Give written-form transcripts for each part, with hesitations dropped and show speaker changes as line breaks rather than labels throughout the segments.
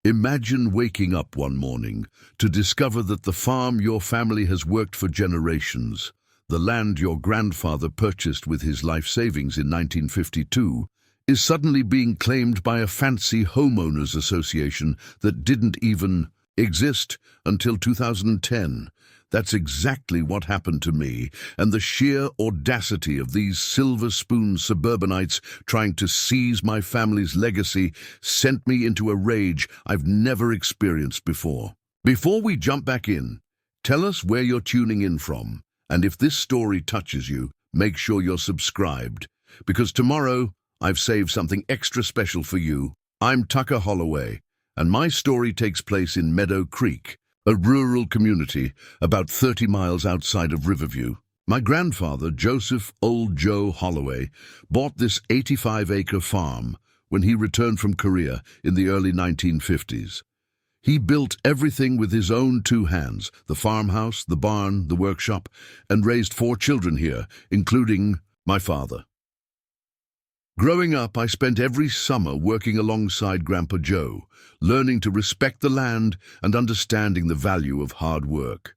Imagine waking up one morning to discover that the farm your family has worked for generations, the land your grandfather purchased with his life savings in 1952, is suddenly being claimed by a fancy homeowners association that didn't even exist until 2010. That's exactly what happened to me, and the sheer audacity of these silver-spoon suburbanites trying to seize my family's legacy sent me into a rage I've never experienced before. Before we jump back in, tell us where you're tuning in from, and if this story touches you, make sure you're subscribed, because tomorrow I've saved something extra special for you. I'm Tucker Holloway, and my story takes place in Meadow Creek, a rural community about 30 miles outside of Riverview. My grandfather, Joseph Old Joe Holloway, bought this 85-acre farm when he returned from Korea in the early 1950s. He built everything with his own two hands, the farmhouse, the barn, the workshop, and raised 4 children here, including my father. Growing up, I spent every summer working alongside Grandpa Joe, learning to respect the land and understanding the value of hard work.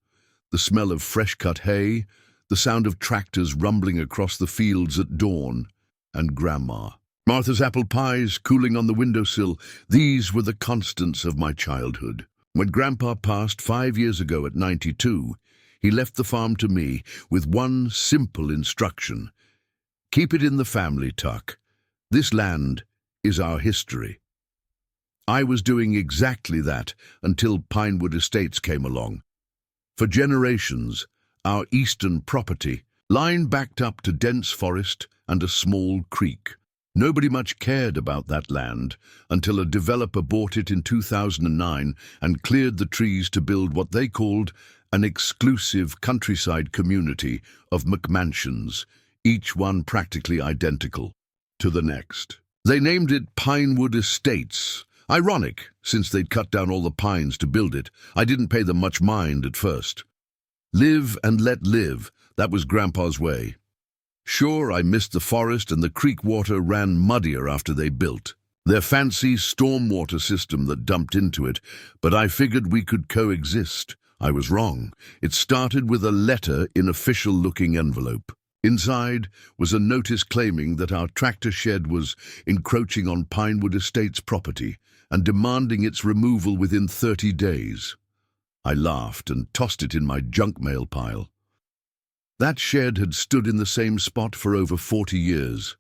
The smell of fresh-cut hay, the sound of tractors rumbling across the fields at dawn, and Grandma. Martha's apple pies cooling on the windowsill, these were the constants of my childhood. When Grandpa passed 5 years ago at 92, he left the farm to me with one simple instruction: keep it in the family, Tuck. This land is our history. I was doing exactly that until Pinewood Estates came along. For generations, our eastern property line backed up to dense forest and a small creek. Nobody much cared about that land until a developer bought it in 2009 and cleared the trees to build what they called an exclusive countryside community of McMansions, each one practically identical to the next. They named it Pinewood Estates. Ironic, since they'd cut down all the pines to build it. I didn't pay them much mind at first. Live and let live, that was Grandpa's way. Sure, I missed the forest, and the creek water ran muddier after they built their fancy stormwater system that dumped into it, but I figured we could coexist. I was wrong. It started with a letter in official-looking envelope. Inside was a notice claiming that our tractor shed was encroaching on Pinewood Estates property and demanding its removal within 30 days. I laughed and tossed it in my junk mail pile. That shed had stood in the same spot for over 40 years.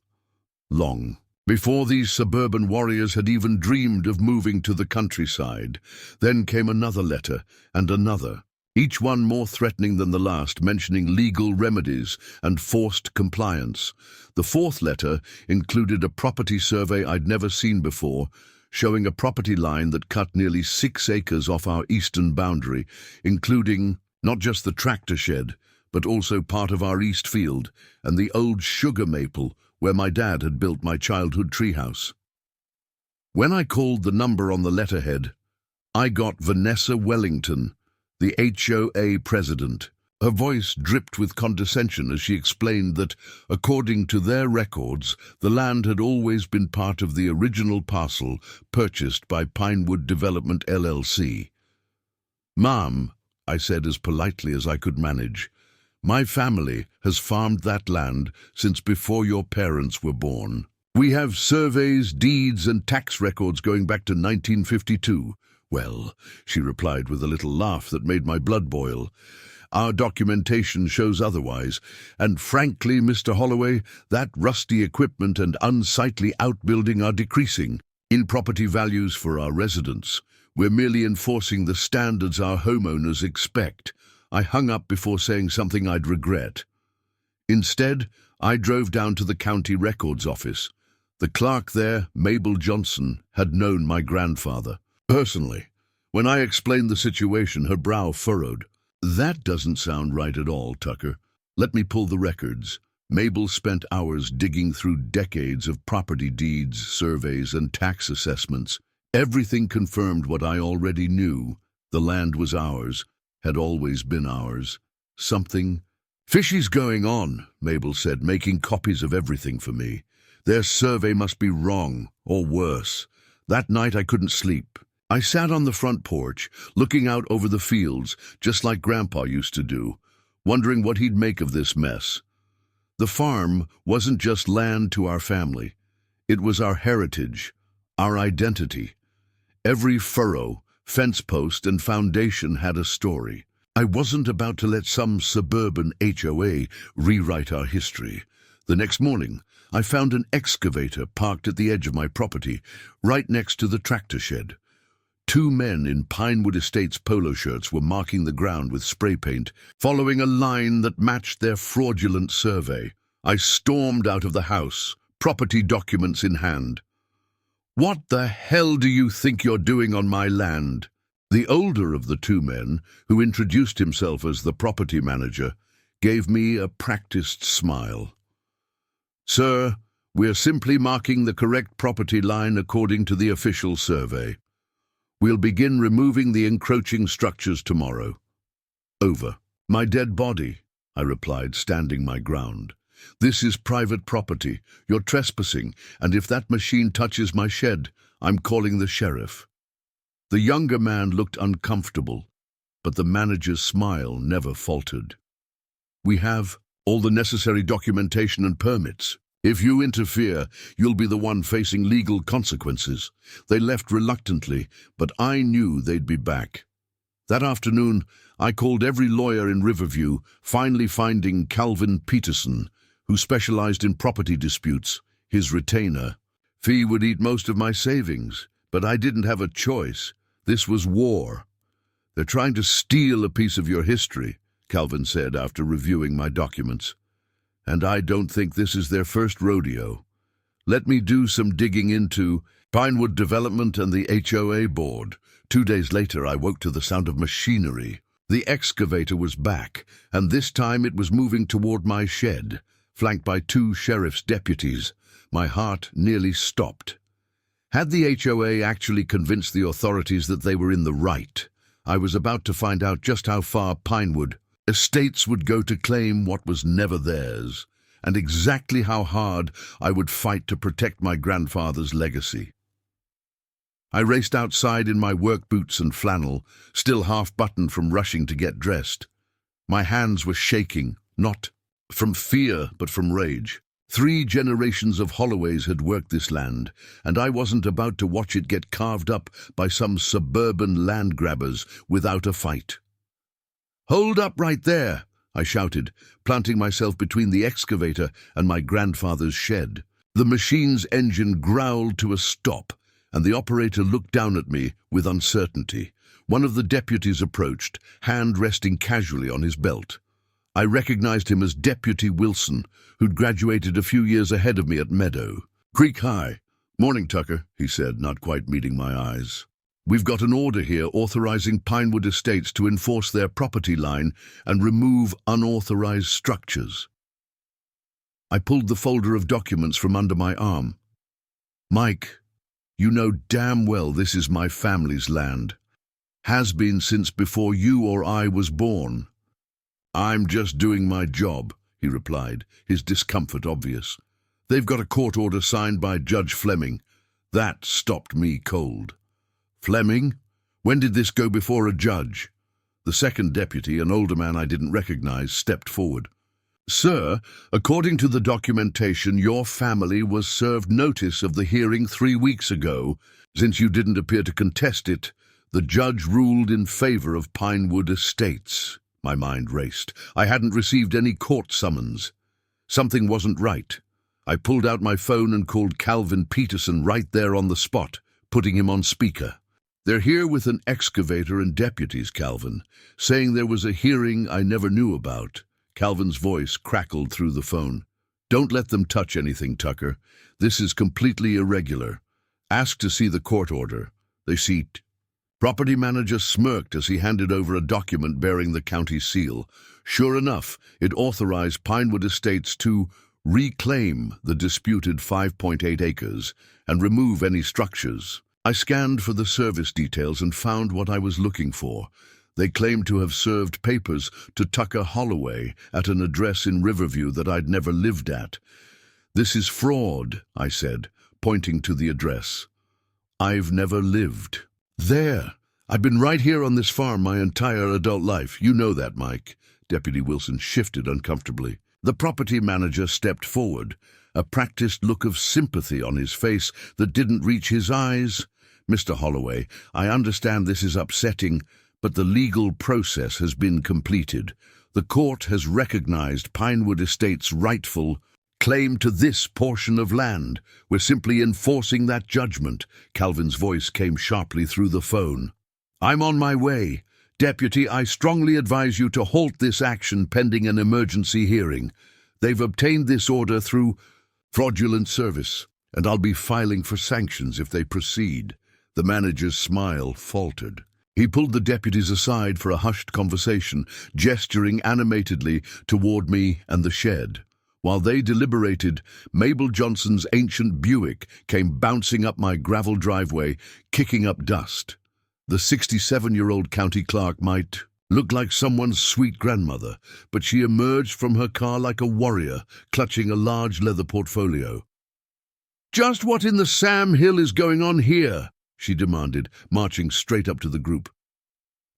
Long before these suburban warriors had even dreamed of moving to the countryside. Then came another letter and another, each one more threatening than the last, mentioning legal remedies and forced compliance. The 4th letter included a property survey I'd never seen before, showing a property line that cut nearly 6 acres off our eastern boundary, including not just the tractor shed, but also part of our east field and the old sugar maple where my dad had built my childhood treehouse. When I called the number on the letterhead, I got Vanessa Wellington, the HOA president. Her voice dripped with condescension as she explained that, according to their records, the land had always been part of the original parcel purchased by Pinewood Development LLC. "Ma'am," I said as politely as I could manage, "my family has farmed that land since before your parents were born. We have surveys, deeds, and tax records going back to 1952. "Well," she replied with a little laugh that made my blood boil, "our documentation shows otherwise, and frankly, Mr. Holloway, that rusty equipment and unsightly outbuilding are decreasing in property values for our residents. We're merely enforcing the standards our homeowners expect." I hung up before saying something I'd regret. Instead, I drove down to the county records office. The clerk there, Mabel Johnson, had known my grandfather personally. When I explained the situation, her brow furrowed. "That doesn't sound right at all, Tucker. Let me pull the records." Mabel spent hours digging through decades of property deeds, surveys, and tax assessments. Everything confirmed what I already knew. The land was ours, had always been ours. Something fishy's going on, Mabel said, making copies of everything for me. Their survey must be wrong, or worse. That night I couldn't sleep. I sat on the front porch, looking out over the fields, just like Grandpa used to do, wondering what he'd make of this mess. The farm wasn't just land to our family. It was our heritage, our identity. Every furrow, fence post, and foundation had a story. I wasn't about to let some suburban HOA rewrite our history. The next morning, I found an excavator parked at the edge of my property, right next to the tractor shed. Two men in Pinewood Estates polo shirts were marking the ground with spray paint, following a line that matched their fraudulent survey. I stormed out of the house, property documents in hand. "What the hell do you think you're doing on my land?" The older of the two men, who introduced himself as the property manager, gave me a practiced smile. "Sir, we're simply marking the correct property line according to the official survey. We'll begin removing the encroaching structures tomorrow." "Over." "My dead body," I replied, standing my ground. "This is private property. You're trespassing, and if that machine touches my shed, I'm calling the sheriff." The younger man looked uncomfortable, but the manager's smile never faltered. "We have all the necessary documentation and permits. If you interfere, you'll be the one facing legal consequences." They left reluctantly, but I knew they'd be back. That afternoon, I called every lawyer in Riverview, finally finding Calvin Peterson, who specialized in property disputes, his retainer. Fee would eat most of my savings, but I didn't have a choice. This was war. "They're trying to steal a piece of your history," Calvin said after reviewing my documents. "And I don't think this is their first rodeo. Let me do some digging into Pinewood Development and the HOA board." 2 days later, I woke to the sound of machinery. The excavator was back, and this time it was moving toward my shed, flanked by 2 sheriff's deputies. My heart nearly stopped. Had the HOA actually convinced the authorities that they were in the right? I was about to find out just how far Pinewood Estates would go to claim what was never theirs, and exactly how hard I would fight to protect my grandfather's legacy. I raced outside in my work boots and flannel, still half-buttoned from rushing to get dressed. My hands were shaking, not from fear, but from rage. 3 generations of Holloways had worked this land, and I wasn't about to watch it get carved up by some suburban land grabbers without a fight. "Hold up right there," I shouted, planting myself between the excavator and my grandfather's shed. The machine's engine growled to a stop, and the operator looked down at me with uncertainty. One of the deputies approached, hand resting casually on his belt. I recognized him as Deputy Wilson, who'd graduated a few years ahead of me at Meadow Creek High. "Morning, Tucker," he said, not quite meeting my eyes. "We've got an order here authorizing Pinewood Estates to enforce their property line and remove unauthorized structures." I pulled the folder of documents from under my arm. "Mike, you know damn well this is my family's land. Has been since before you or I was born." "I'm just doing my job," he replied, his discomfort obvious. "They've got a court order signed by Judge Fleming. That stopped me cold." "Fleming? When did this go before a judge?" The second deputy, an older man I didn't recognize, stepped forward. "Sir, according to the documentation, your family was served notice of the hearing 3 weeks ago. Since you didn't appear to contest it, the judge ruled in favor of Pinewood Estates." My mind raced. I hadn't received any court summons. Something wasn't right. I pulled out my phone and called Calvin Peterson right there on the spot, putting him on speaker. "They're here with an excavator and deputies, Calvin, saying there was a hearing I never knew about." Calvin's voice crackled through the phone. "Don't let them touch anything, Tucker. This is completely irregular. Ask to see the court order." They seat. Property manager smirked as he handed over a document bearing the county seal. Sure enough, it authorized Pinewood Estates to reclaim the disputed 5.8 acres and remove any structures. I scanned for the service details and found what I was looking for. They claimed to have served papers to Tucker Holloway at an address in Riverview that I'd never lived at. "This is fraud," I said, pointing to the address. "I've never lived." There. I've been right here on this farm my entire adult life. You know that, Mike. Deputy Wilson shifted uncomfortably. The property manager stepped forward, a practiced look of sympathy on his face that didn't reach his eyes. Mr. Holloway, I understand this is upsetting, but the legal process has been completed. The court has recognized Pinewood Estate's rightful claim to this portion of land. We're simply enforcing that judgment. Calvin's voice came sharply through the phone. I'm on my way. Deputy, I strongly advise you to halt this action pending an emergency hearing. They've obtained this order through fraudulent service, and I'll be filing for sanctions if they proceed. The manager's smile faltered. He pulled the deputies aside for a hushed conversation, gesturing animatedly toward me and the shed. While they deliberated, Mabel Johnson's ancient Buick came bouncing up my gravel driveway, kicking up dust. The 67-year-old county clerk might look like someone's sweet grandmother, but she emerged from her car like a warrior, clutching a large leather portfolio. "Just what in the Sam Hill is going on here?" she demanded, marching straight up to the group.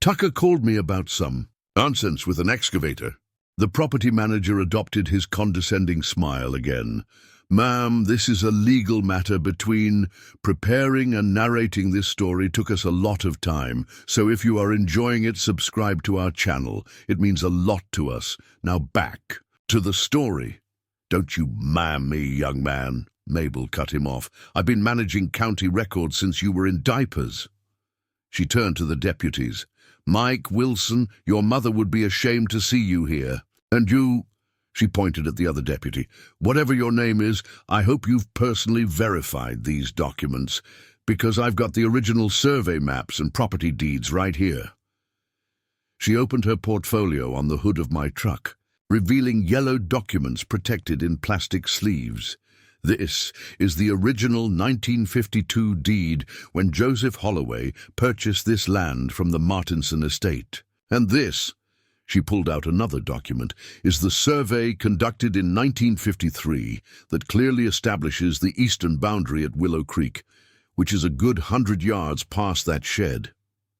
"Tucker called me about some nonsense with an excavator." The property manager adopted his condescending smile again. "Ma'am, this is a legal matter between preparing and narrating this story took us a lot of time, so if you are enjoying it, subscribe to our channel. It means a lot to us. Now back to the story." "Don't you ma'am me, young man," Mabel cut him off. "I've been managing county records since you were in diapers." She turned to the deputies. "Mike Wilson, your mother would be ashamed to see you here. And you," she pointed at the other deputy, "whatever your name is, I hope you've personally verified these documents, because I've got the original survey maps and property deeds right here." She opened her portfolio on the hood of my truck, revealing yellow documents protected in plastic sleeves. "This is the original 1952 deed when Joseph Holloway purchased this land from the Martinson estate. And this," she pulled out another document, "is the survey conducted in 1953 that clearly establishes the eastern boundary at Willow Creek, which is a good 100 yards past that shed."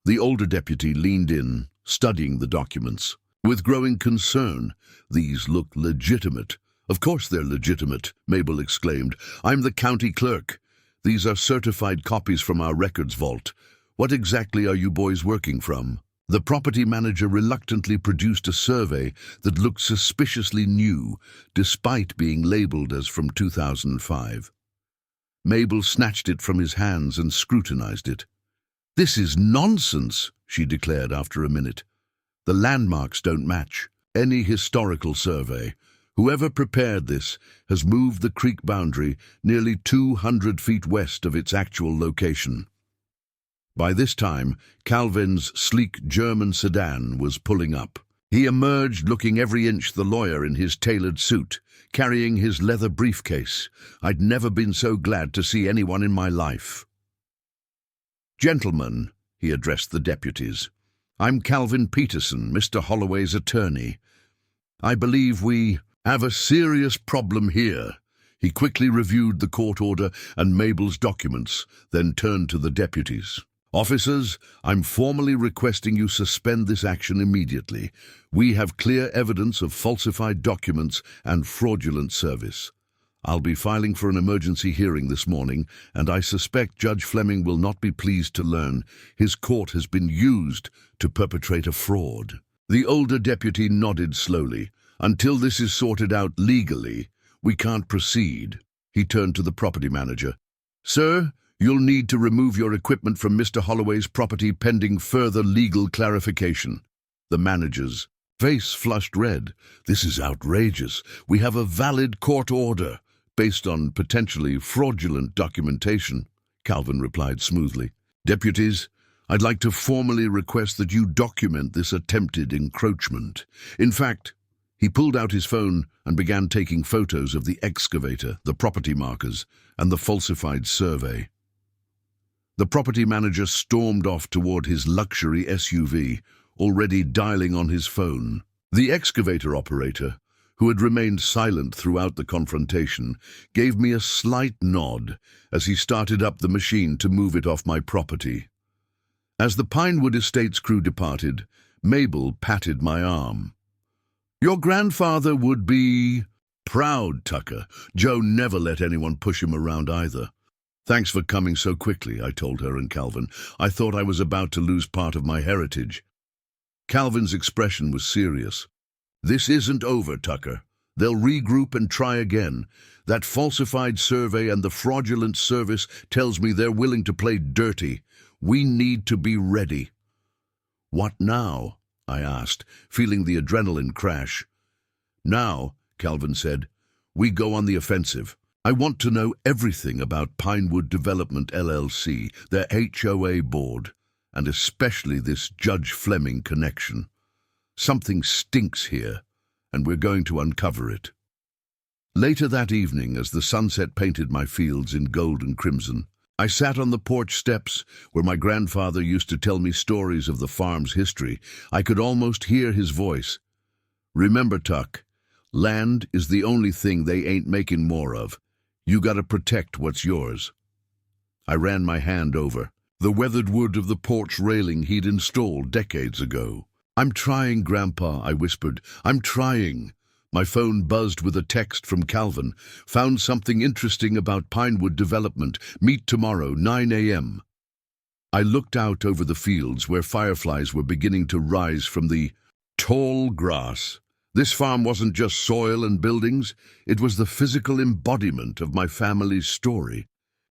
The older deputy leaned in, studying the documents. With growing concern, "These look legitimate." "Of course they're legitimate," Mabel exclaimed. "I'm the county clerk. These are certified copies from our records vault. What exactly are you boys working from?" The property manager reluctantly produced a survey that looked suspiciously new, despite being labeled as from 2005. Mabel snatched it from his hands and scrutinized it. "This is nonsense," she declared after a minute. "The landmarks don't match any historical survey. Whoever prepared this has moved the creek boundary nearly 200 feet west of its actual location." By this time, Calvin's sleek German sedan was pulling up. He emerged looking every inch the lawyer in his tailored suit, carrying his leather briefcase. I'd never been so glad to see anyone in my life. "Gentlemen," he addressed the deputies, "I'm Calvin Peterson, Mr. Holloway's attorney. I believe we have a serious problem here." He quickly reviewed the court order and Mabel's documents, then turned to the deputies. "Officers, I'm formally requesting you suspend this action immediately. We have clear evidence of falsified documents and fraudulent service. I'll be filing for an emergency hearing this morning, and I suspect Judge Fleming will not be pleased to learn his court has been used to perpetrate a fraud." The older deputy nodded slowly. "Until this is sorted out legally, we can't proceed." He turned to the property manager. "Sir, you'll need to remove your equipment from Mr. Holloway's property pending further legal clarification." The manager's face flushed red. "This is outrageous. We have a valid court order based on potentially fraudulent documentation," Calvin replied smoothly. "Deputies, I'd like to formally request that you document this attempted encroachment. In fact," he pulled out his phone and began taking photos of the excavator, the property markers, and the falsified survey. The property manager stormed off toward his luxury SUV, already dialing on his phone. The excavator operator, who had remained silent throughout the confrontation, gave me a slight nod as he started up the machine to move it off my property. As the Pinewood Estates crew departed, Mabel patted my arm. "Your grandfather would be proud, Tucker. Joe never let anyone push him around either." "Thanks for coming so quickly," I told her and Calvin. "I thought I was about to lose part of my heritage." Calvin's expression was serious. "This isn't over, Tucker. They'll regroup and try again. That falsified survey and the fraudulent service tells me they're willing to play dirty. We need to be ready." "What now?" I asked, feeling the adrenaline crash. "Now," Calvin said, "we go on the offensive. I want to know everything about Pinewood Development LLC, their HOA board, and especially this Judge Fleming connection. Something stinks here, and we're going to uncover it." Later that evening, as the sunset painted my fields in gold and crimson, I sat on the porch steps where my grandfather used to tell me stories of the farm's history. I could almost hear his voice. "Remember, Tuck, land is the only thing they ain't making more of. You gotta protect what's yours." I ran my hand over the weathered wood of the porch railing he'd installed decades ago. "I'm trying, Grandpa," I whispered. "I'm trying." My phone buzzed with a text from Calvin. "Found something interesting about Pinewood Development. Meet tomorrow, 9 a.m. I looked out over the fields where fireflies were beginning to rise from the tall grass. This farm wasn't just soil and buildings. It was the physical embodiment of my family's story.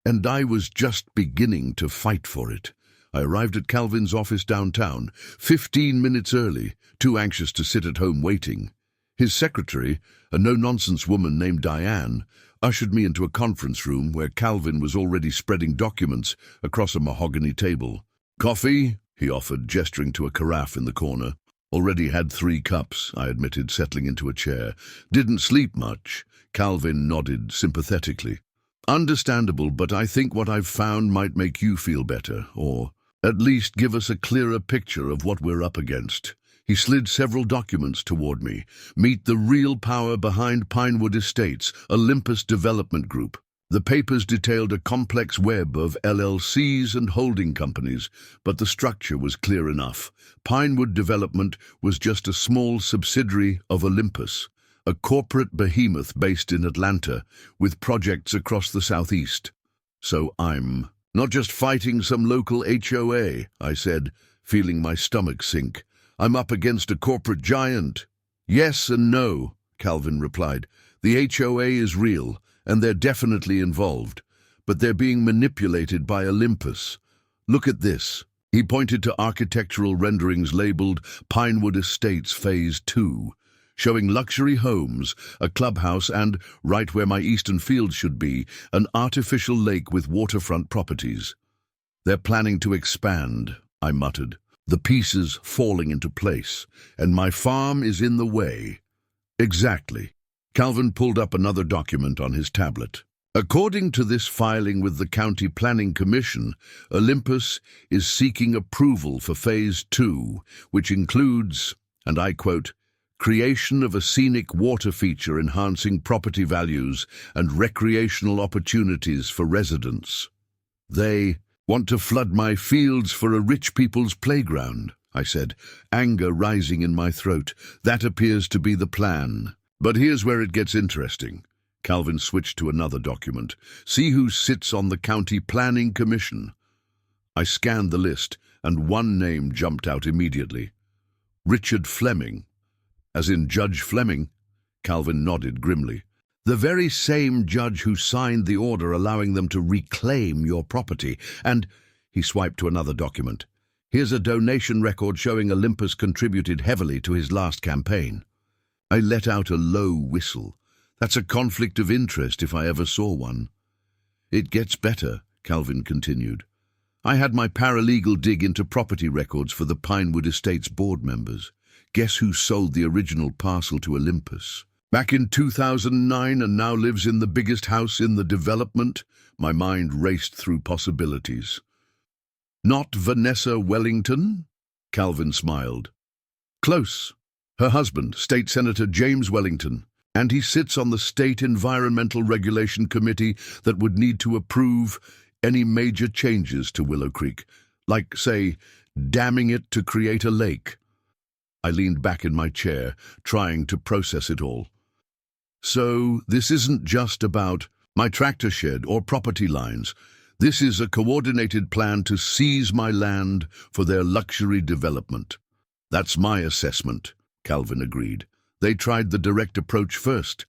And I was just beginning to fight for it. I arrived at Calvin's office downtown, 15 minutes early, too anxious to sit at home waiting. His secretary, a no-nonsense woman named Diane, ushered me into a conference room where Calvin was already spreading documents across a mahogany table. "Coffee?" he offered, gesturing to a carafe in the corner. "Already had 3 cups, I admitted, settling into a chair. "Didn't sleep much." Calvin nodded sympathetically. "Understandable, but I think what I've found might make you feel better, or at least give us a clearer picture of what we're up against." He slid several documents toward me. "Meet the real power behind Pinewood Estates, Olympus Development Group." The papers detailed a complex web of LLCs and holding companies, but the structure was clear enough. Pinewood Development was just a small subsidiary of Olympus, a corporate behemoth based in Atlanta, with projects across the Southeast. "So I'm not just fighting some local HOA," I said, feeling my stomach sink. "I'm up against a corporate giant." "Yes and no," Calvin replied. "The HOA is real, and they're definitely involved, but they're being manipulated by Olympus. Look at this." He pointed to architectural renderings labeled Pinewood Estates Phase 2, showing luxury homes, a clubhouse, and, right where my eastern fields should be, an artificial lake with waterfront properties. "They're planning to expand," I muttered, the pieces falling into place, "and my farm is in the way." "Exactly." Calvin pulled up another document on his tablet. "According to this filing with the County Planning Commission, Olympus is seeking approval for Phase 2, which includes, and I quote, creation of a scenic water feature enhancing property values and recreational opportunities for residents. They want to flood my fields for a rich people's playground," I said, anger rising in my throat. "That appears to be the plan. But here's where it gets interesting." Calvin switched to another document. "See who sits on the County Planning Commission." I scanned the list, and one name jumped out immediately. "Richard Fleming." "As in Judge Fleming?" Calvin nodded grimly. "The very same judge who signed the order allowing them to reclaim your property. And," he swiped to another document, "here's a donation record showing Olympus contributed heavily to his last campaign." I let out a low whistle. That's a conflict of interest if I ever saw one. "It gets better," Calvin continued. "I had my paralegal dig into property records for the Pinewood Estates board members. Guess who sold the original parcel to Olympus? Back in 2009 and now lives in the biggest house in the development?" My mind raced through possibilities. "Not Vanessa Wellington?" Calvin smiled. "Close. Her husband, State Senator James Wellington, and he sits on the State Environmental Regulation Committee that would need to approve any major changes to Willow Creek, Like, say, damming it to create a lake. I leaned back in my chair, trying to process it all. So, this isn't just about my tractor shed or property lines. This is a coordinated plan to seize my land for their luxury development. That's my assessment, Calvin agreed. They tried the direct approach first,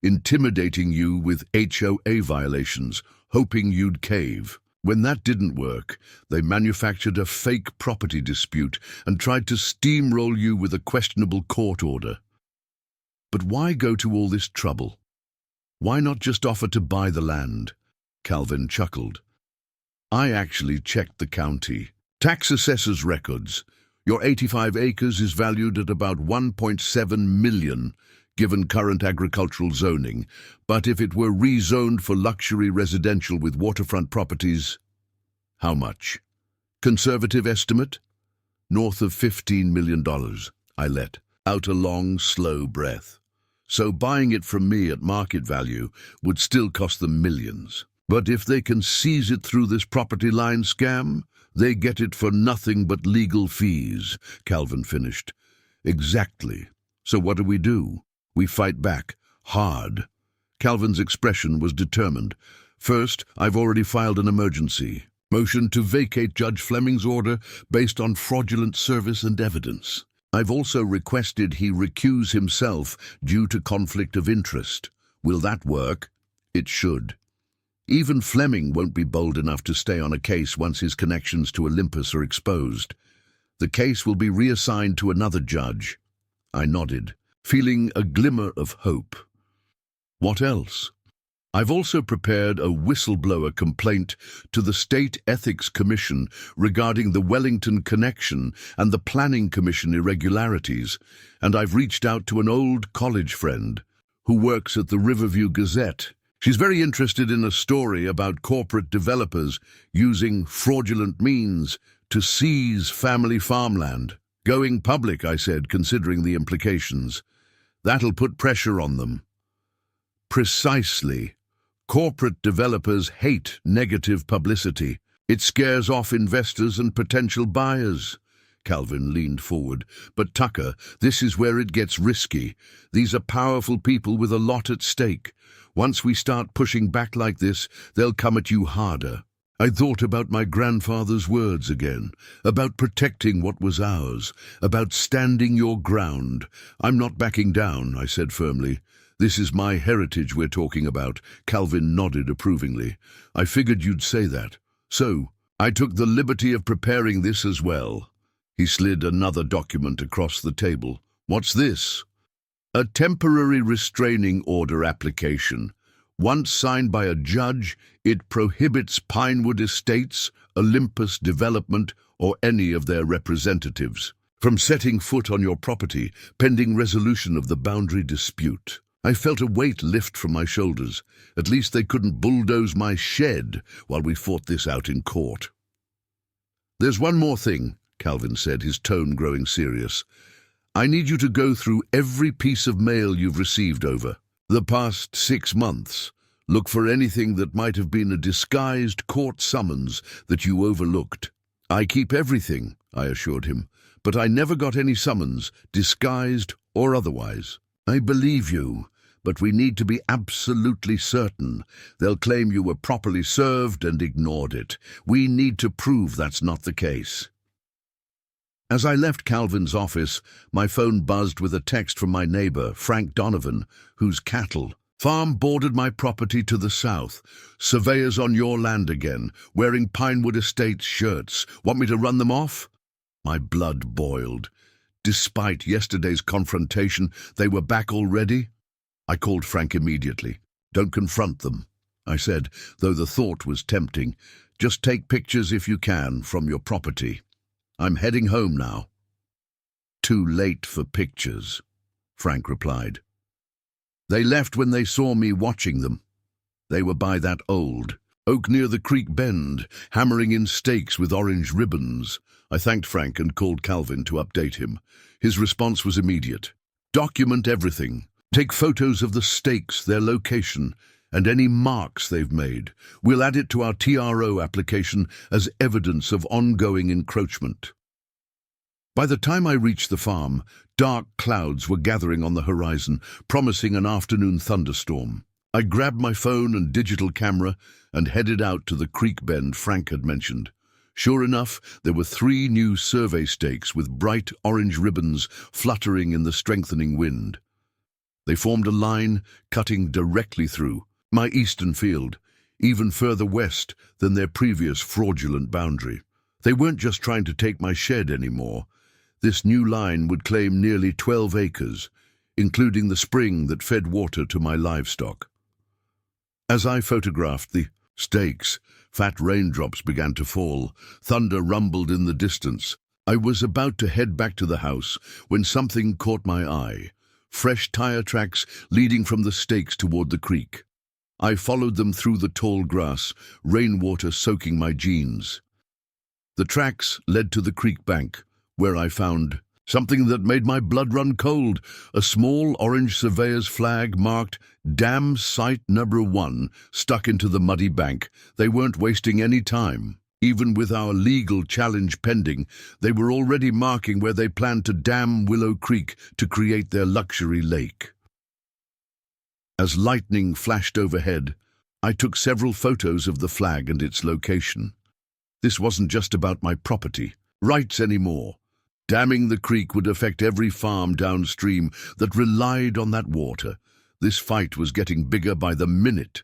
intimidating you with HOA violations, hoping you'd cave. When that didn't work, they manufactured a fake property dispute and tried to steamroll you with a questionable court order. But why go to all this trouble? Why not just offer to buy the land? Calvin chuckled. I actually checked the county. Tax assessor's records. Your 85 acres is valued at about 1.7 million, given current agricultural zoning. But if it were rezoned for luxury residential with waterfront properties, how much? Conservative estimate? North of $15 million. I let out a long, slow breath. So buying it from me at market value would still cost them millions. But if they can seize it through this property line scam, they get it for nothing but legal fees, Calvin finished. Exactly. So what do? We fight back. Hard. Calvin's expression was determined. First, I've already filed an emergency motion to vacate Judge Fleming's order based on fraudulent service and evidence. I've also requested he recuse himself due to conflict of interest. Will that work? It should. Even Fleming won't be bold enough to stay on a case once his connections to Olympus are exposed. The case will be reassigned to another judge. I nodded, feeling a glimmer of hope. What else? I've also prepared a whistleblower complaint to the State Ethics Commission regarding the Wellington connection and the Planning Commission irregularities, and I've reached out to an old college friend who works at the Riverview Gazette. She's very interested in a story about corporate developers using fraudulent means to seize family farmland. Going public, I said, considering the implications. That'll put pressure on them. Precisely. Corporate developers hate negative publicity. It scares off investors and potential buyers. Calvin leaned forward. But Tucker, this is where it gets risky. These are powerful people with a lot at stake. Once we start pushing back like this, they'll come at you harder. I thought about my grandfather's words again, about protecting what was ours, about standing your ground. I'm not backing down, I said firmly. This is my heritage we're talking about. Calvin nodded approvingly. I figured you'd say that. So, I took the liberty of preparing this as well. He slid another document across the table. What's this? A temporary restraining order application. Once signed by a judge, it prohibits Pinewood Estates, Olympus Development, or any of their representatives from setting foot on your property pending resolution of the boundary dispute. I felt a weight lift from my shoulders. At least they couldn't bulldoze my shed while we fought this out in court. There's one more thing, Calvin said, his tone growing serious. I need you to go through every piece of mail you've received over the past 6 months. Look for anything that might have been a disguised court summons that you overlooked. I keep everything, I assured him, but I never got any summons, disguised or otherwise. I believe you, but we need to be absolutely certain. They'll claim you were properly served and ignored it. We need to prove that's not the case. As I left Calvin's office, my phone buzzed with a text from my neighbor, Frank Donovan, whose cattle farm bordered my property to the south. Surveyors on your land again, wearing Pinewood Estates shirts. Want me to run them off? My blood boiled. Despite yesterday's confrontation, they were back already? I called Frank immediately. Don't confront them, I said, though the thought was tempting. Just take pictures if you can from your property. I'm heading home now. Too late for pictures, Frank replied. They left when they saw me watching them. They were by that old oak near the creek bend, hammering in stakes with orange ribbons. I thanked Frank and called Calvin to update him. His response was immediate. Document everything. Take photos of the stakes, their location. and any marks they've made. We'll add it to our TRO application as evidence of ongoing encroachment. By the time I reached the farm, dark clouds were gathering on the horizon, promising an afternoon thunderstorm. I grabbed my phone and digital camera and headed out to the creek bend Frank had mentioned. Sure enough, there were 3 new survey stakes with bright orange ribbons fluttering in the strengthening wind. They formed a line cutting directly through my eastern field, even further west than their previous fraudulent boundary. They weren't just trying to take my shed anymore. This new line would claim nearly 12 acres, including the spring that fed water to my livestock. As I photographed the stakes, fat raindrops began to fall. Thunder rumbled in the distance. I was about to head back to the house when something caught my eye. Fresh tire tracks leading from the stakes toward the creek. I followed them through the tall grass, rainwater soaking my jeans. The tracks led to the creek bank, where I found something that made my blood run cold. A small orange surveyor's flag marked Dam Site Number 1 stuck into the muddy bank. They weren't wasting any time. Even with our legal challenge pending, they were already marking where they planned to dam Willow Creek to create their luxury lake. As lightning flashed overhead, I took several photos of the flag and its location. This wasn't just about my property rights anymore. Damming the creek would affect every farm downstream that relied on that water. This fight was getting bigger by the minute.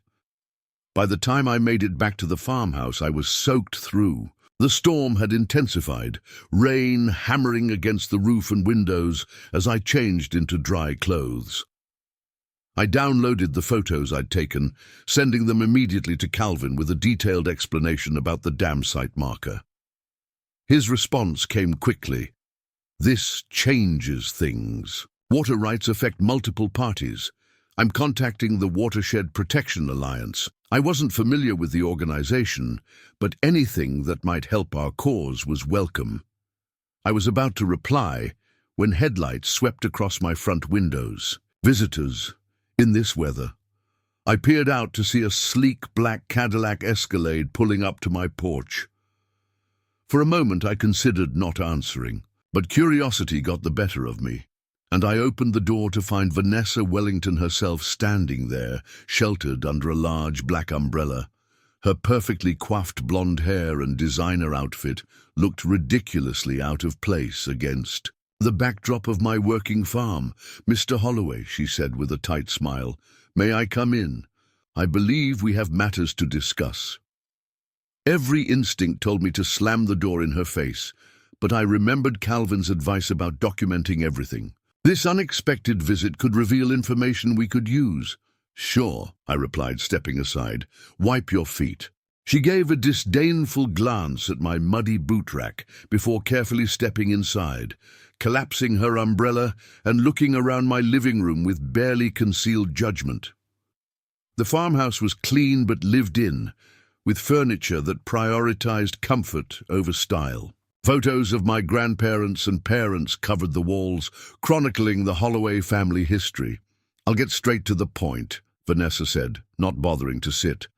By the time I made it back to the farmhouse, I was soaked through. The storm had intensified, rain hammering against the roof and windows as I changed into dry clothes. I downloaded the photos I'd taken, sending them immediately to Calvin with a detailed explanation about the dam site marker. His response came quickly. This changes things. Water rights affect multiple parties. I'm contacting the Watershed Protection Alliance. I wasn't familiar with the organization, but anything that might help our cause was welcome. I was about to reply when headlights swept across my front windows. Visitors, in this weather. I peered out to see a sleek black Cadillac Escalade pulling up to my porch. For a moment I considered not answering, but curiosity got the better of me, and I opened the door to find Vanessa Wellington herself standing there, sheltered under a large black umbrella. Her perfectly coiffed blonde hair and designer outfit looked ridiculously out of place against the backdrop of my working farm. "Mr. Holloway," she said with a tight smile, "may I come in? I believe we have matters to discuss." Every instinct told me to slam the door in her face, but I remembered Calvin's advice about documenting everything. This unexpected visit could reveal information we could use. "Sure," I replied, stepping aside. "Wipe your feet." She gave a disdainful glance at my muddy boot rack before carefully stepping inside, collapsing her umbrella and looking around my living room with barely concealed judgment. The farmhouse was clean but lived in, with furniture that prioritized comfort over style. Photos of my grandparents and parents covered the walls, chronicling the Holloway family history. "I'll get straight to the point," Vanessa said, not bothering to sit.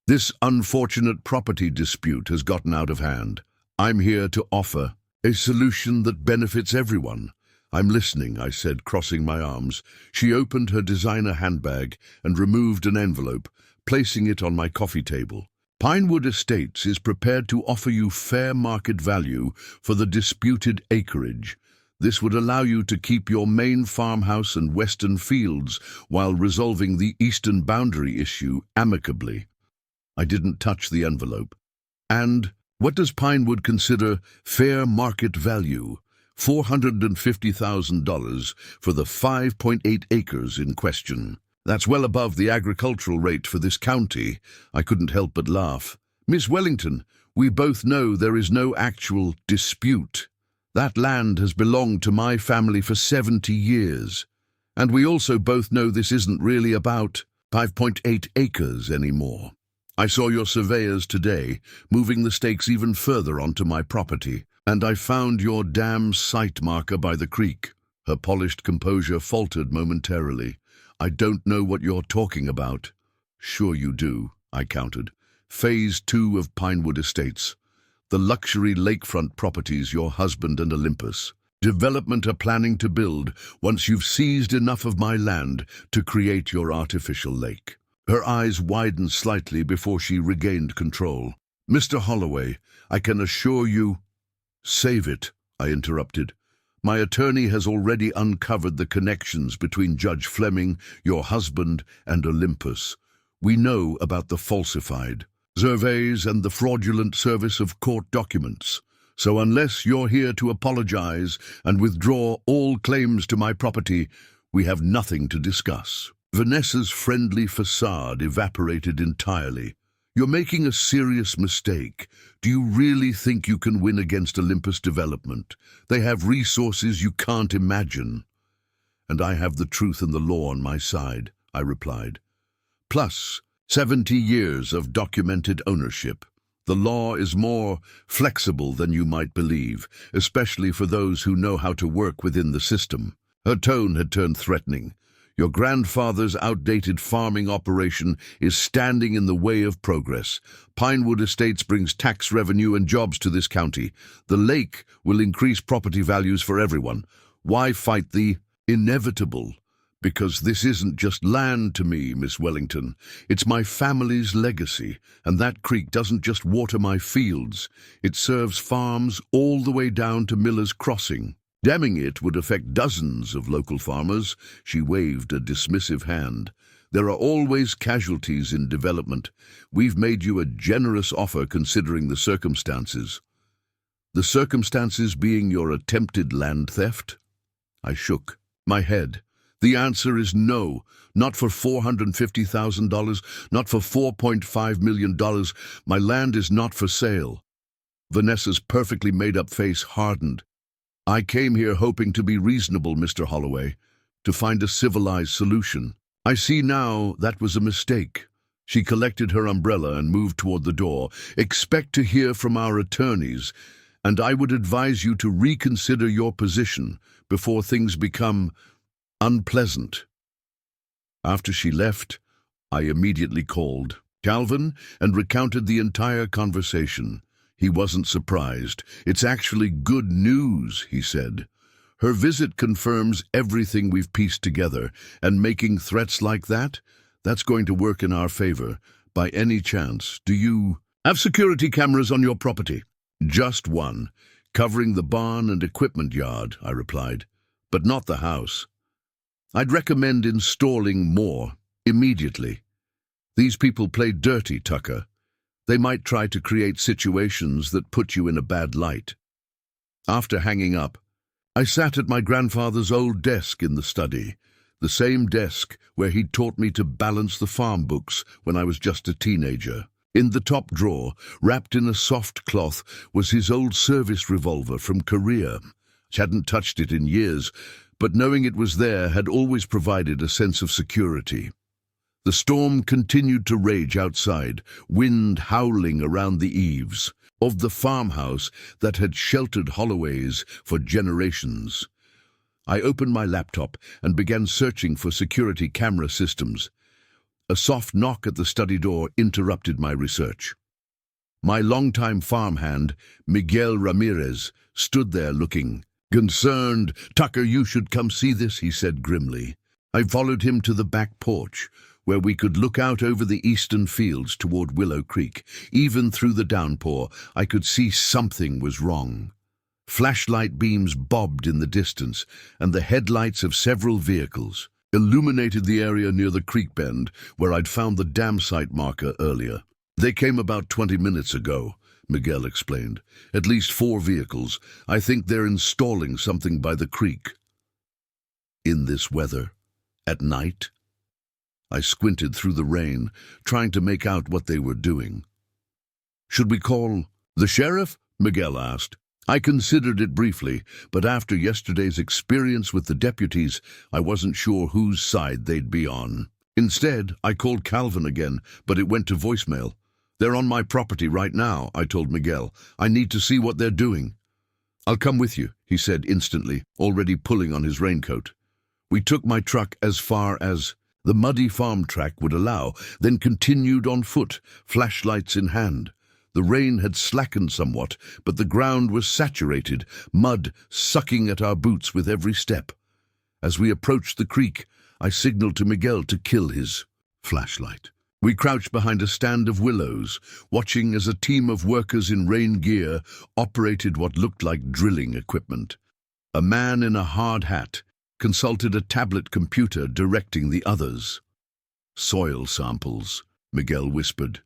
"This unfortunate property dispute has gotten out of hand. I'm here to offer a solution that benefits everyone." "I'm listening," I said, crossing my arms. She opened her designer handbag and removed an envelope, placing it on my coffee table. "Pinewood Estates is prepared to offer you fair market value for the disputed acreage. This would allow you to keep your main farmhouse and western fields while resolving the eastern boundary issue amicably." I didn't touch the envelope. "And what does Pinewood consider fair market value?" $450,000 for the 5.8 acres in question. "That's well above the agricultural rate for this county." I couldn't help but laugh. "Miss Wellington, we both know there is no actual dispute. That land has belonged to my family for 70 years. And we also both know this isn't really about 5.8 acres anymore. I saw your surveyors today, moving the stakes even further onto my property, and I found your dam site marker by the creek." Her polished composure faltered momentarily. "I don't know what you're talking about." Sure you do, I countered. Phase 2 of Pinewood Estates. The luxury lakefront properties your husband and Olympus. Development are planning to build once you've seized enough of my land to create your artificial lake. Her eyes widened slightly before she regained control. Mr. Holloway, I can assure you— Save it, I interrupted. My attorney has already uncovered the connections between Judge Fleming, your husband, and Olympus. We know about the falsified surveys and the fraudulent service of court documents. So unless you're here to apologize and withdraw all claims to my property, we have nothing to discuss. Vanessa's friendly facade evaporated entirely. You're making a serious mistake. Do you really think you can win against Olympus Development? They have resources you can't imagine. And I have the truth and the law on my side, I replied. Plus 70 years of documented ownership. The law is more flexible than you might believe, especially for those who know how to work within the system. Her tone had turned threatening. Your grandfather's outdated farming operation is standing in the way of progress. Pinewood Estates brings tax revenue and jobs to this county. The lake will increase property values for everyone. Why fight the inevitable? Because this isn't just land to me, Miss Wellington. It's my family's legacy, and that creek doesn't just water my fields. It serves farms all the way down to Miller's Crossing. Damming it would affect dozens of local farmers. She waved a dismissive hand. There are always casualties in development. We've made you a generous offer considering the circumstances. The circumstances being your attempted land theft? I shook my head. The answer is no, not for $450,000, not for $4.5 million. My land is not for sale. Vanessa's perfectly made-up face hardened. I came here hoping to be reasonable, Mr. Holloway, to find a civilized solution. I see now that was a mistake. She collected her umbrella and moved toward the door. Expect to hear from our attorneys, and I would advise you to reconsider your position before things become unpleasant. After she left, I immediately called Calvin and recounted the entire conversation. He wasn't surprised. It's actually good news, he said. Her visit confirms everything we've pieced together, and making threats like that, that's going to work in our favor. By any chance, do you have security cameras on your property? Just one, covering the barn and equipment yard, I replied, but not the house. I'd recommend installing more, immediately. These people play dirty, Tucker. They might try to create situations that put you in a bad light. After hanging up, I sat at my grandfather's old desk in the study, the same desk where he'd taught me to balance the farm books when I was just a teenager. In the top drawer, wrapped in a soft cloth, was his old service revolver from Korea. She hadn't touched it in years, but knowing it was there had always provided a sense of security. The storm continued to rage outside, wind howling around the eaves of the farmhouse that had sheltered Holloways for generations. I opened my laptop and began searching for security camera systems. A soft knock at the study door interrupted my research. My longtime farmhand, Miguel Ramirez, stood there looking concerned. Tucker, you should come see this, he said grimly. I followed him to the back porch, where we could look out over the eastern fields toward Meadow Creek. Even through the downpour, I could see something was wrong. Flashlight beams bobbed in the distance, and the headlights of several vehicles illuminated the area near the creek bend where I'd found the dam site marker earlier. They came about 20 minutes ago, Miguel explained. At least 4 vehicles. I think they're installing something by the creek. In this weather? At night? I squinted through the rain, trying to make out what they were doing. Should we call the sheriff? Miguel asked. I considered it briefly, but after yesterday's experience with the deputies, I wasn't sure whose side they'd be on. Instead, I called Calvin again, but it went to voicemail. They're on my property right now, I told Miguel. I need to see what they're doing. I'll come with you, he said instantly, already pulling on his raincoat. We took my truck as far as the muddy farm track would allow, then continued on foot, flashlights in hand. The rain had slackened somewhat, but the ground was saturated, mud sucking at our boots with every step. As we approached the creek, I signaled to Miguel to kill his flashlight. We crouched behind a stand of willows, watching as a team of workers in rain gear operated what looked like drilling equipment. A man in a hard hat consulted a tablet computer directing the others. "Soil samples," Miguel whispered.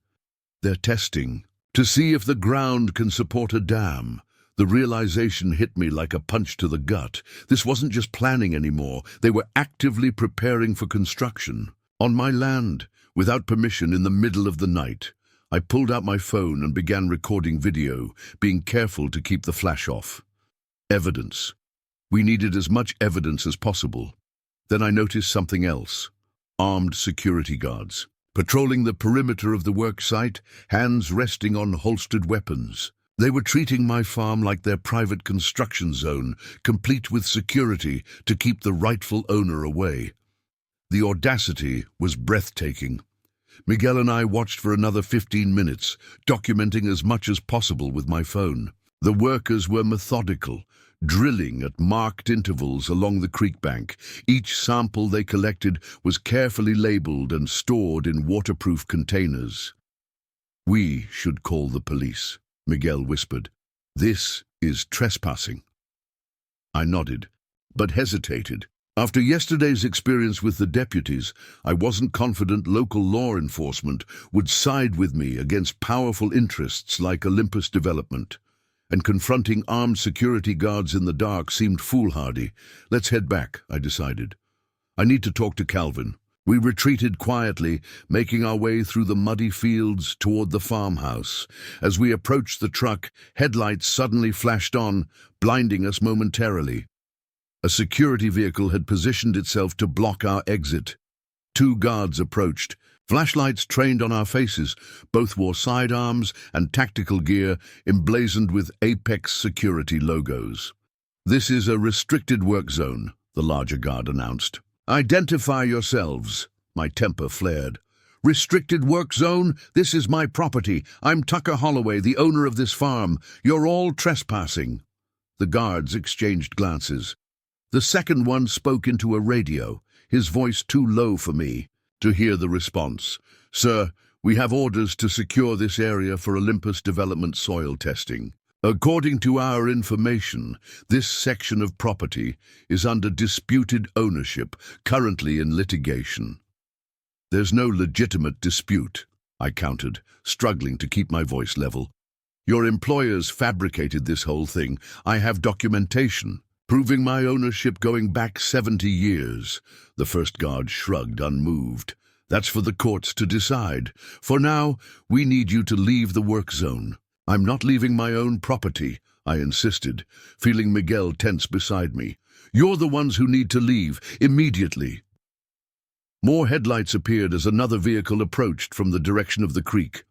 "They're testing to see if the ground can support a dam." The realization hit me like a punch to the gut. This wasn't just planning anymore. They were actively preparing for construction. On my land, without permission, in the middle of the night. I pulled out my phone and began recording video, being careful to keep the flash off. Evidence. We needed as much evidence as possible. Then I noticed something else. Armed security guards, patrolling the perimeter of the work site, hands resting on holstered weapons. They were treating my farm like their private construction zone, complete with security to keep the rightful owner away. The audacity was breathtaking. Miguel and I watched for another 15 minutes, documenting as much as possible with my phone. The workers were methodical, drilling at marked intervals along the creek bank. Each sample they collected was carefully labeled and stored in waterproof containers. "We should call the police," Miguel whispered. "This is trespassing." I nodded, but hesitated. After yesterday's experience with the deputies, I wasn't confident local law enforcement would side with me against powerful interests like Olympus Development. And confronting armed security guards in the dark seemed foolhardy. "Let's head back," I decided. "I need to talk to Calvin." We retreated quietly, making our way through the muddy fields toward the farmhouse. As we approached the truck, headlights suddenly flashed on, blinding us momentarily. A security vehicle had positioned itself to block our exit. 2 guards approached. Flashlights trained on our faces. Both wore sidearms and tactical gear emblazoned with Apex security logos. "This is a restricted work zone," the larger guard announced. "Identify yourselves." My temper flared. "Restricted work zone? This is my property. I'm Tucker Holloway, the owner of this farm. You're all trespassing." The guards exchanged glances. The second one spoke into a radio, his voice too low for me to hear the response. "Sir, we have orders to secure this area for Olympus Development soil testing. According to our information, this section of property is under disputed ownership, currently in litigation." "There's no legitimate dispute," I countered, struggling to keep my voice level. "Your employers fabricated this whole thing. I have documentation proving my ownership going back 70 years. The first guard shrugged, unmoved. "That's for the courts to decide. For now, we need you to leave the work zone." "I'm not leaving my own property," I insisted, feeling Miguel tense beside me. "You're the ones who need to leave, immediately." More headlights appeared as another vehicle approached from the direction of the creek.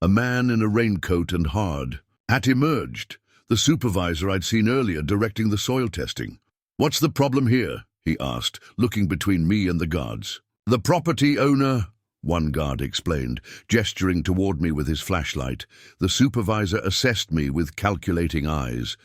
A man in a raincoat and hard hat emerged, the supervisor I'd seen earlier directing the soil testing. "What's the problem here?" he asked, looking between me and the guards. "The property owner," one guard explained, gesturing toward me with his flashlight. The supervisor assessed me with calculating eyes.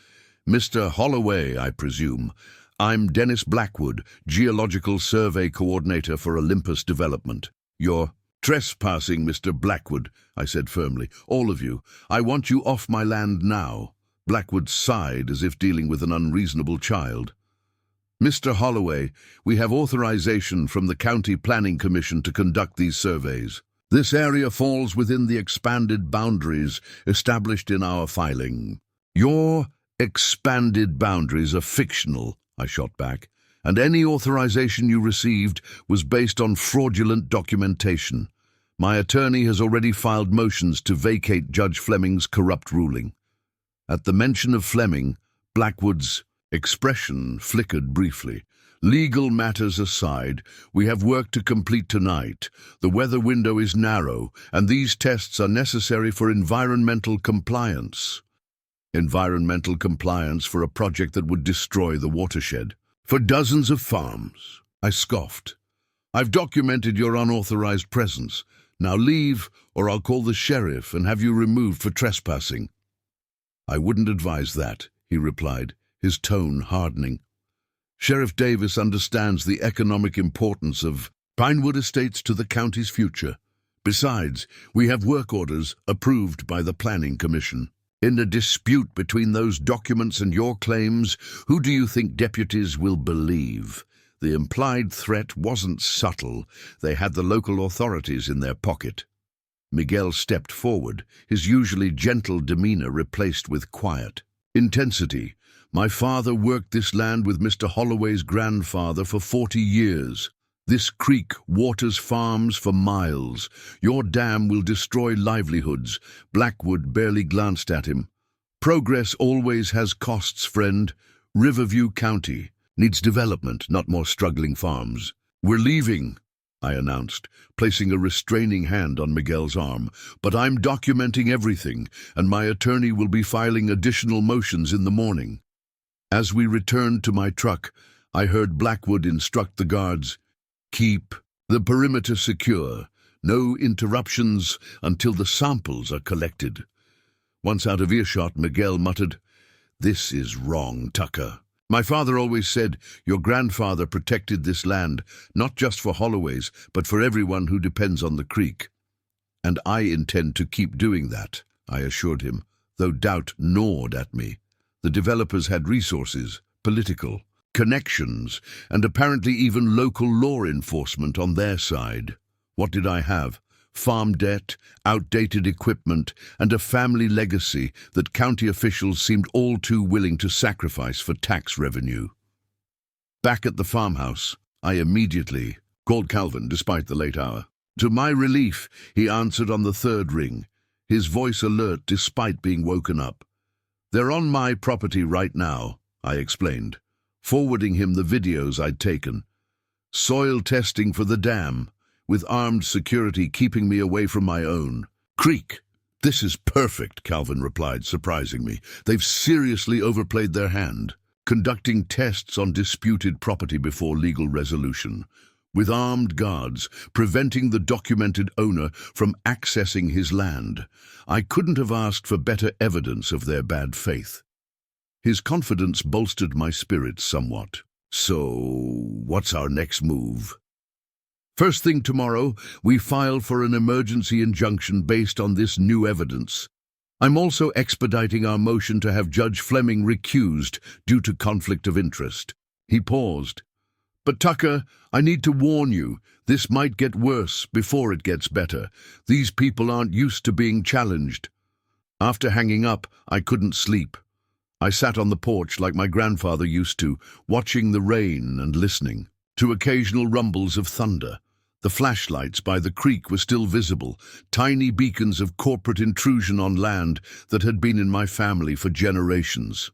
"Mr. Holloway, I presume. I'm Dennis Blackwood, Geological Survey Coordinator for Olympus Development." "You're trespassing, Mr. Blackwood," I said firmly. "All of you. I want you off my land now." Blackwood sighed as if dealing with an unreasonable child. "Mr. Holloway, we have authorization from the County Planning Commission to conduct these surveys. This area falls within the expanded boundaries established in our filing." "Your expanded boundaries are fictional," I shot back, "and any authorization you received was based on fraudulent documentation. My attorney has already filed motions to vacate Judge Fleming's corrupt ruling." At the mention of Fleming, Blackwood's expression flickered briefly. "Legal matters aside, we have work to complete tonight. The weather window is narrow, and these tests are necessary for environmental compliance." Environmental compliance for a project that would destroy the watershed. "For dozens of farms," I scoffed. I've documented your unauthorized presence. Now leave, or I'll call the sheriff and have you removed for trespassing." "I wouldn't advise that," he replied, his tone hardening. "Sheriff Davis understands the economic importance of Pinewood Estates to the county's future. Besides, we have work orders approved by the Planning Commission. In a dispute between those documents and your claims, who do you think deputies will believe?" The implied threat wasn't subtle. They had the local authorities in their pocket. Miguel stepped forward, his usually gentle demeanor replaced with quiet intensity. "My father worked this land with Mr. Holloway's grandfather for 40 years. This creek waters farms for miles. Your dam will destroy livelihoods." Blackwood barely glanced at him. "Progress always has costs, friend. Riverview County needs development, not more struggling farms." "We're leaving," I announced, placing a restraining hand on Miguel's arm. "But I'm documenting everything, and my attorney will be filing additional motions in the morning." As we returned to my truck, I heard Blackwood instruct the guards, "Keep the perimeter secure. No interruptions until the samples are collected." Once out of earshot, Miguel muttered, "This is wrong, Tucker. My father always said your grandfather protected this land, not just for Holloways, but for everyone who depends on the creek." "And I intend to keep doing that," I assured him, though doubt gnawed at me. The developers had resources, political connections, and apparently even local law enforcement on their side. What did I have? Farm debt, outdated equipment, and a family legacy that county officials seemed all too willing to sacrifice for tax revenue. Back at the farmhouse, I immediately called Calvin despite the late hour. To my relief, he answered on the third ring, his voice alert despite being woken up. "They're on my property right now," I explained, forwarding him the videos I'd taken. "Soil testing for the dam, with armed security keeping me away from my own creek." "This is perfect," Calvin replied, surprising me. "They've seriously overplayed their hand, conducting tests on disputed property before legal resolution, with armed guards, preventing the documented owner from accessing his land. I couldn't have asked for better evidence of their bad faith." His confidence bolstered my spirits somewhat. "So, what's our next move?" "First thing tomorrow, we file for an emergency injunction based on this new evidence. I'm also expediting our motion to have Judge Fleming recused due to conflict of interest." He paused. "But Tucker, I need to warn you, this might get worse before it gets better. These people aren't used to being challenged." After hanging up, I couldn't sleep. I sat on the porch like my grandfather used to, watching the rain and listening to occasional rumbles of thunder. The flashlights by the creek were still visible, tiny beacons of corporate intrusion on land that had been in my family for generations.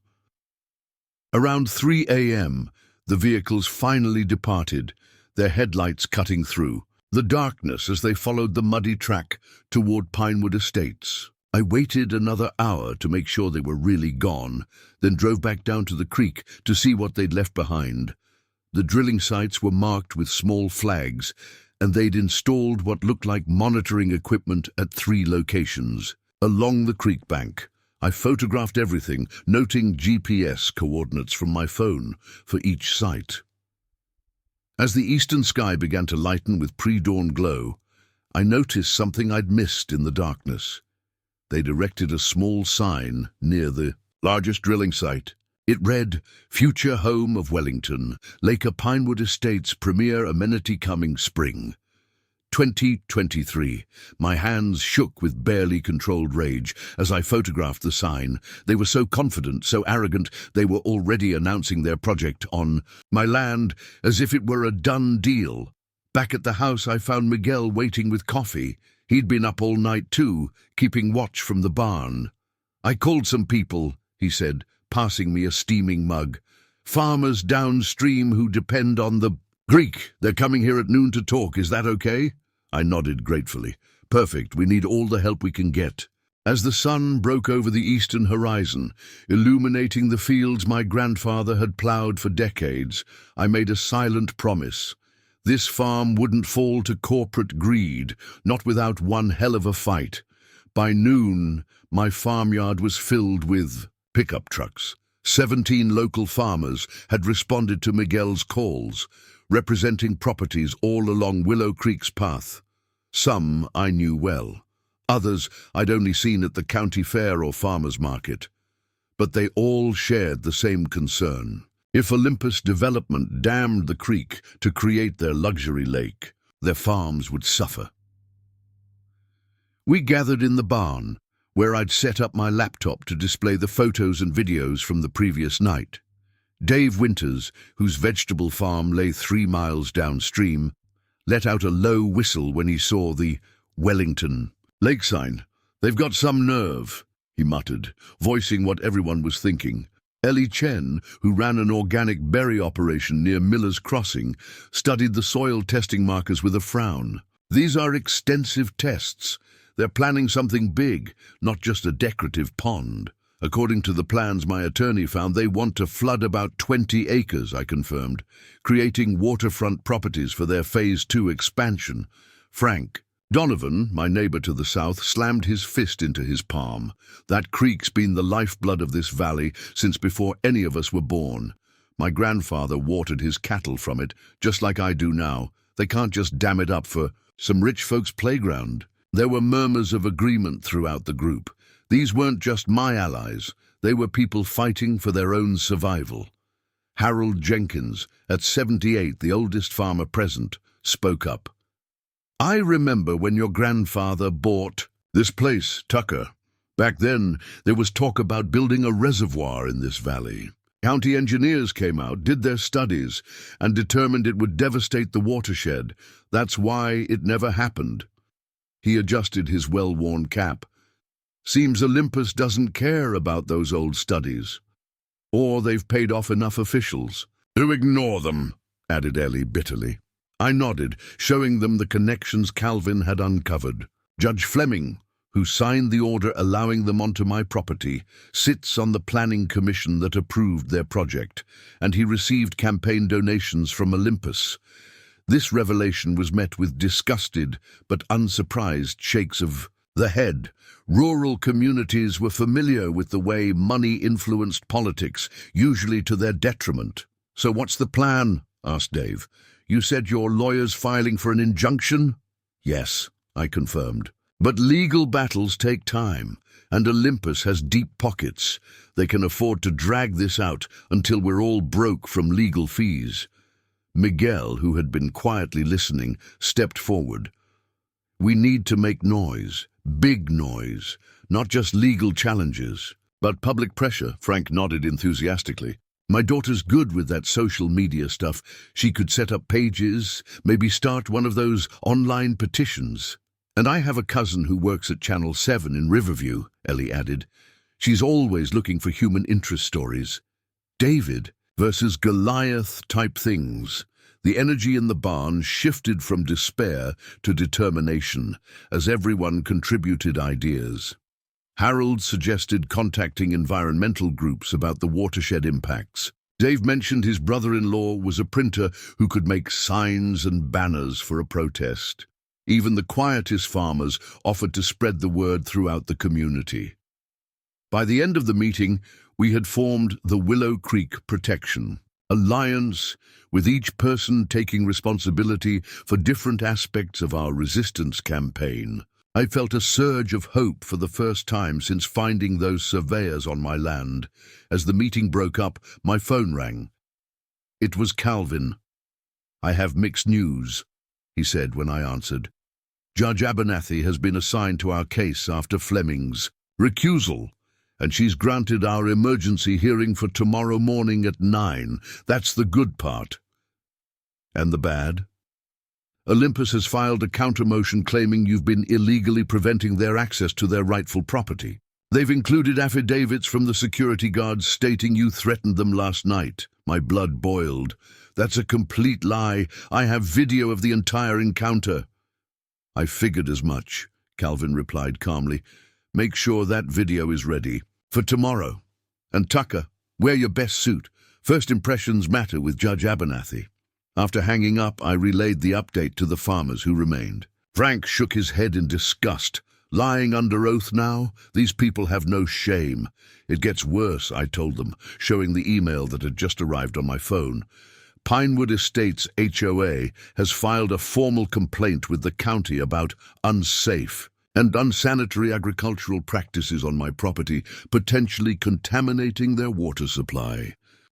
Around 3 a.m., the vehicles finally departed, their headlights cutting through the darkness as they followed the muddy track toward Pinewood Estates. I waited another hour to make sure they were really gone, then drove back down to the creek to see what they'd left behind. The drilling sites were marked with small flags, and they'd installed what looked like monitoring equipment at 3 locations. Along the creek bank, I photographed everything, noting GPS coordinates from my phone for each site. As the eastern sky began to lighten with pre-dawn glow, I noticed something I'd missed in the darkness. They'd erected a small sign near the largest drilling site. It read, "Future Home of Wellington, Lake Pinewood Estates Premier Amenity Coming Spring, 2023. My hands shook with barely controlled rage as I photographed the sign. They were so confident, so arrogant, they were already announcing their project on my land as if it were a done deal. Back at the house, I found Miguel waiting with coffee. He'd been up all night too, keeping watch from the barn. "I called some people," he said, passing me a steaming mug. "Farmers downstream who depend on the creek. They're coming here at noon to talk. Is that okay?" I nodded gratefully. "Perfect. We need all the help we can get." As the sun broke over the eastern horizon, illuminating the fields my grandfather had plowed for decades, I made a silent promise. This farm wouldn't fall to corporate greed, not without one hell of a fight. By noon, my farmyard was filled with pickup trucks. 17 local farmers had responded to Miguel's calls, representing properties all along Willow Creek's path. Some I knew well. Others I'd only seen at the county fair or farmers market. But they all shared the same concern. If Olympus Development dammed the creek to create their luxury lake, their farms would suffer. We gathered in the barn, where I'd set up my laptop to display the photos and videos from the previous night. Dave Winters, whose vegetable farm lay 3 miles downstream, let out a low whistle when he saw the Wellington lake sign. "They've got some nerve," he muttered, voicing what everyone was thinking. Ellie Chen, who ran an organic berry operation near Miller's Crossing, studied the soil testing markers with a frown. "These are extensive tests. They're planning something big, not just a decorative pond. According to the plans my attorney found, they want to flood about 20 acres, I confirmed, creating waterfront properties for their Phase 2 expansion." Frank Donovan, my neighbor to the south, slammed his fist into his palm. "That creek's been the lifeblood of this valley since before any of us were born. My grandfather watered his cattle from it, just like I do now. They can't just dam it up for some rich folks' playground." There were murmurs of agreement throughout the group. These weren't just my allies. They were people fighting for their own survival. Harold Jenkins, at 78, the oldest farmer present, spoke up. "I remember when your grandfather bought this place, Tucker. Back then, there was talk about building a reservoir in this valley. County engineers came out, did their studies, and determined it would devastate the watershed. That's why it never happened." He adjusted his well-worn cap. "Seems Olympus doesn't care about those old studies. Or they've paid off enough officials." "To ignore them," added Ellie bitterly. I nodded, showing them the connections Calvin had uncovered. "Judge Fleming, who signed the order allowing them onto my property, sits on the planning commission that approved their project, and he received campaign donations from Olympus." This revelation was met with disgusted but unsurprised shakes of the head. Rural communities were familiar with the way money influenced politics, usually to their detriment. "So what's the plan?" asked Dave. "You said your lawyer's filing for an injunction?" "Yes," I confirmed. "But legal battles take time, and Olympus has deep pockets. They can afford to drag this out until we're all broke from legal fees." Miguel, who had been quietly listening, stepped forward. "We need to make noise, big noise, not just legal challenges, but public pressure." Frank nodded enthusiastically. "My daughter's good with that social media stuff. She could set up pages, maybe start one of those online petitions." "And I have a cousin who works at Channel 7 in Riverview," Ellie added. "She's always looking for human interest stories. David versus Goliath type things." The energy in the barn shifted from despair to determination as everyone contributed ideas. Harold suggested contacting environmental groups about the watershed impacts. Dave mentioned his brother-in-law was a printer who could make signs and banners for a protest. Even the quietest farmers offered to spread the word throughout the community. By the end of the meeting, we had formed the Willow Creek Protection Alliance, with each person taking responsibility for different aspects of our resistance campaign. I felt a surge of hope for the first time since finding those surveyors on my land. As the meeting broke up, my phone rang. It was Calvin. "I have mixed news," he said when I answered. "Judge Abernathy has been assigned to our case after Fleming's recusal, and she's granted our emergency hearing for tomorrow morning at 9. That's the good part." "And the bad?" "Olympus has filed a counter-motion claiming you've been illegally preventing their access to their rightful property. They've included affidavits from the security guards stating you threatened them last night." My blood boiled. "That's a complete lie. I have video of the entire encounter." "I figured as much," Calvin replied calmly. "Make sure that video is ready for tomorrow. And Tucker, wear your best suit. First impressions matter with Judge Abernathy." After hanging up, I relayed the update to the farmers who remained. Frank shook his head in disgust. Lying under oath now? These people have no shame. It gets worse, I told them, showing the email that had just arrived on my phone. Pinewood Estates HOA has filed a formal complaint with the county about unsafe and unsanitary agricultural practices on my property, potentially contaminating their water supply.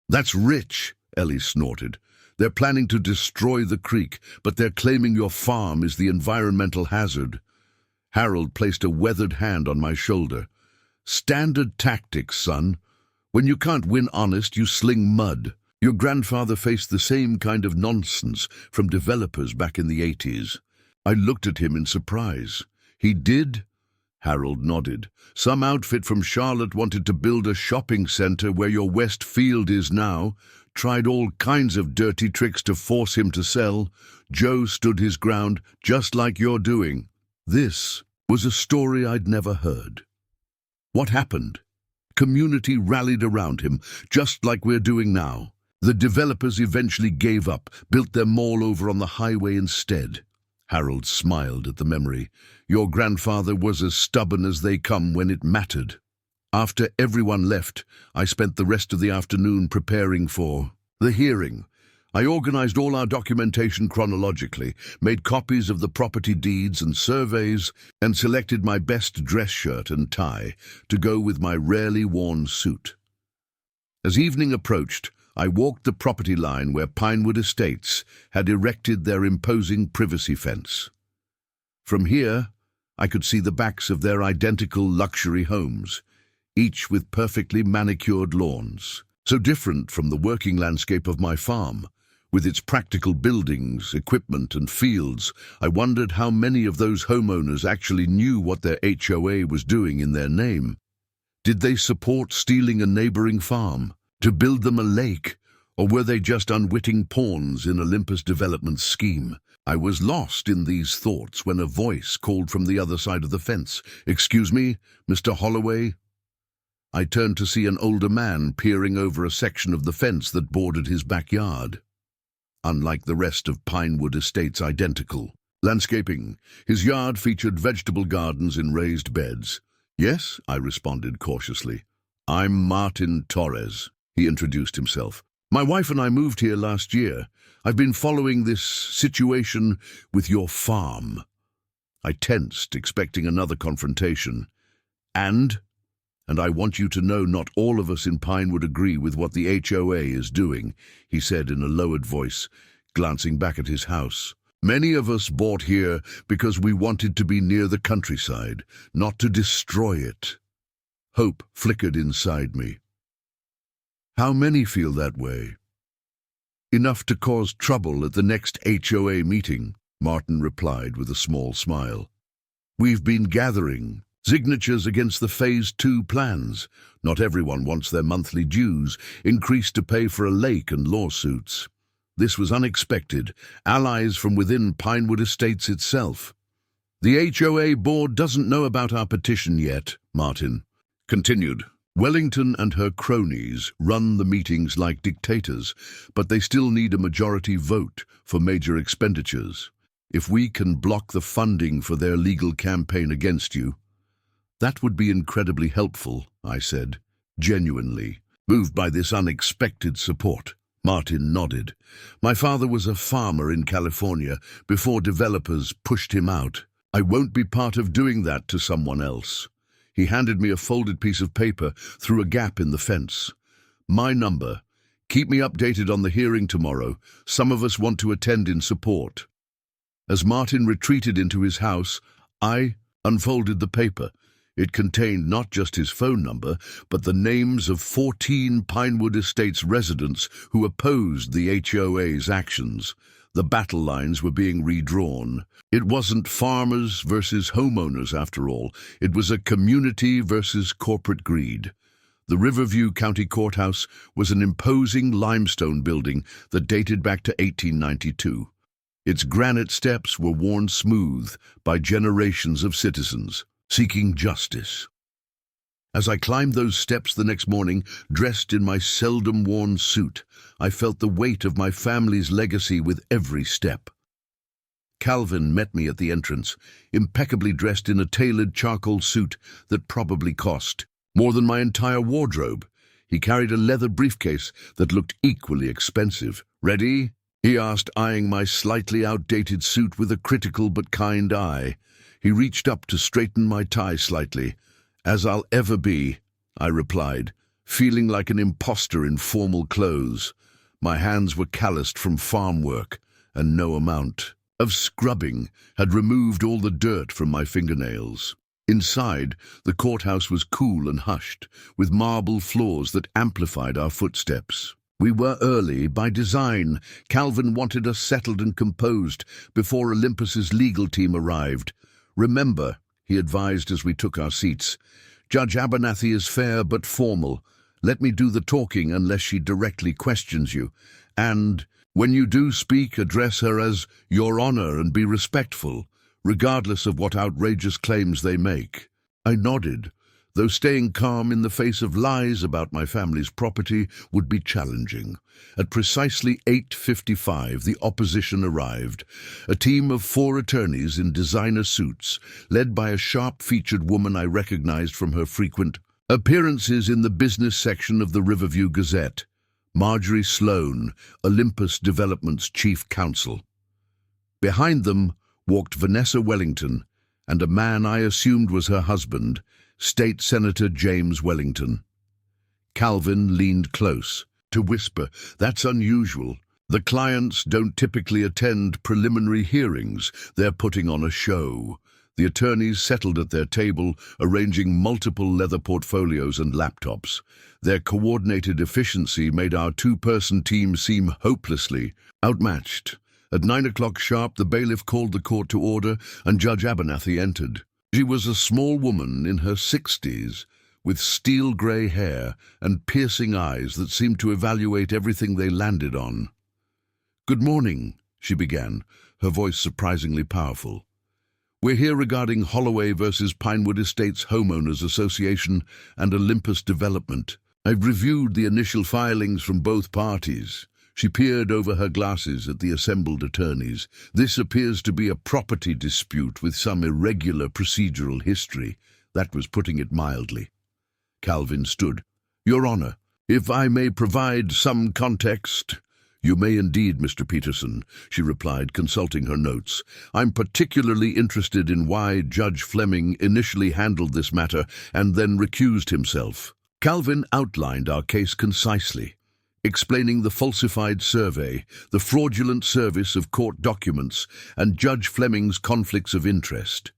That's rich, Ellie snorted. They're planning to destroy the creek, but they're claiming your farm is the environmental hazard. Harold placed a weathered hand on my shoulder. Standard tactics, son. When you can't win honest, you sling mud. Your grandfather faced the same kind of nonsense from developers back in the 80s. I looked at him in surprise. He did? Harold nodded. Some outfit from Charlotte wanted to build a shopping center where your West Field is now. Tried all kinds of dirty tricks to force him to sell. Joe stood his ground, just like you're doing. This was a story I'd never heard. What happened? Community rallied around him, just like we're doing now. The developers eventually gave up, built their mall over on the highway instead. Harold smiled at the memory. Your grandfather was as stubborn as they come when it mattered. After everyone left, I spent the rest of the afternoon preparing for the hearing. I organized all our documentation chronologically, made copies of the property deeds and surveys, and selected my best dress shirt and tie to go with my rarely worn suit. As evening approached, I walked the property line where Pinewood Estates had erected their imposing privacy fence. From here, I could see the backs of their identical luxury homes, each with perfectly manicured lawns, so different from the working landscape of my farm. With its practical buildings, equipment, and fields, I wondered how many of those homeowners actually knew what their HOA was doing in their name. Did they support stealing a neighboring farm to build them a lake, or were they just unwitting pawns in Olympus Development's scheme? I was lost in these thoughts when a voice called from the other side of the fence. "Excuse me, Mr. Holloway?" I turned to see an older man peering over a section of the fence that bordered his backyard. Unlike the rest of Pinewood Estates' identical landscaping, his yard featured vegetable gardens in raised beds. "Yes," I responded cautiously. "I'm Martin Torres," he introduced himself. "My wife and I moved here last year. I've been following this situation with your farm." I tensed, expecting another confrontation. And I want you to know not all of us in Pinewood agree with what the HOA is doing," he said in a lowered voice, glancing back at his house. "Many of us bought here because we wanted to be near the countryside, not to destroy it." Hope flickered inside me. "How many feel that way?" "Enough to cause trouble at the next HOA meeting," Martin replied with a small smile. "We've been gathering signatures against the Phase 2 plans. Not everyone wants their monthly dues increased to pay for a lake and lawsuits. This was unexpected. Allies from within Pinewood Estates itself. The HOA board doesn't know about our petition yet," Martin continued. "Wellington and her cronies run the meetings like dictators, but they still need a majority vote for major expenditures. If we can block the funding for their legal campaign against you, that would be incredibly helpful," I said, genuinely moved by this unexpected support. Martin nodded. "My father was a farmer in California before developers pushed him out. I won't be part of doing that to someone else." He handed me a folded piece of paper through a gap in the fence. "My number. Keep me updated on the hearing tomorrow. Some of us want to attend in support." As Martin retreated into his house, I unfolded the paper. It contained not just his phone number, but the names of 14 Pinewood Estates residents who opposed the HOA's actions. The battle lines were being redrawn. It wasn't farmers versus homeowners, after all. It was a community versus corporate greed. The Riverview County Courthouse was an imposing limestone building that dated back to 1892. Its granite steps were worn smooth by generations of citizens seeking justice. As I climbed those steps the next morning, dressed in my seldom-worn suit, I felt the weight of my family's legacy with every step. Calvin met me at the entrance, impeccably dressed in a tailored charcoal suit that probably cost more than my entire wardrobe. He carried a leather briefcase that looked equally expensive. "Ready?" he asked, eyeing my slightly outdated suit with a critical but kind eye. He reached up to straighten my tie slightly. "As I'll ever be," I replied, feeling like an imposter in formal clothes. My hands were calloused from farm work, and no amount of scrubbing had removed all the dirt from my fingernails. Inside, the courthouse was cool and hushed, with marble floors that amplified our footsteps. We were early by design. Calvin wanted us settled and composed before Olympus's legal team arrived. "Remember," he advised as we took our seats, "Judge Abernathy is fair but formal. Let me do the talking unless she directly questions you. And when you do speak, address her as Your Honor and be respectful, regardless of what outrageous claims they make." I nodded, though staying calm in the face of lies about my family's property would be challenging. At precisely 8:55, the opposition arrived, a team of 4 attorneys in designer suits, led by a sharp-featured woman I recognized from her frequent appearances in the business section of the Riverview Gazette, Marjorie Sloan, Olympus Development's chief counsel. Behind them walked Vanessa Wellington, and a man I assumed was her husband, State Senator James Wellington. Calvin leaned close to whisper, "That's unusual. The clients don't typically attend preliminary hearings. They're putting on a show." The attorneys settled at their table, arranging multiple leather portfolios and laptops. Their coordinated efficiency made our 2-person team seem hopelessly outmatched. At 9 o'clock sharp, the bailiff called the court to order, and Judge Abernathy entered. She was a small woman in her 60s, with steel-grey hair and piercing eyes that seemed to evaluate everything they landed on. "Good morning," she began, her voice surprisingly powerful. "We're here regarding Holloway versus Pinewood Estates Homeowners Association and Olympus Development. I've reviewed the initial filings from both parties." She peered over her glasses at the assembled attorneys. "This appears to be a property dispute with some irregular procedural history." That was putting it mildly. Calvin stood. "Your Honor, if I may provide some context." "You may indeed, Mr. Peterson," she replied, consulting her notes. "I'm particularly interested in why Judge Fleming initially handled this matter and then recused himself." Calvin outlined our case concisely, explaining the falsified survey, the fraudulent service of court documents, and Judge Fleming's conflicts of interest.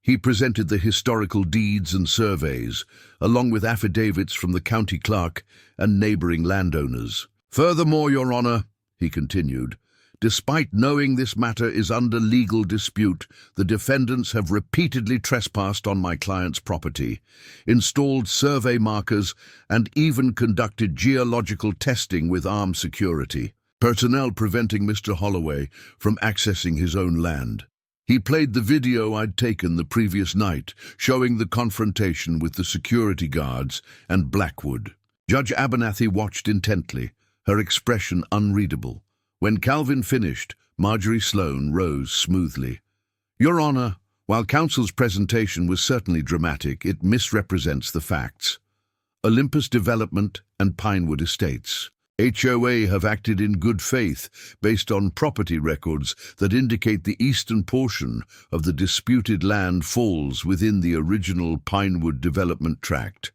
He presented the historical deeds and surveys, along with affidavits from the county clerk and neighboring landowners. "Furthermore, Your Honor," he continued, "despite knowing this matter is under legal dispute, the defendants have repeatedly trespassed on my client's property, installed survey markers, and even conducted geological testing with armed security personnel, preventing Mr. Holloway from accessing his own land. He played the video I'd taken the previous night, showing the confrontation with the security guards and Blackwood." Judge Abernathy watched intently, her expression unreadable. When Calvin finished, Marjorie Sloan rose smoothly. "Your Honor, while counsel's presentation was certainly dramatic, it misrepresents the facts. Olympus Development and Pinewood Estates, HOA, have acted in good faith based on property records that indicate the eastern portion of the disputed land falls within the original Pinewood Development tract."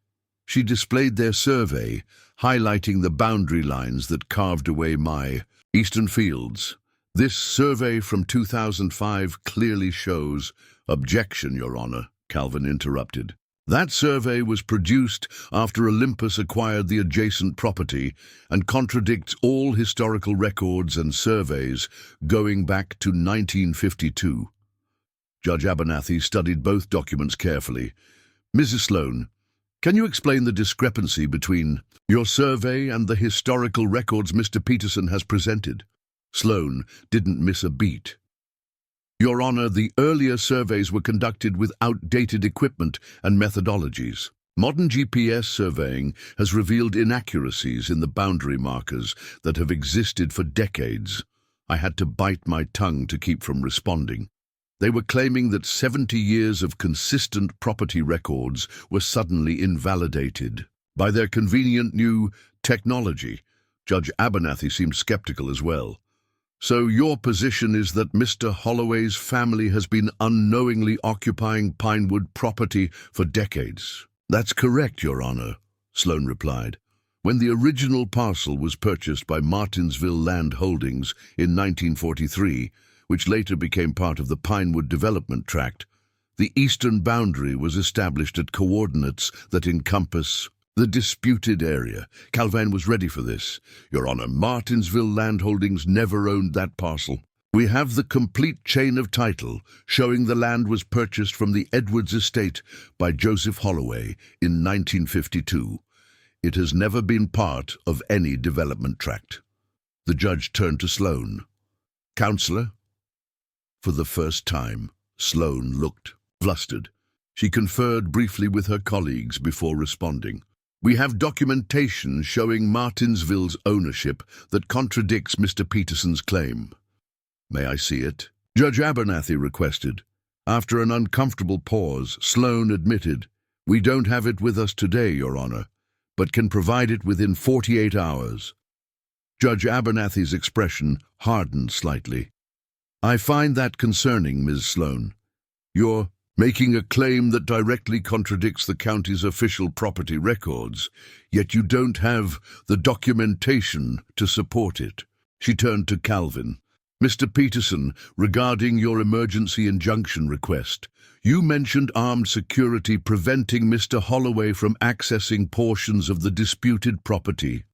She displayed their survey, highlighting the boundary lines that carved away my eastern fields. "This survey from 2005 clearly shows—" "Objection, Your Honor," Calvin interrupted. "That survey was produced after Olympus acquired the adjacent property and contradicts all historical records and surveys going back to 1952. Judge Abernathy studied both documents carefully. "Mrs. Sloan, can you explain the discrepancy between your survey and the historical records Mr. Peterson has presented?" Sloan didn't miss a beat. "Your Honor, the earlier surveys were conducted with outdated equipment and methodologies. Modern GPS surveying has revealed inaccuracies in the boundary markers that have existed for decades. I had to bite my tongue to keep from responding. They were claiming that 70 years of consistent property records were suddenly invalidated by their convenient new technology. Judge Abernathy seemed skeptical as well. So your position is that Mr. Holloway's family has been unknowingly occupying Pinewood property for decades? That's correct, Your Honor, Sloan replied. When the original parcel was purchased by Martinsville Land Holdings in 1943, which later became part of the Pinewood Development Tract, the eastern boundary was established at coordinates that encompass the disputed area. Calvin was ready for this. Your Honor, Martinsville Land Holdings never owned that parcel. We have the complete chain of title showing the land was purchased from the Edwards estate by Joseph Holloway in 1952. It has never been part of any development tract. The judge turned to Sloan. Counselor? For the first time, Sloan looked flustered. She conferred briefly with her colleagues before responding. We have documentation showing Martinsville's ownership that contradicts Mr. Peterson's claim. May I see it? Judge Abernathy requested. After an uncomfortable pause, Sloan admitted, We don't have it with us today, Your Honor, but can provide it within 48 hours. Judge Abernathy's expression hardened slightly. I find that concerning, Ms. Sloan. You're making a claim that directly contradicts the county's official property records, yet you don't have the documentation to support it. She turned to Calvin. Mr. Peterson, regarding your emergency injunction request, you mentioned armed security preventing Mr. Holloway from accessing portions of the disputed property.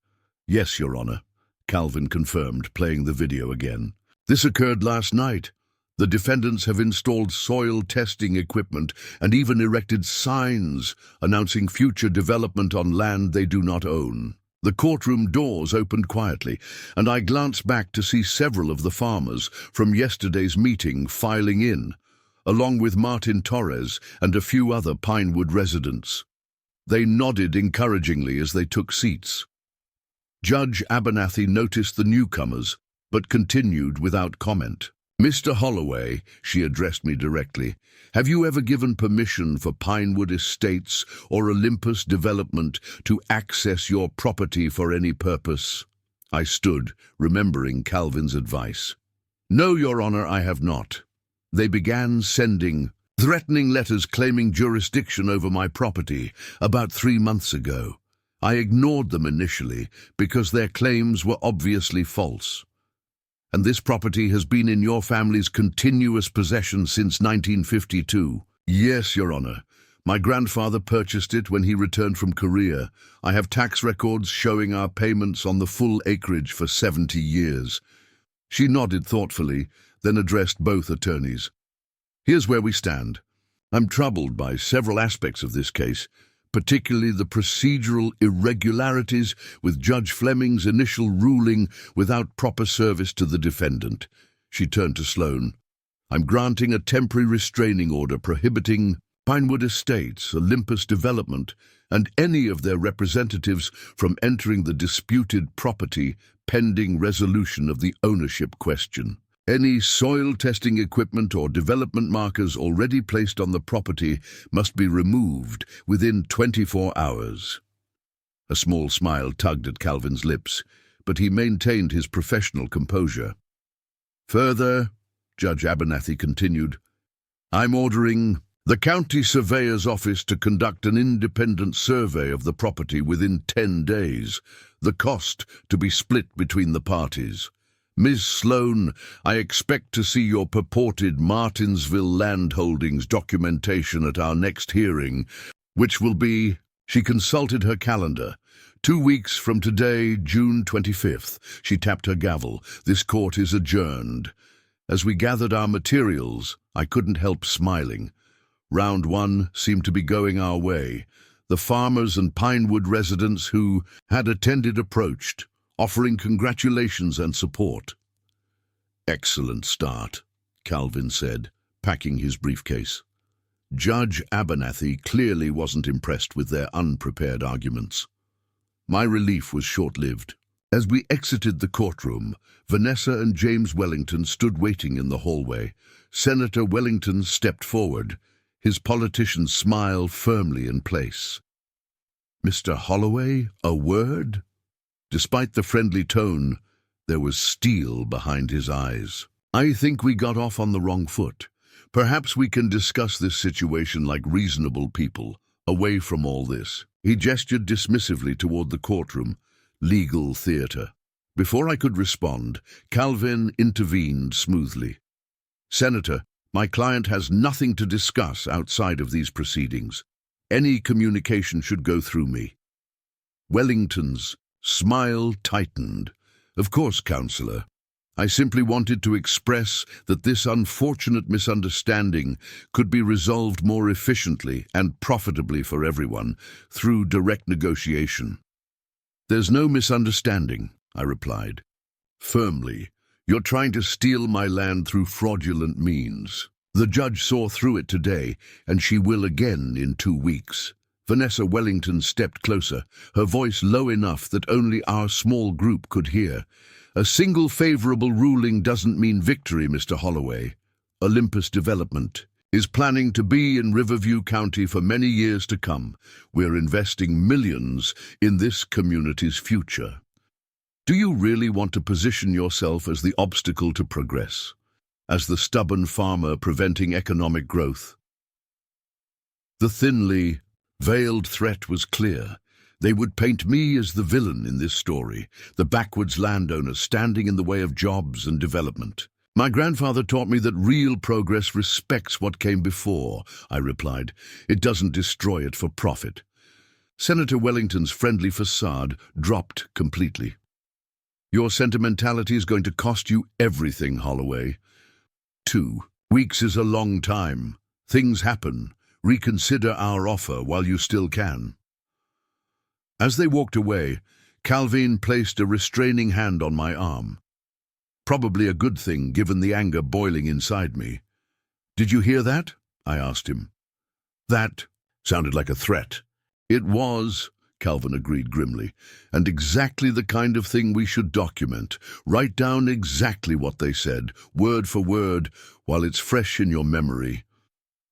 Yes, Your Honor, Calvin confirmed, playing the video again. This occurred last night. The defendants have installed soil testing equipment and even erected signs announcing future development on land they do not own. The courtroom doors opened quietly, and I glanced back to see several of the farmers from yesterday's meeting filing in, along with Martin Torres and a few other Pinewood residents. They nodded encouragingly as they took seats. Judge Abernathy noticed the newcomers, but continued without comment. Mr. Holloway, she addressed me directly, have you ever given permission for Pinewood Estates or Olympus Development to access your property for any purpose? I stood, remembering Calvin's advice. No, Your Honor, I have not. They began sending threatening letters claiming jurisdiction over my property about 3 months ago. I ignored them initially because their claims were obviously false. And this property has been in your family's continuous possession since 1952. Yes, Your Honor. My grandfather purchased it when he returned from Korea. I have tax records showing our payments on the full acreage for 70 years. She nodded thoughtfully, then addressed both attorneys. Here's where we stand. I'm troubled by several aspects of this case, particularly the procedural irregularities with Judge Fleming's initial ruling without proper service to the defendant. She turned to Sloan. I'm granting a temporary restraining order prohibiting Pinewood Estates, Olympus Development, and any of their representatives from entering the disputed property pending resolution of the ownership question. Any soil testing equipment or development markers already placed on the property must be removed within 24 hours. A small smile tugged at Calvin's lips, but he maintained his professional composure. Further, Judge Abernathy continued, I'm ordering the county surveyor's office to conduct an independent survey of the property within 10 days, the cost to be split between the parties. Ms. Sloan, I expect to see your purported Martinsville Land Holdings documentation at our next hearing, which will be, she consulted her calendar, 2 weeks from today, June 25th. She tapped her gavel. This court is adjourned. As we gathered our materials, I couldn't help smiling. Round one seemed to be going our way. The farmers and Pinewood residents who had attended approached, offering congratulations and support. Excellent start, Calvin said, packing his briefcase. Judge Abernathy clearly wasn't impressed with their unprepared arguments. My relief was short-lived. As we exited the courtroom, Vanessa and James Wellington stood waiting in the hallway. Senator Wellington stepped forward, his politician smile firmly in place. "Mr. Holloway, a word?" Despite the friendly tone, there was steel behind his eyes. "I think we got off on the wrong foot. Perhaps we can discuss this situation like reasonable people, away from all this." He gestured dismissively toward the courtroom, legal theater. Before I could respond, Calvin intervened smoothly. "Senator, my client has nothing to discuss outside of these proceedings. Any communication should go through me." Wellington's smile tightened. "Of course, Counselor. I simply wanted to express that this unfortunate misunderstanding could be resolved more efficiently and profitably for everyone through direct negotiation." "There's no misunderstanding," I replied firmly. "You're trying to steal my land through fraudulent means. The judge saw through it today, and she will again in 2 weeks." Vanessa Wellington stepped closer, her voice low enough that only our small group could hear. "A single favorable ruling doesn't mean victory, Mr. Holloway. Olympus Development is planning to be in Riverview County for many years to come. We're investing millions in this community's future. Do you really want to position yourself as the obstacle to progress, as the stubborn farmer preventing economic growth?" The thinly veiled threat was clear. They would paint me as the villain in this story, the backwoods landowner standing in the way of jobs and development. "My grandfather taught me that real progress respects what came before," I replied. "It doesn't destroy it for profit." Senator Wellington's friendly facade dropped completely. "Your sentimentality is going to cost you everything, Holloway. 2 weeks is a long time. Things happen. Reconsider our offer while you still can." As they walked away, Calvin placed a restraining hand on my arm. Probably a good thing, given the anger boiling inside me. "Did you hear that?" I asked him. "That sounded like a threat." "It was," Calvin agreed grimly, "and exactly the kind of thing we should document. Write down exactly what they said, word for word, while it's fresh in your memory."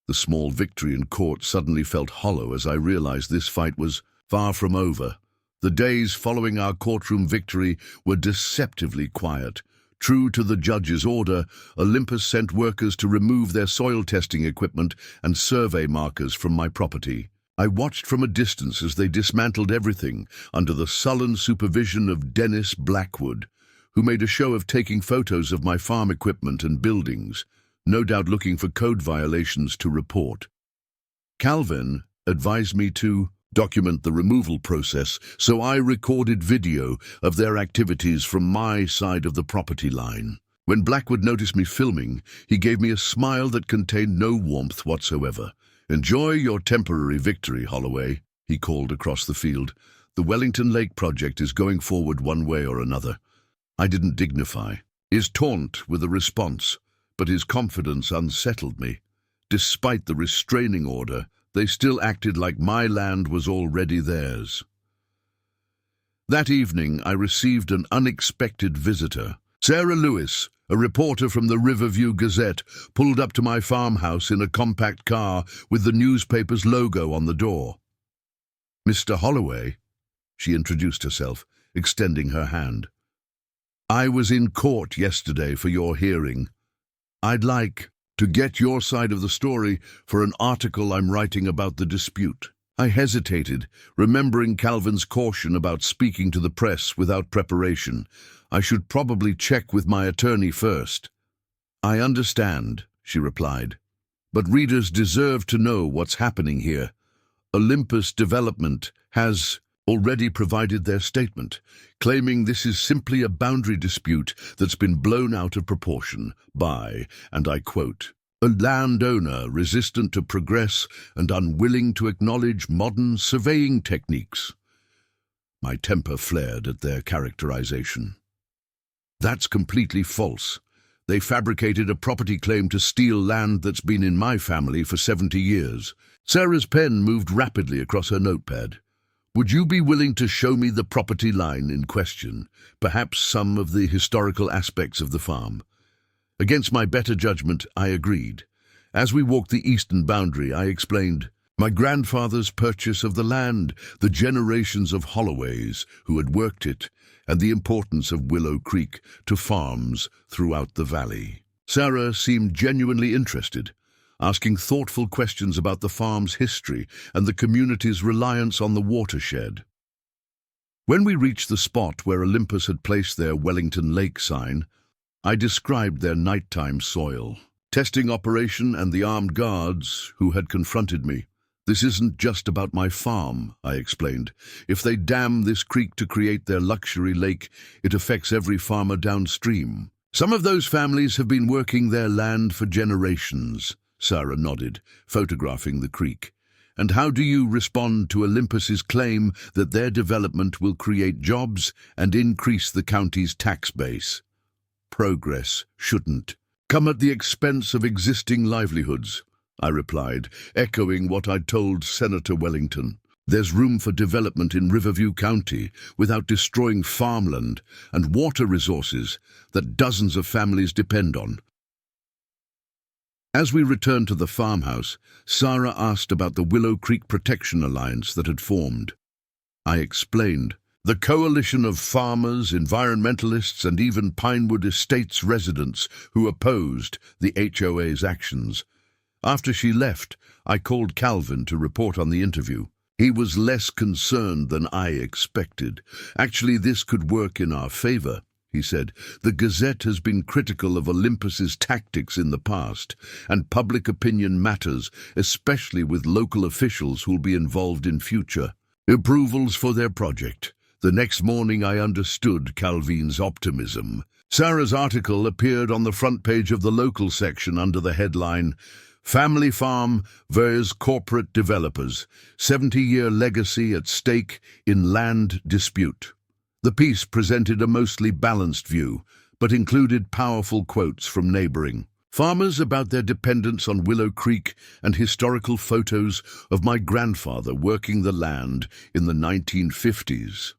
The small victory in court suddenly felt hollow as I realized this fight was far from over. The days following our courtroom victory were deceptively quiet. True to the judge's order, Olympus sent workers to remove their soil testing equipment and survey markers from my property. I watched from a distance as they dismantled everything under the sullen supervision of Dennis Blackwood, who made a show of taking photos of my farm equipment and buildings, no doubt looking for code violations to report. Calvin advised me to document the removal process, so I recorded video of their activities from my side of the property line. When Blackwood noticed me filming, he gave me a smile that contained no warmth whatsoever. "Enjoy your temporary victory, Holloway," he called across the field. "The Wellington Lake project is going forward one way or another." I didn't dignify his taunt with a response, but his confidence unsettled me. Despite the restraining order, they still acted like my land was already theirs. That evening, I received an unexpected visitor. Sarah Lewis, a reporter from the Riverview Gazette, pulled up to my farmhouse in a compact car with the newspaper's logo on the door. "Mr. Holloway," she introduced herself, extending her hand. "I was in court yesterday for your hearing. I'd like to get your side of the story for an article I'm writing about the dispute." I hesitated, remembering Calvin's caution about speaking to the press without preparation. I should probably check with my attorney first. "I understand," she replied, "but readers deserve to know what's happening here. Olympus Development has already provided their statement, claiming this is simply a boundary dispute that's been blown out of proportion by, and I quote, "a landowner resistant to progress and unwilling to acknowledge modern surveying techniques." My temper flared at their characterization. "That's completely false. They fabricated a property claim to steal land that's been in my family for 70 years. Sarah's pen moved rapidly across her notepad. Would you be willing to show me the property line in question, perhaps some of the historical aspects of the farm? Against my better judgment, I agreed. As we walked the eastern boundary, I explained my grandfather's purchase of the land, the generations of Holloways who had worked it, and the importance of Willow Creek to farms throughout the valley. Sarah seemed genuinely interested, asking thoughtful questions about the farm's history and the community's reliance on the watershed. When we reached the spot where Olympus had placed their Wellington Lake sign, I described their nighttime soil, testing operation and the armed guards who had confronted me. This isn't just about my farm, I explained. If they dam this creek to create their luxury lake, it affects every farmer downstream. Some of those families have been working their land for generations. Sarah nodded, photographing the creek. And how do you respond to Olympus's claim that their development will create jobs and increase the county's tax base? Progress shouldn't come at the expense of existing livelihoods, I replied, echoing what I'd told Senator Wellington. There's room for development in Riverview County without destroying farmland and water resources that dozens of families depend on. As we returned to the farmhouse, Sarah asked about the Willow Creek Protection Alliance that had formed. I explained. The coalition of farmers, environmentalists, and even Pinewood Estates residents who opposed the HOA's actions. After she left, I called Calvin to report on the interview. He was less concerned than I expected. Actually, this could work in our favor, he said. The Gazette has been critical of Olympus's tactics in the past, and public opinion matters, especially with local officials who'll be involved in future approvals for their project. The next morning I understood Calvin's optimism. Sarah's article appeared on the front page of the local section under the headline, Family Farm vs. Corporate Developers, 70-year legacy at stake in land dispute. The piece presented a mostly balanced view, but included powerful quotes from neighboring farmers about their dependence on Willow Creek and historical photos of my grandfather working the land in the 1950s.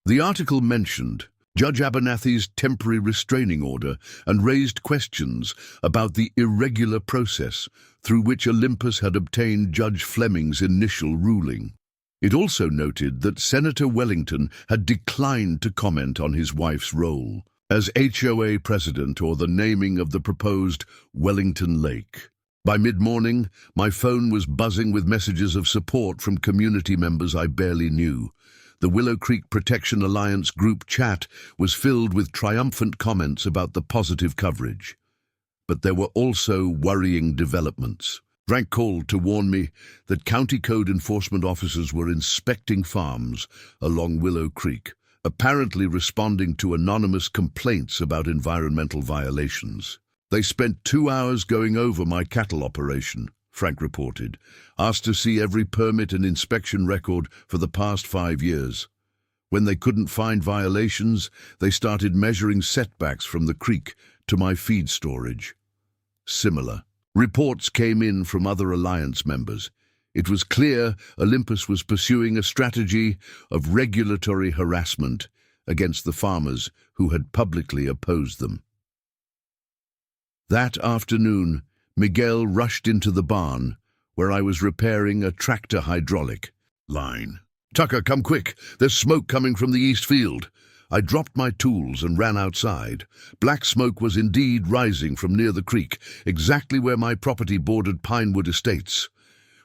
The article mentioned Judge Abernathy's temporary restraining order and raised questions about the irregular process through which Olympus had obtained Judge Fleming's initial ruling. It also noted that Senator Wellington had declined to comment on his wife's role as HOA president or the naming of the proposed Wellington Lake. By mid-morning, my phone was buzzing with messages of support from community members I barely knew. The Willow Creek Protection Alliance group chat was filled with triumphant comments about the positive coverage. But there were also worrying developments. Frank called to warn me that county code enforcement officers were inspecting farms along Willow Creek, apparently responding to anonymous complaints about environmental violations. They spent 2 hours going over my cattle operation, Frank reported, asked to see every permit and inspection record for the past 5 years. When they couldn't find violations, they started measuring setbacks from the creek to my feed storage. Similar reports came in from other alliance members. It was clear Olympus was pursuing a strategy of regulatory harassment against the farmers who had publicly opposed them. That afternoon, Miguel rushed into the barn, where I was repairing a tractor hydraulic line. "Tucker, come quick! There's smoke coming from the east field." I dropped my tools and ran outside. Black smoke was indeed rising from near the creek, exactly where my property bordered Pinewood Estates.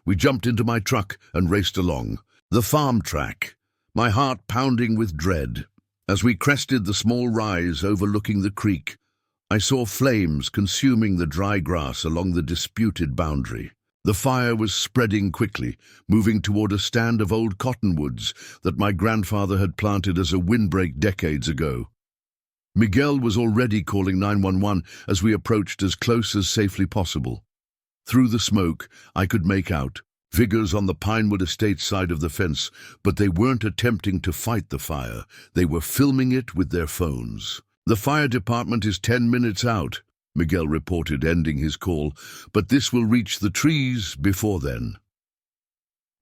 We jumped into my truck and raced along the farm track, my heart pounding with dread. As we crested the small rise overlooking the creek, I saw flames consuming the dry grass along the disputed boundary. The fire was spreading quickly, moving toward a stand of old cottonwoods that my grandfather had planted as a windbreak decades ago. Miguel was already calling 911 as we approached as close as safely possible. Through the smoke, I could make out figures on the Pinewood Estate side of the fence, but they weren't attempting to fight the fire. They were filming it with their phones. "The fire department is 10 minutes out," Miguel reported, ending his call, "but this will reach the trees before then."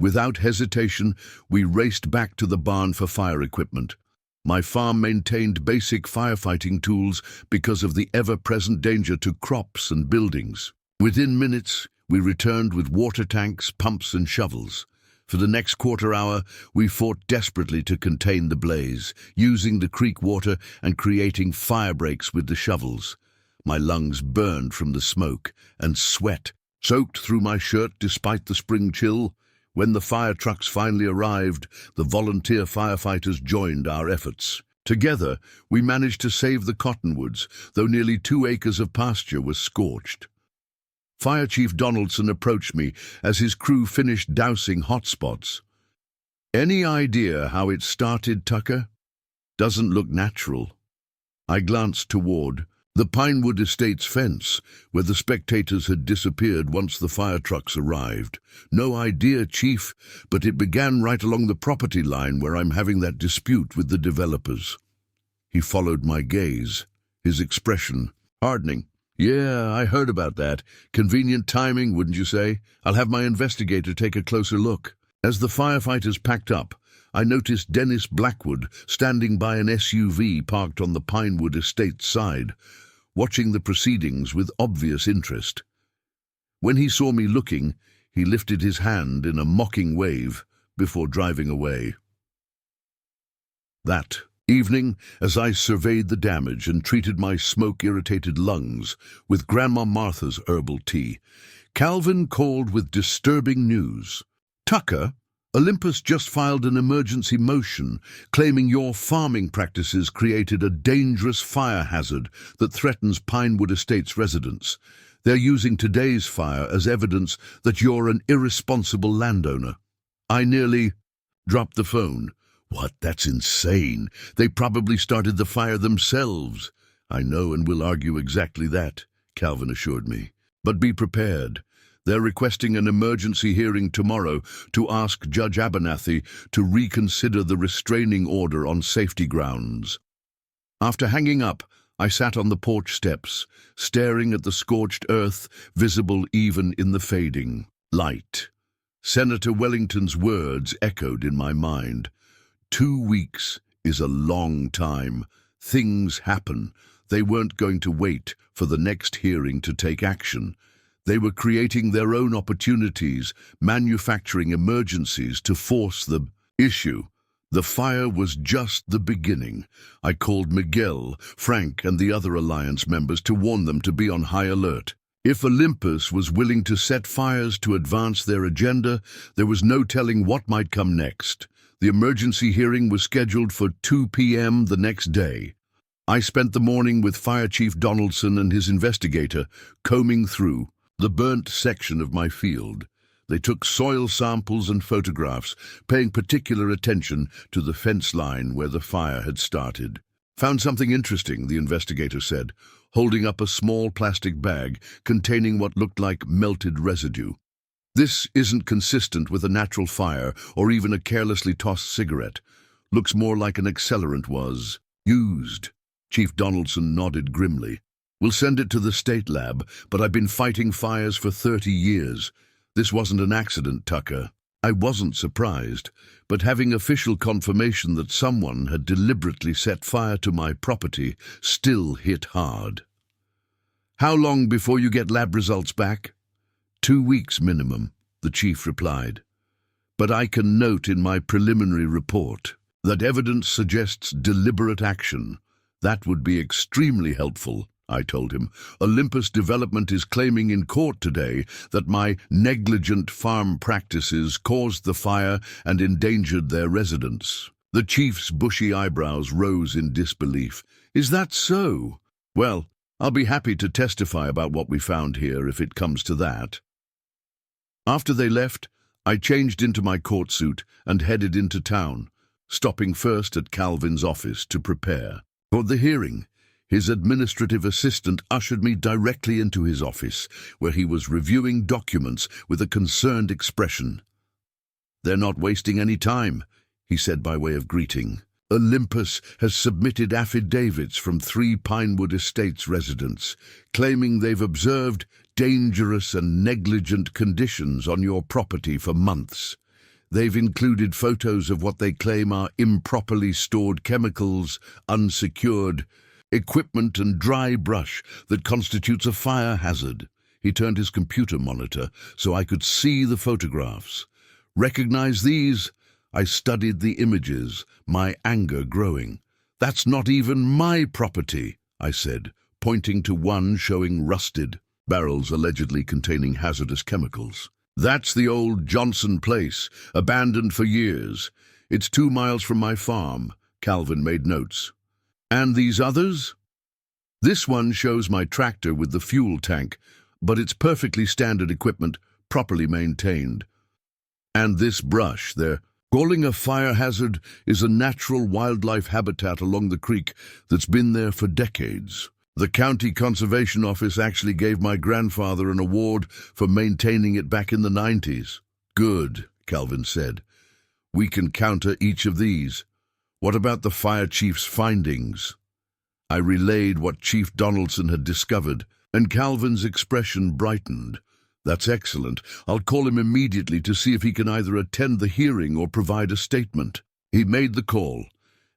Without hesitation, we raced back to the barn for fire equipment. My farm maintained basic firefighting tools because of the ever-present danger to crops and buildings. Within minutes, we returned with water tanks, pumps, and shovels. For the next quarter hour, we fought desperately to contain the blaze, using the creek water and creating fire breaks with the shovels. My lungs burned from the smoke, and sweat soaked through my shirt despite the spring chill. When the fire trucks finally arrived, the volunteer firefighters joined our efforts. Together, we managed to save the cottonwoods, though nearly 2 acres of pasture was scorched. Fire Chief Donaldson approached me as his crew finished dousing hotspots. "Any idea how it started, Tucker? Doesn't look natural." I glanced toward the Pinewood Estates fence, where the spectators had disappeared once the fire trucks arrived. "No idea, Chief, but it began right along the property line where I'm having that dispute with the developers." He followed my gaze, his expression hardening. "Yeah, I heard about that. Convenient timing, wouldn't you say? I'll have my investigator take a closer look." As the firefighters packed up, I noticed Dennis Blackwood standing by an SUV parked on the Pinewood Estates side, watching the proceedings with obvious interest. When he saw me looking, he lifted his hand in a mocking wave before driving away. That evening, as I surveyed the damage and treated my smoke-irritated lungs with Grandma Martha's herbal tea, Calvin called with disturbing news. "Tucker, Olympus just filed an emergency motion claiming your farming practices created a dangerous fire hazard that threatens Pinewood Estates residents. They're using today's fire as evidence that you're an irresponsible landowner." I nearly dropped the phone. "What? That's insane. They probably started the fire themselves." "I know, and will argue exactly that," Calvin assured me. "But be prepared. They're requesting an emergency hearing tomorrow to ask Judge Abernathy to reconsider the restraining order on safety grounds." After hanging up, I sat on the porch steps, staring at the scorched earth, visible even in the fading light. Senator Wellington's words echoed in my mind. 2 weeks is a long time. Things happen. They weren't going to wait for the next hearing to take action. They were creating their own opportunities, manufacturing emergencies to force the issue. The fire was just the beginning. I called Miguel, Frank, and the other Alliance members to warn them to be on high alert. If Olympus was willing to set fires to advance their agenda, there was no telling what might come next. The emergency hearing was scheduled for 2 p.m. the next day. I spent the morning with Fire Chief Donaldson and his investigator, combing through the burnt section of my field. They took soil samples and photographs, paying particular attention to the fence line where the fire had started. "Found something interesting," the investigator said, holding up a small plastic bag containing what looked like melted residue. "This isn't consistent with a natural fire or even a carelessly tossed cigarette. Looks more like an accelerant was used." Chief Donaldson nodded grimly. "We'll send it to the state lab, but I've been fighting fires for 30 years. This wasn't an accident, Tucker." I wasn't surprised, but having official confirmation that someone had deliberately set fire to my property still hit hard. "How long before you get lab results back?" 2 weeks minimum," the chief replied. "But I can note in my preliminary report that evidence suggests deliberate action. That would be extremely helpful," I told him. "Olympus Development is claiming in court today that my negligent farm practices caused the fire and endangered their residents." The chief's bushy eyebrows rose in disbelief. "Is that so? Well, I'll be happy to testify about what we found here if it comes to that." After they left, I changed into my court suit and headed into town, stopping first at Calvin's office to prepare for the hearing. His administrative assistant ushered me directly into his office, where he was reviewing documents with a concerned expression. "They're not wasting any time," he said by way of greeting. Olympus has submitted affidavits from 3 Pinewood Estates residents, claiming they've observed dangerous and negligent conditions on your property for months. They've included photos of what they claim are improperly stored chemicals, unsecured equipment and dry brush that constitutes a fire hazard. He turned his computer monitor so I could see the photographs. Recognize these? I studied the images, my anger growing. That's not even my property, I said, pointing to one showing rusted barrels allegedly containing hazardous chemicals. That's the old Johnson place, abandoned for years. It's 2 miles from my farm, Calvin made notes. And these others? This one shows my tractor with the fuel tank, but it's perfectly standard equipment, properly maintained. And this brush they're calling a fire hazard is a natural wildlife habitat along the creek that's been there for decades. The County Conservation Office actually gave my grandfather an award for maintaining it back in the 90s. Good, Calvin said. We can counter each of these. What about the fire chief's findings? I relayed what Chief Donaldson had discovered, and Calvin's expression brightened. That's excellent. I'll call him immediately to see if he can either attend the hearing or provide a statement. He made the call,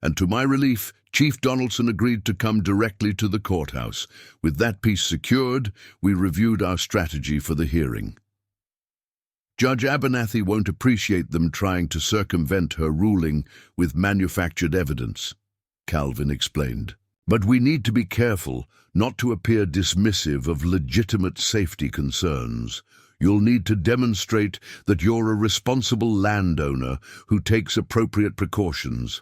and to my relief, Chief Donaldson agreed to come directly to the courthouse. With that piece secured, we reviewed our strategy for the hearing. Judge Abernathy won't appreciate them trying to circumvent her ruling with manufactured evidence, Calvin explained. But we need to be careful not to appear dismissive of legitimate safety concerns. You'll need to demonstrate that you're a responsible landowner who takes appropriate precautions.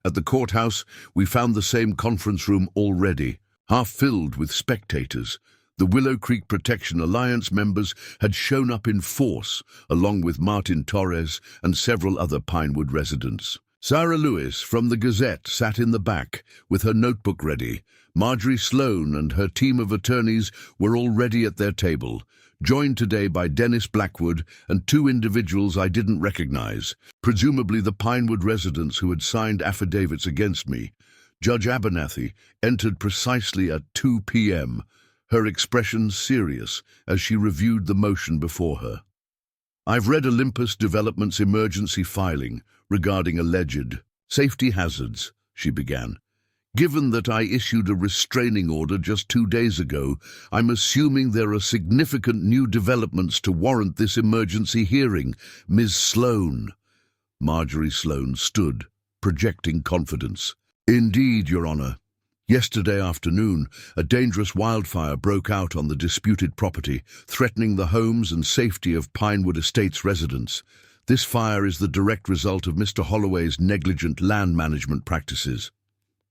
At the courthouse, we found the same conference room already, half filled with spectators. The Willow Creek Protection Alliance members had shown up in force, along with Martin Torres and several other Pinewood residents. Sarah Lewis from the Gazette sat in the back, with her notebook ready. Marjorie Sloan and her team of attorneys were already at their table, joined today by Dennis Blackwood and 2 individuals I didn't recognize, presumably the Pinewood residents who had signed affidavits against me. Judge Abernathy entered precisely at 2 p.m., her expression serious as she reviewed the motion before her. I've read Olympus Development's emergency filing regarding alleged safety hazards, she began. Given that I issued a restraining order just 2 days ago, I'm assuming there are significant new developments to warrant this emergency hearing. Ms. Sloan. Marjorie Sloan stood, projecting confidence. Indeed, Your Honor. Yesterday afternoon, a dangerous wildfire broke out on the disputed property, threatening the homes and safety of Pinewood Estates residents. This fire is the direct result of Mr. Holloway's negligent land management practices.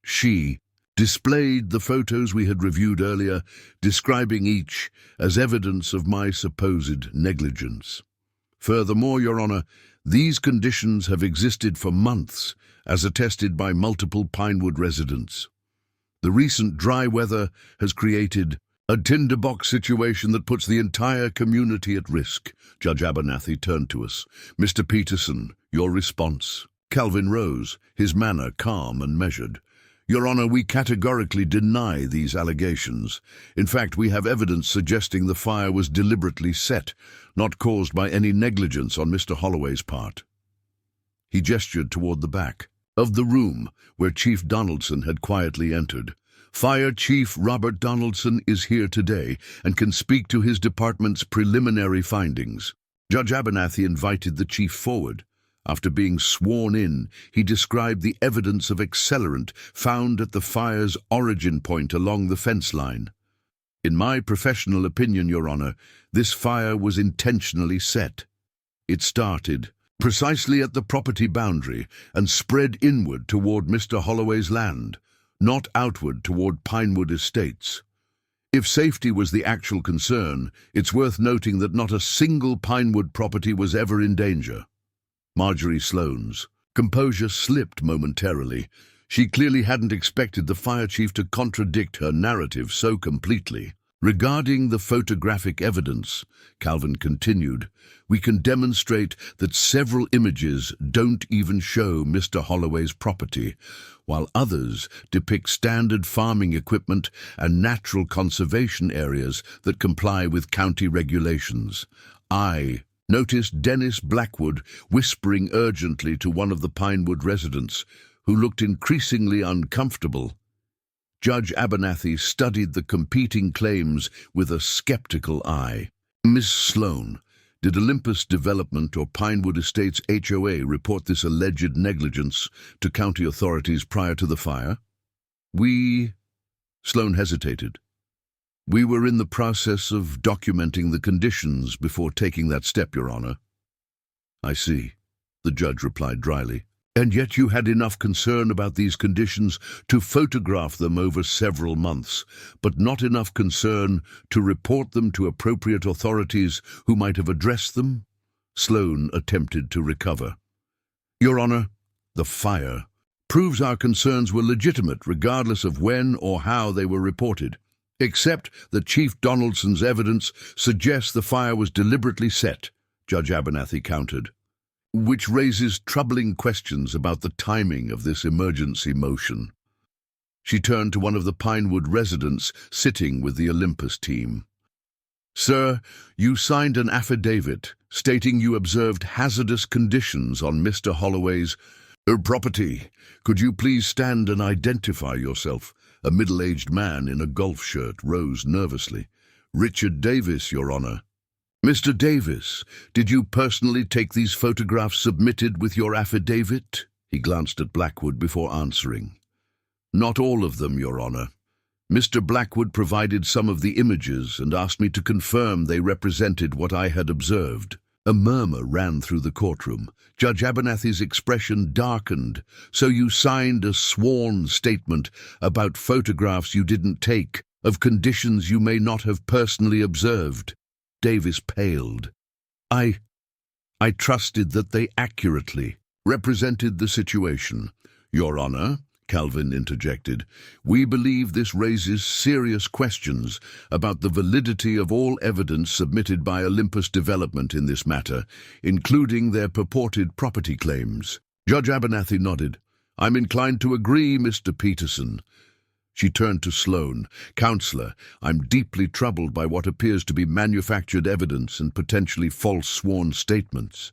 She displayed the photos we had reviewed earlier, describing each as evidence of my supposed negligence. Furthermore, Your Honor, these conditions have existed for months, as attested by multiple Pinewood residents. The recent dry weather has created a tinderbox situation that puts the entire community at risk. Judge Abernathy turned to us. Mr. Peterson, your response. Calvin rose, his manner calm and measured. Your Honor, we categorically deny these allegations. In fact, we have evidence suggesting the fire was deliberately set, not caused by any negligence on Mr. Holloway's part. He gestured toward the back of the room where Chief Donaldson had quietly entered. Fire Chief Robert Donaldson is here today and can speak to his department's preliminary findings. Judge Abernathy invited the chief forward. After being sworn in, he described the evidence of accelerant found at the fire's origin point along the fence line. In my professional opinion, Your Honor, this fire was intentionally set. It started precisely at the property boundary and spread inward toward Mr. Holloway's land, not outward toward Pinewood Estates. If safety was the actual concern, it's worth noting that not a single Pinewood property was ever in danger. Marjorie Sloan's composure slipped momentarily. She clearly hadn't expected the fire chief to contradict her narrative so completely. Regarding the photographic evidence, Calvin continued, we can demonstrate that several images don't even show Mr. Holloway's property, while others depict standard farming equipment and natural conservation areas that comply with county regulations. I noticed Dennis Blackwood whispering urgently to one of the Pinewood residents, who looked increasingly uncomfortable. Judge Abernathy studied the competing claims with a skeptical eye. Miss Sloan, did Olympus Development or Pinewood Estates HOA report this alleged negligence to county authorities prior to the fire? Sloan hesitated. We were in the process of documenting the conditions before taking that step, Your Honor. I see, the judge replied dryly. And yet you had enough concern about these conditions to photograph them over several months, but not enough concern to report them to appropriate authorities who might have addressed them? Sloan attempted to recover. Your Honor, the fire proves our concerns were legitimate regardless of when or how they were reported, except that Chief Donaldson's evidence suggests the fire was deliberately set, Judge Abernathy countered, which raises troubling questions about the timing of this emergency motion. She turned to one of the Pinewood residents sitting with the Olympus team. Sir, you signed an affidavit stating you observed hazardous conditions on Mr. Holloway's property. Could you please stand and identify yourself? A middle-aged man in a golf shirt rose nervously. Richard Davis, Your Honor. Mr. Davis, did you personally take these photographs submitted with your affidavit? He glanced at Blackwood before answering. Not all of them, Your Honor. Mr. Blackwood provided some of the images and asked me to confirm they represented what I had observed. A murmur ran through the courtroom. Judge Abernathy's expression darkened. So you signed a sworn statement about photographs you didn't take, of conditions you may not have personally observed. Davis paled. I trusted that they accurately represented the situation. Your Honor, Calvin interjected, we believe this raises serious questions about the validity of all evidence submitted by Olympus Development in this matter, including their purported property claims. Judge Abernathy nodded. I'm inclined to agree, Mr. Peterson. She turned to Sloan. Counselor, I'm deeply troubled by what appears to be manufactured evidence and potentially false sworn statements.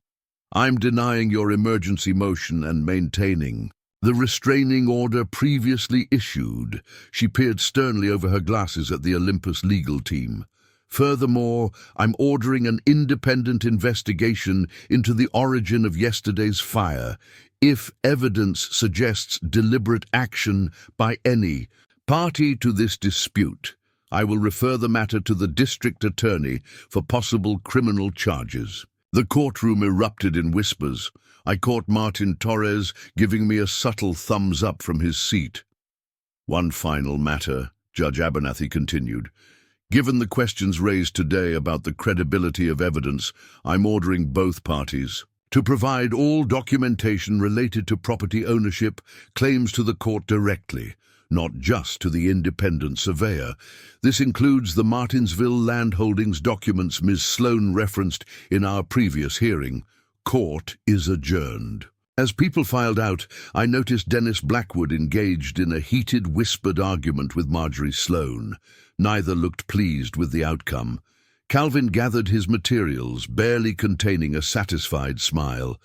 I'm denying your emergency motion and maintaining the restraining order previously issued. She peered sternly over her glasses at the Olympus legal team. Furthermore, I'm ordering an independent investigation into the origin of yesterday's fire, if evidence suggests deliberate action by any party to this dispute. I will refer the matter to the district attorney for possible criminal charges. The courtroom erupted in whispers. I caught Martin Torres giving me a subtle thumbs up from his seat. One final matter, Judge Abernathy continued. Given the questions raised today about the credibility of evidence, I'm ordering both parties to provide all documentation related to property ownership claims to the court directly, not just to the independent surveyor. This includes the Martinsville Land Holdings documents Ms. Sloan referenced in our previous hearing. Court is adjourned. As people filed out, I noticed Dennis Blackwood engaged in a heated, whispered argument with Marjorie Sloan. Neither looked pleased with the outcome. Calvin gathered his materials, barely containing a satisfied smile.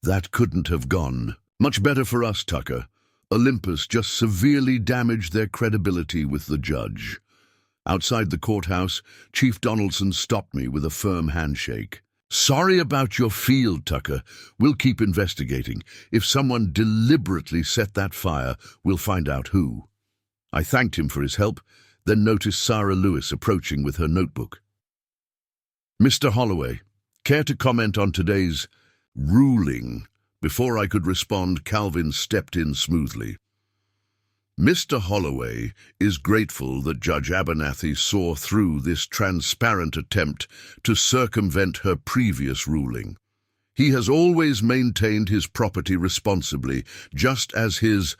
That couldn't have gone much better for us, Tucker. Olympus just severely damaged their credibility with the judge. Outside the courthouse, Chief Donaldson stopped me with a firm handshake. Sorry about your field, Tucker. We'll keep investigating. If someone deliberately set that fire, we'll find out who. I thanked him for his help, then noticed Sarah Lewis approaching with her notebook. Mr. Holloway, care to comment on today's ruling? Before I could respond, Calvin stepped in smoothly. Mr. Holloway is grateful that Judge Abernathy saw through this transparent attempt to circumvent her previous ruling. He has always maintained his property responsibly, just as his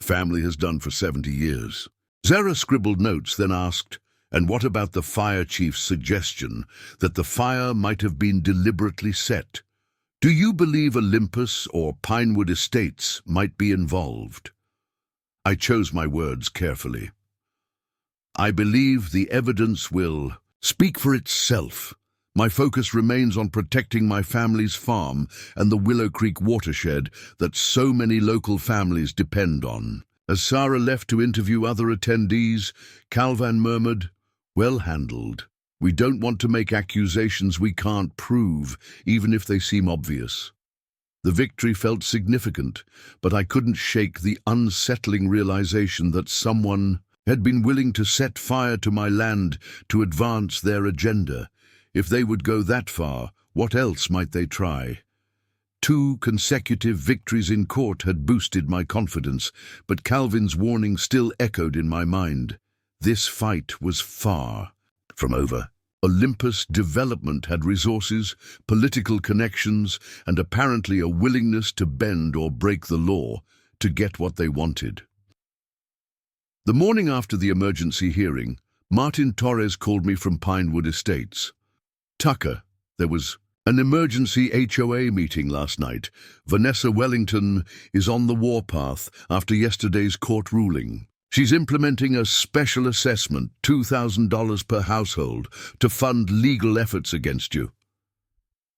family has done for 70 years. Zara scribbled notes, then asked, And what about the fire chief's suggestion that the fire might have been deliberately set? Do you believe Olympus or Pinewood Estates might be involved? I chose my words carefully. I believe the evidence will speak for itself. My focus remains on protecting my family's farm and the Willow Creek watershed that so many local families depend on. As Sarah left to interview other attendees, Calvin murmured, "Well handled. We don't want to make accusations we can't prove, even if they seem obvious." The victory felt significant, but I couldn't shake the unsettling realization that someone had been willing to set fire to my land to advance their agenda. If they would go that far, what else might they try? 2 consecutive victories in court had boosted my confidence, but Calvin's warning still echoed in my mind. This fight was far from over. Olympus Development had resources, political connections, and apparently a willingness to bend or break the law to get what they wanted. The morning after the emergency hearing, Martin Torres called me from Pinewood Estates. "Tucker, there was an emergency HOA meeting last night. Vanessa Wellington is on the warpath after yesterday's court ruling. She's implementing a special assessment, $2,000 per household, to fund legal efforts against you."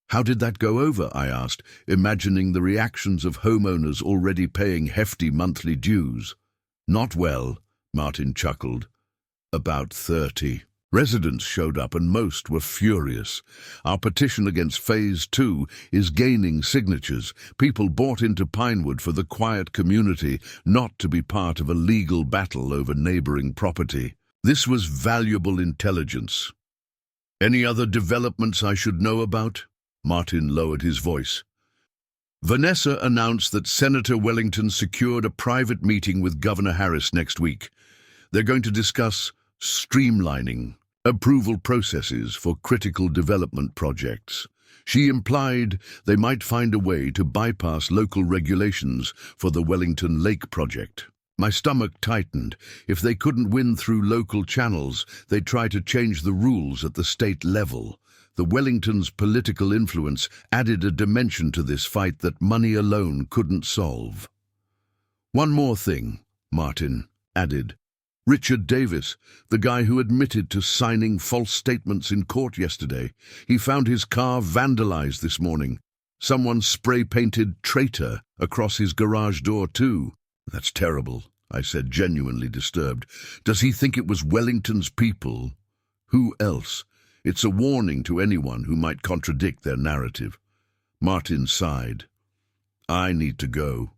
"How did that go over?" I asked, imagining the reactions of homeowners already paying hefty monthly dues. "Not well," Martin chuckled. "About 30. Residents showed up and most were furious. Our petition against Phase 2 is gaining signatures. People bought into Pinewood for the quiet community, not to be part of a legal battle over neighboring property. This was valuable intelligence." "Any other developments I should know about?" Martin lowered his voice. "Vanessa announced that Senator Wellington secured a private meeting with Governor Harris next week. They're going to discuss streamlining approval processes for critical development projects. She implied they might find a way to bypass local regulations for the Wellington Lake project. My stomach tightened. If they couldn't win through local channels, they'd try to change the rules at the state level. The Wellington's political influence added a dimension to this fight that money alone couldn't solve. "One more thing," Martin added. "Richard Davis, the guy who admitted to signing false statements in court yesterday, he found his car vandalized this morning. Someone spray-painted 'traitor' across his garage door too." "That's terrible," I said, genuinely disturbed. "Does he think it was Wellington's people?" "Who else? It's a warning to anyone who might contradict their narrative." Martin sighed. "I need to go.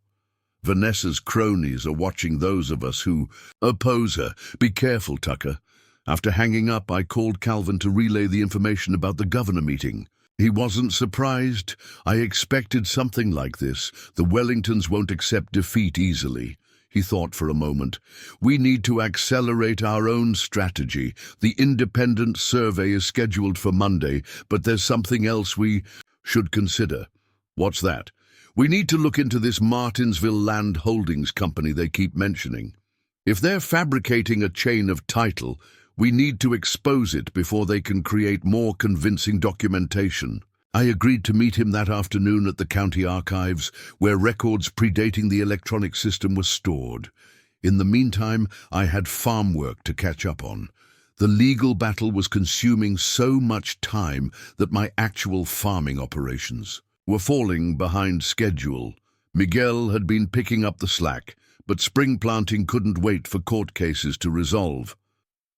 Vanessa's cronies are watching those of us who oppose her. Be careful, Tucker." After hanging up, I called Calvin to relay the information about the governor meeting. He wasn't surprised. I expected something like this. The Wellingtons won't accept defeat easily. He thought for a moment. "We need to accelerate our own strategy. The independent survey is scheduled for Monday, but there's something else we should consider." "What's that?" "We need to look into this Martinsville Land Holdings company they keep mentioning. If they're fabricating a chain of title, we need to expose it before they can create more convincing documentation." I agreed to meet him that afternoon at the county archives, where records predating the electronic system were stored. In the meantime, I had farm work to catch up on. The legal battle was consuming so much time that my actual farming operations were falling behind schedule. Miguel had been picking up the slack, but spring planting couldn't wait for court cases to resolve.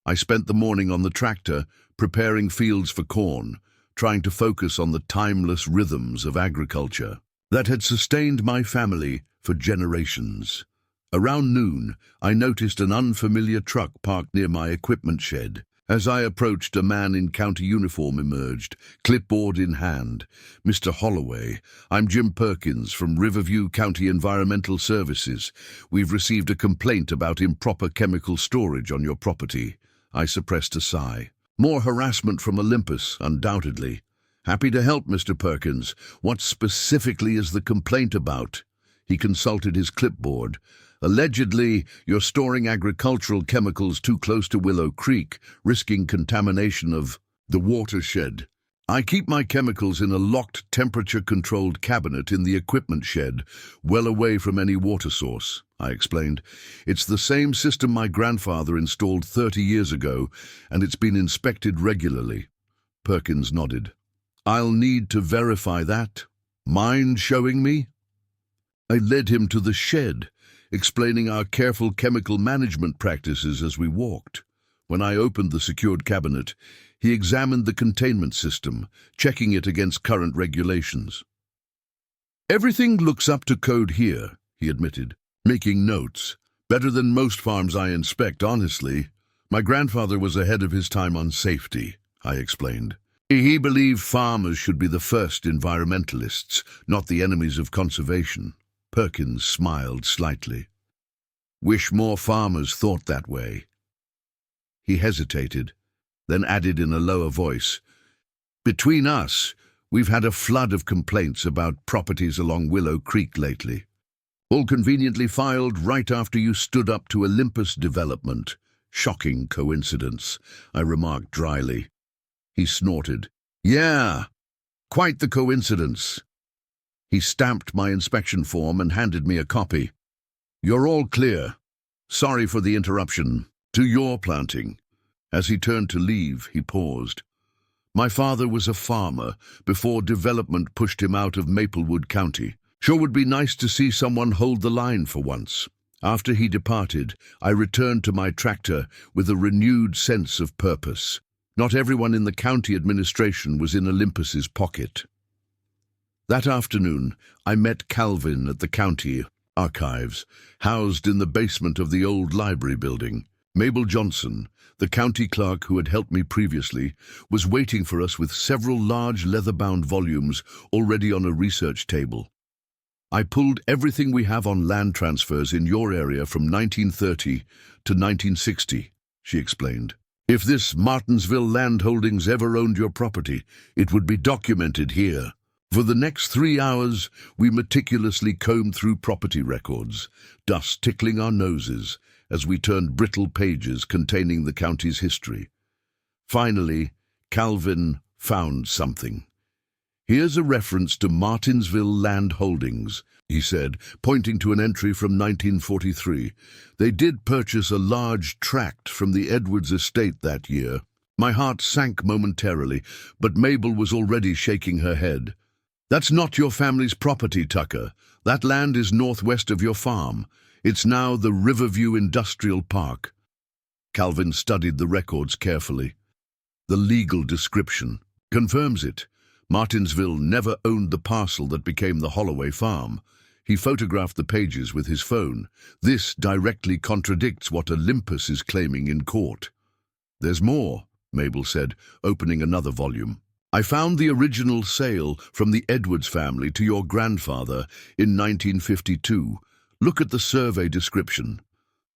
I spent the morning on the tractor, preparing fields for corn, trying to focus on the timeless rhythms of agriculture that had sustained my family for generations. Around noon, I noticed an unfamiliar truck parked near my equipment shed. As I approached, a man in county uniform emerged, clipboard in hand. "Mr. Holloway, I'm Jim Perkins from Riverview County Environmental Services. We've received a complaint about improper chemical storage on your property." I suppressed a sigh. "More harassment from Olympus, undoubtedly." "Happy to help, Mr. Perkins. What specifically is the complaint about?" He consulted his clipboard. Allegedly, you're storing agricultural chemicals too close to Willow Creek, risking contamination of the watershed. I keep my chemicals in a locked, temperature-controlled cabinet in the equipment shed, well away from any water source, I explained. It's the same system my grandfather installed 30 years ago, and it's been inspected regularly. Perkins nodded. I'll need to verify that. Mind showing me? I led him to the shed, explaining our careful chemical management practices as we walked. When I opened the secured cabinet, he examined the containment system, checking it against current regulations. Everything looks up to code here, he admitted, making notes. Better than most farms I inspect, honestly. My grandfather was ahead of his time on safety, I explained. He believed farmers should be the first environmentalists, not the enemies of conservation. Perkins smiled slightly. Wish more farmers thought that way. He hesitated, then added in a lower voice, Between us, we've had a flood of complaints about properties along Willow Creek lately. All conveniently filed right after you stood up to Olympus development. Shocking coincidence, I remarked dryly. He snorted. Yeah, quite the coincidence. He stamped my inspection form and handed me a copy. You're all clear. Sorry for the interruption. To your planting. As he turned to leave, he paused. My father was a farmer before development pushed him out of Maplewood County. Sure would be nice to see someone hold the line for once. After he departed, I returned to my tractor with a renewed sense of purpose. Not everyone in the county administration was in Olympus's pocket. That afternoon, I met Calvin at the county archives, housed in the basement of the old library building. Mabel Johnson, the county clerk who had helped me previously, was waiting for us with several large leather-bound volumes already on a research table. I pulled everything we have on land transfers in your area from 1930 to 1960, she explained. If this Martinsville Land Holdings ever owned your property, it would be documented here. For the next 3 hours, we meticulously combed through property records, dust tickling our noses as we turned brittle pages containing the county's history. Finally, Calvin found something. Here's a reference to Martinsville Land Holdings, he said, pointing to an entry from 1943. They did purchase a large tract from the Edwards estate that year. My heart sank momentarily, but Mabel was already shaking her head. That's not your family's property, Tucker. That land is northwest of your farm. It's now the Riverview Industrial Park. Calvin studied the records carefully. The legal description confirms it. Martinsville never owned the parcel that became the Holloway farm. He photographed the pages with his phone. This directly contradicts what Olympus is claiming in court. There's more, Mabel said, opening another volume. I found the original sale from the Edwards family to your grandfather in 1952. Look at the survey description.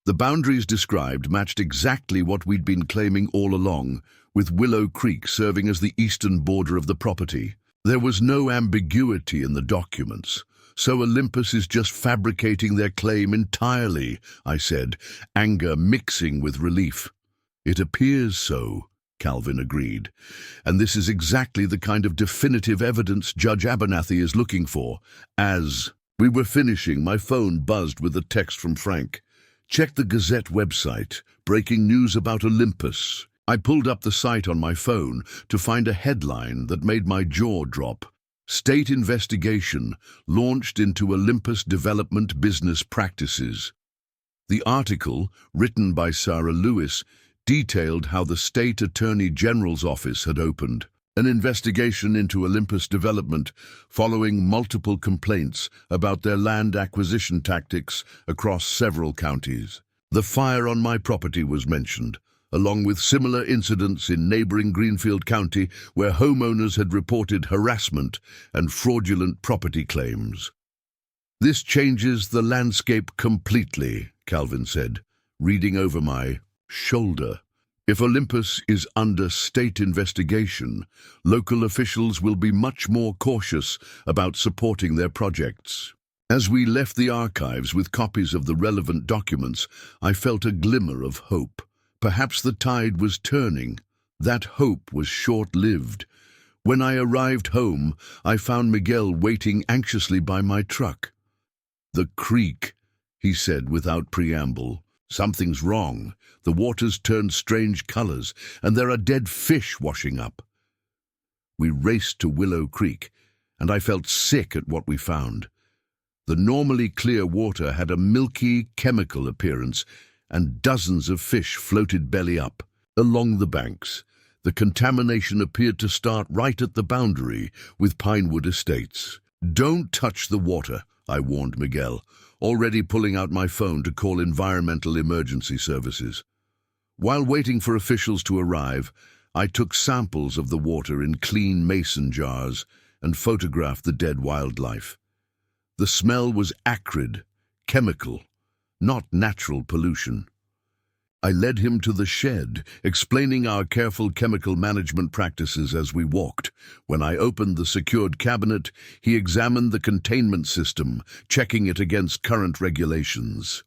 The boundaries described matched exactly what we'd been claiming all along, with Willow Creek serving as the eastern border of the property. There was no ambiguity in the documents, so Olympus is just fabricating their claim entirely, I said, anger mixing with relief. It appears so, Calvin agreed, and this is exactly the kind of definitive evidence Judge Abernathy is looking for. As we were finishing, my phone buzzed with a text from Frank. Check the Gazette website, breaking news about Olympus. I pulled up the site on my phone to find a headline that made my jaw drop. State investigation launched into Olympus development business practices. The article, written by Sarah Lewis, detailed how the State Attorney General's office had opened an investigation into Olympus development following multiple complaints about their land acquisition tactics across several counties. The fire on my property was mentioned, along with similar incidents in neighboring Greenfield County where homeowners had reported harassment and fraudulent property claims. This changes the landscape completely, Calvin said, reading over my shoulder. If Olympus is under state investigation, local officials will be much more cautious about supporting their projects. As we left the archives with copies of the relevant documents, I felt a glimmer of hope. Perhaps the tide was turning. That hope was short-lived. When I arrived home, I found Miguel waiting anxiously by my truck. "The creek," he said without preamble. "Something's wrong. The water's turned strange colors, and there are dead fish washing up." We raced to Willow Creek, and I felt sick at what we found. The normally clear water had a milky, chemical appearance, and dozens of fish floated belly up. Along the banks, the contamination appeared to start right at the boundary with Pinewood Estates. "Don't touch the water," I warned Miguel, already pulling out my phone to call environmental emergency services. While waiting for officials to arrive, I took samples of the water in clean mason jars and photographed the dead wildlife. The smell was acrid, chemical, not natural pollution. I led him to the shed, explaining our careful chemical management practices as we walked. When I opened the secured cabinet, he examined the containment system, checking it against current regulations.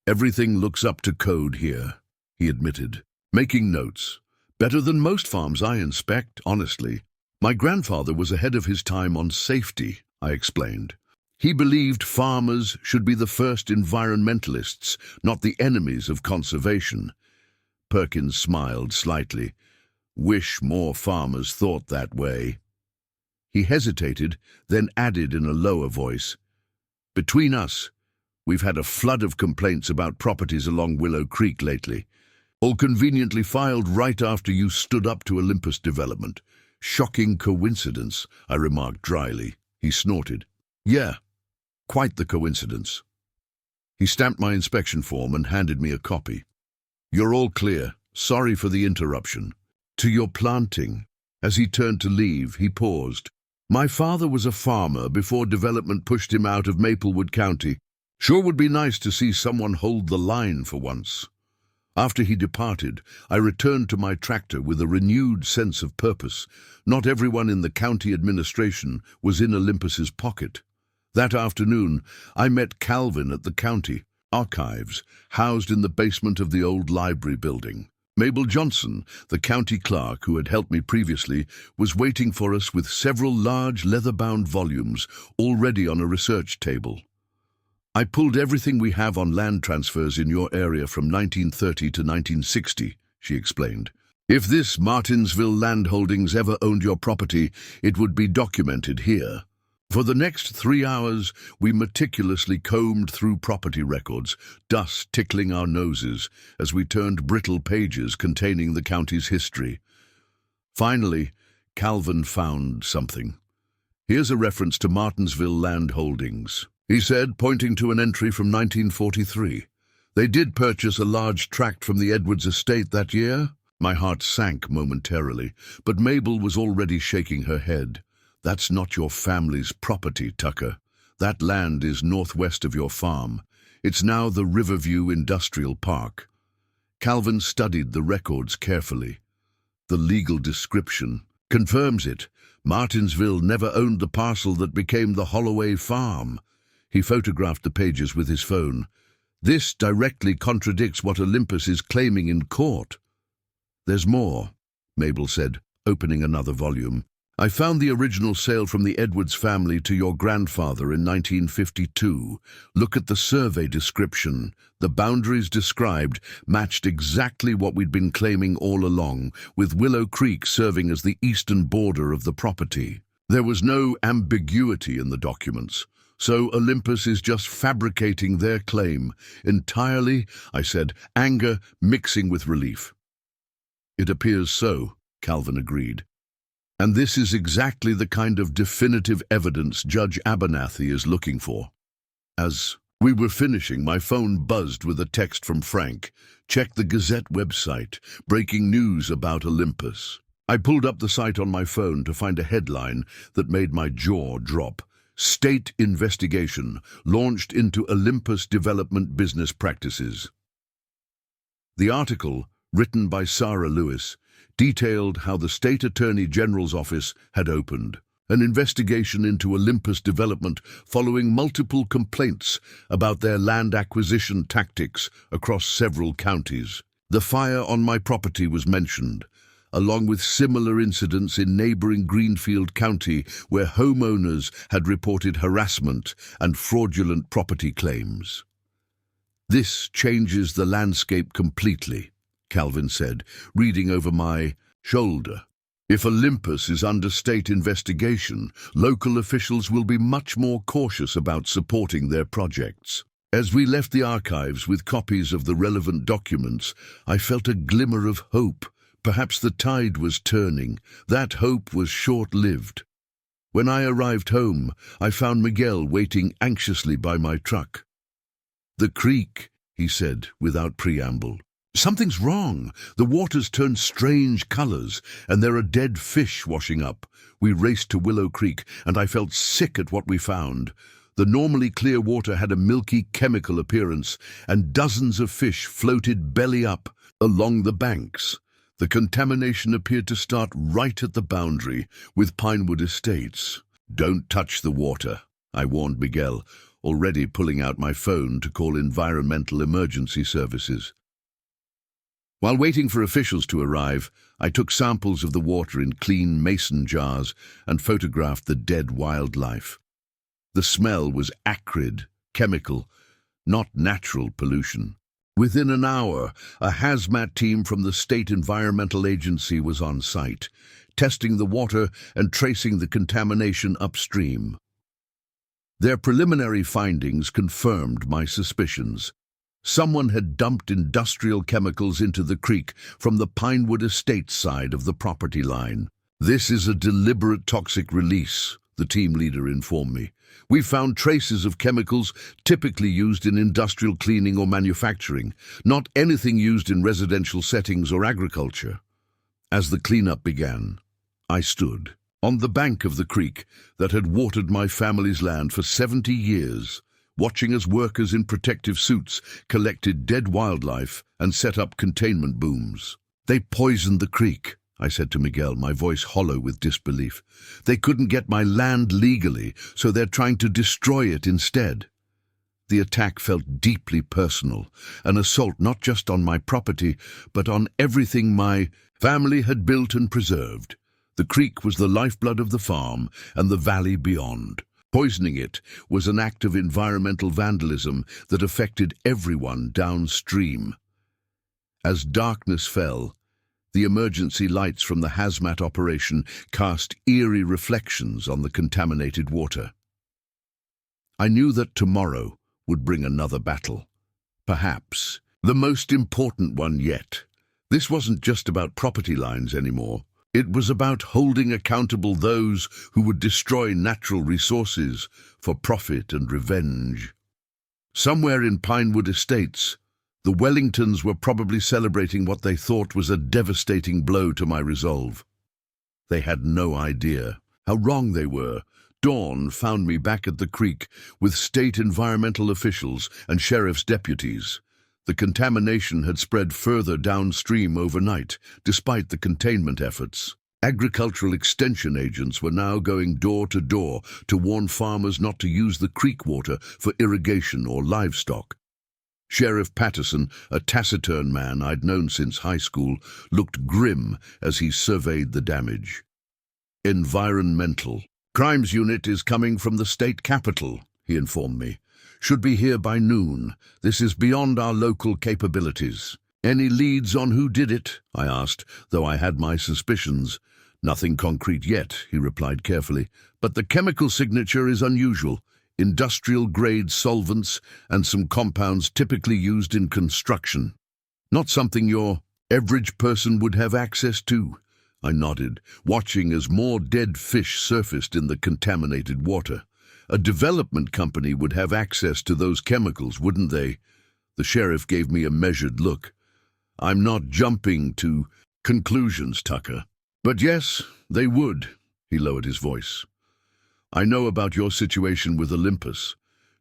"Everything looks up to code here," he admitted, making notes. "Better than most farms I inspect, honestly. My grandfather was ahead of his time on safety," I explained. He believed farmers should be the first environmentalists, not the enemies of conservation. Perkins smiled slightly. "Wish more farmers thought that way." He hesitated, then added in a lower voice, "Between us, we've had a flood of complaints about properties along Willow Creek lately, all conveniently filed right after you stood up to Olympus development. Shocking coincidence," I remarked dryly. He snorted. "Yeah. Quite the coincidence." He stamped my inspection form and handed me a copy. "You're all clear. Sorry for the interruption. To your planting." As he turned to leave, he paused. "My father was a farmer before development pushed him out of Maplewood County. Sure would be nice to see someone hold the line for once." After he departed, I returned to my tractor with a renewed sense of purpose. Not everyone in the county administration was in Olympus's pocket. That afternoon, I met Calvin at the county archives, housed in the basement of the old library building. Mabel Johnson, the county clerk who had helped me previously, was waiting for us with several large leather-bound volumes already on a research table. "I pulled everything we have on land transfers in your area from 1930 to 1960, she explained. "If this Martinsville Land Holdings ever owned your property, it would be documented here." For the next 3 hours, we meticulously combed through property records, dust tickling our noses as we turned brittle pages containing the county's history. Finally, Calvin found something. "Here's a reference to Martinsville Land Holdings," he said, pointing to an entry from 1943. "They did purchase a large tract from the Edwards estate that year." My heart sank momentarily, but Mabel was already shaking her head. "That's not your family's property, Tucker. That land is northwest of your farm. It's now the Riverview Industrial Park." Calvin studied the records carefully. "The legal description confirms it. Martinsville never owned the parcel that became the Holloway farm." He photographed the pages with his phone. "This directly contradicts what Olympus is claiming in court." "There's more," Mabel said, opening another volume. "I found the original sale from the Edwards family to your grandfather in 1952. Look at the survey description. The boundaries described matched exactly what we'd been claiming all along, with Willow Creek serving as the eastern border of the property. There was no ambiguity in the documents. So Olympus is just fabricating their claim entirely," I said, anger mixing with relief. "It appears so," Calvin agreed. "And this is exactly the kind of definitive evidence Judge Abernathy is looking for." As we were finishing, my phone buzzed with a text from Frank. "Check the Gazette website. Breaking news about Olympus." I pulled up the site on my phone to find a headline that made my jaw drop. "State investigation launched into Olympus development business practices." The article, written by Sarah Lewis, detailed how the State Attorney General's office had opened An investigation into Olympus development following multiple complaints about their land acquisition tactics across several counties. The fire on my property was mentioned, along with similar incidents in neighboring Greenfield County where homeowners had reported harassment and fraudulent property claims. "This changes the landscape completely," Calvin said, reading over my shoulder. "If Olympus is under state investigation, local officials will be much more cautious about supporting their projects." As we left the archives with copies of the relevant documents, I felt a glimmer of hope. Perhaps the tide was turning. That hope was short-lived. When I arrived home, I found Miguel waiting anxiously by my truck. "The creek," he said without preamble. "Something's wrong. The water's turned strange colors, and there are dead fish washing up." We raced to Willow Creek, and I felt sick at what we found. The normally clear water had a milky chemical appearance, and dozens of fish floated belly up along the banks. The contamination appeared to start right at the boundary with Pinewood Estates. "Don't touch the water," I warned Miguel, already pulling out my phone to call environmental emergency services. While waiting for officials to arrive, I took samples of the water in clean mason jars and photographed the dead wildlife. The smell was acrid, chemical, not natural pollution. Within an hour, a hazmat team from the State Environmental Agency was on site, testing the water and tracing the contamination upstream. Their preliminary findings confirmed my suspicions. Someone had dumped industrial chemicals into the creek from the Pinewood Estates side of the property line. "This is a deliberate toxic release," the team leader informed me. "We found traces of chemicals typically used in industrial cleaning or manufacturing, not anything used in residential settings or agriculture." As the cleanup began, I stood on the bank of the creek that had watered my family's land for 70 years, watching as workers in protective suits collected dead wildlife and set up containment booms. "They poisoned the creek," I said to Miguel, my voice hollow with disbelief. "They couldn't get my land legally, so they're trying to destroy it instead." The attack felt deeply personal, an assault not just on my property, but on everything my family had built and preserved. The creek was the lifeblood of the farm and the valley beyond. Poisoning it was an act of environmental vandalism that affected everyone downstream. As darkness fell, the emergency lights from the hazmat operation cast eerie reflections on the contaminated water. I knew that tomorrow would bring another battle. Perhaps the most important one yet. This wasn't just about property lines anymore. It was about holding accountable those who would destroy natural resources for profit and revenge. Somewhere in Pinewood Estates, the Wellingtons were probably celebrating what they thought was a devastating blow to my resolve. They had no idea how wrong they were. Dawn found me back at the creek with state environmental officials and sheriff's deputies. The contamination had spread further downstream overnight, despite the containment efforts. Agricultural extension agents were now going door to door to warn farmers not to use the creek water for irrigation or livestock. Sheriff Patterson, a taciturn man I'd known since high school, looked grim as he surveyed the damage. "Environmental Crimes Unit is coming from the state capital," he informed me. "Should be here by noon. This is beyond our local capabilities." "Any leads on who did it?" I asked, though I had my suspicions. "Nothing concrete yet," he replied carefully, "but the chemical signature is unusual. Industrial-grade solvents and some compounds typically used in construction. Not something your average person would have access to." I nodded, watching as more dead fish surfaced in the contaminated water. "A development company would have access to those chemicals, wouldn't they?" The sheriff gave me a measured look. "I'm not jumping to conclusions, Tucker. But yes, they would." He lowered his voice. "I know about your situation with Olympus.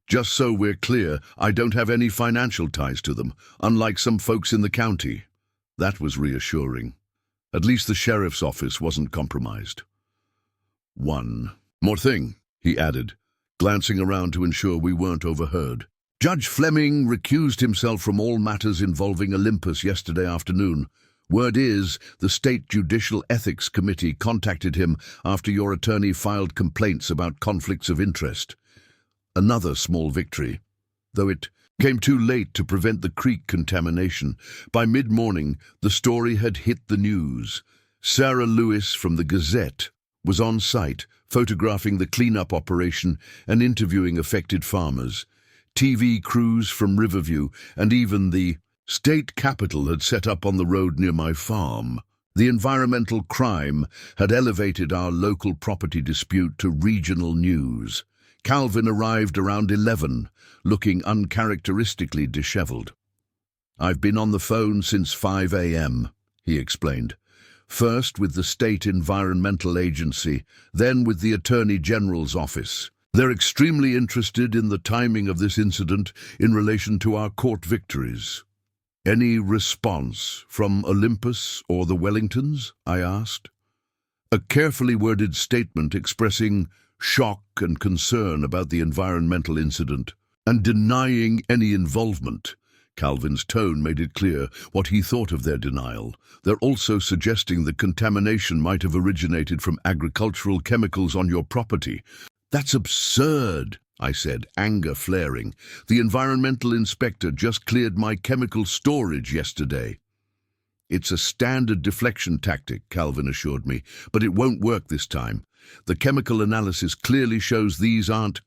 Just so we're clear, I don't have any financial ties to them, unlike some folks in the county." That was reassuring. At least the sheriff's office wasn't compromised. One more thing, he added, glancing around to ensure we weren't overheard. Judge Fleming recused himself from all matters involving Olympus yesterday afternoon. Word is, the State Judicial Ethics Committee contacted him after your attorney filed complaints about conflicts of interest. Another small victory, though it came too late to prevent the creek contamination. By mid-morning, the story had hit the news. Sarah Lewis from the Gazette was on site, photographing the cleanup operation and interviewing affected farmers. TV crews from Riverview and even the state capitol had set up on the road near my farm. The environmental crime had elevated our local property dispute to regional news. Calvin arrived around 11, looking uncharacteristically disheveled. I've been on the phone since 5 a.m., he explained. First with the State Environmental Agency, then with the Attorney General's office. They're extremely interested in the timing of this incident in relation to our court victories. Any response from Olympus or the Wellingtons? I asked. A carefully worded statement expressing shock and concern about the environmental incident and denying any involvement. Calvin's tone made it clear what he thought of their denial. They're also suggesting the contamination might have originated from agricultural chemicals on your property. That's absurd, I said, anger flaring. The environmental inspector just cleared my chemical storage yesterday. It's a standard deflection tactic, Calvin assured me, but it won't work this time. The chemical analysis clearly shows these aren't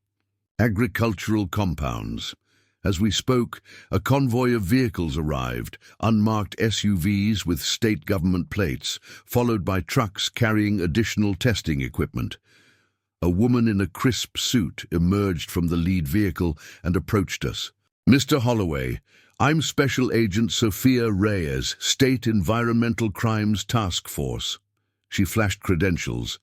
agricultural compounds. As we spoke, a convoy of vehicles arrived, unmarked SUVs with state government plates, followed by trucks carrying additional testing equipment. A woman in a crisp suit emerged from the lead vehicle and approached us. Mr. Holloway, I'm Special Agent Sophia Reyes, State Environmental Crimes Task Force. She flashed credentials.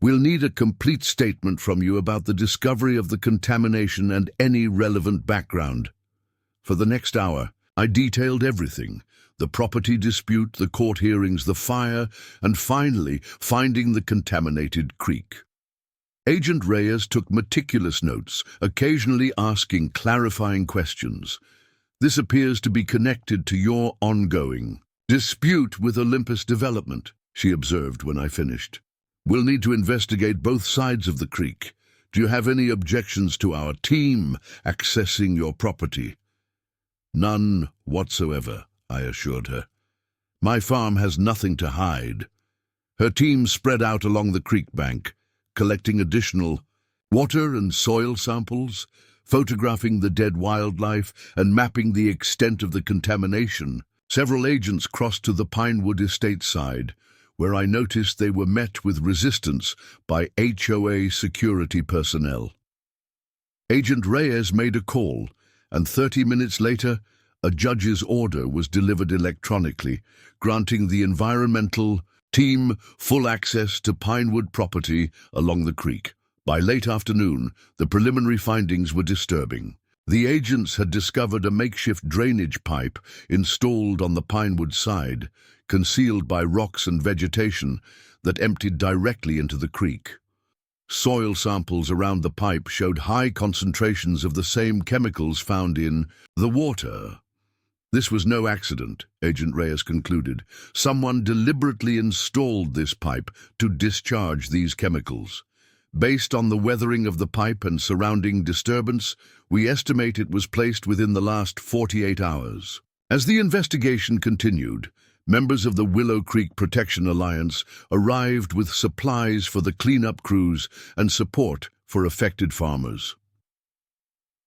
We'll need a complete statement from you about the discovery of the contamination and any relevant background. For the next hour, I detailed everything: the property dispute, the court hearings, the fire, and finally, finding the contaminated creek. Agent Reyes took meticulous notes, occasionally asking clarifying questions. This appears to be connected to your ongoing dispute with Olympus Development, she observed when I finished. We'll need to investigate both sides of the creek. Do you have any objections to our team accessing your property? None whatsoever, I assured her. My farm has nothing to hide. Her team spread out along the creek bank, collecting additional water and soil samples, photographing the dead wildlife, and mapping the extent of the contamination. Several agents crossed to the Pinewood estate side, where I noticed they were met with resistance by HOA security personnel. Agent Reyes made a call, and 30 minutes later, a judge's order was delivered electronically, granting the environmental team full access to Pinewood property along the creek. By late afternoon, the preliminary findings were disturbing. The agents had discovered a makeshift drainage pipe installed on the Pinewood side, concealed by rocks and vegetation, that emptied directly into the creek. Soil samples around the pipe showed high concentrations of the same chemicals found in the water. This was no accident, Agent Reyes concluded. Someone deliberately installed this pipe to discharge these chemicals. Based on the weathering of the pipe and surrounding disturbance, we estimate it was placed within the last 48 hours. As the investigation continued, members of the Willow Creek Protection Alliance arrived with supplies for the cleanup crews and support for affected farmers.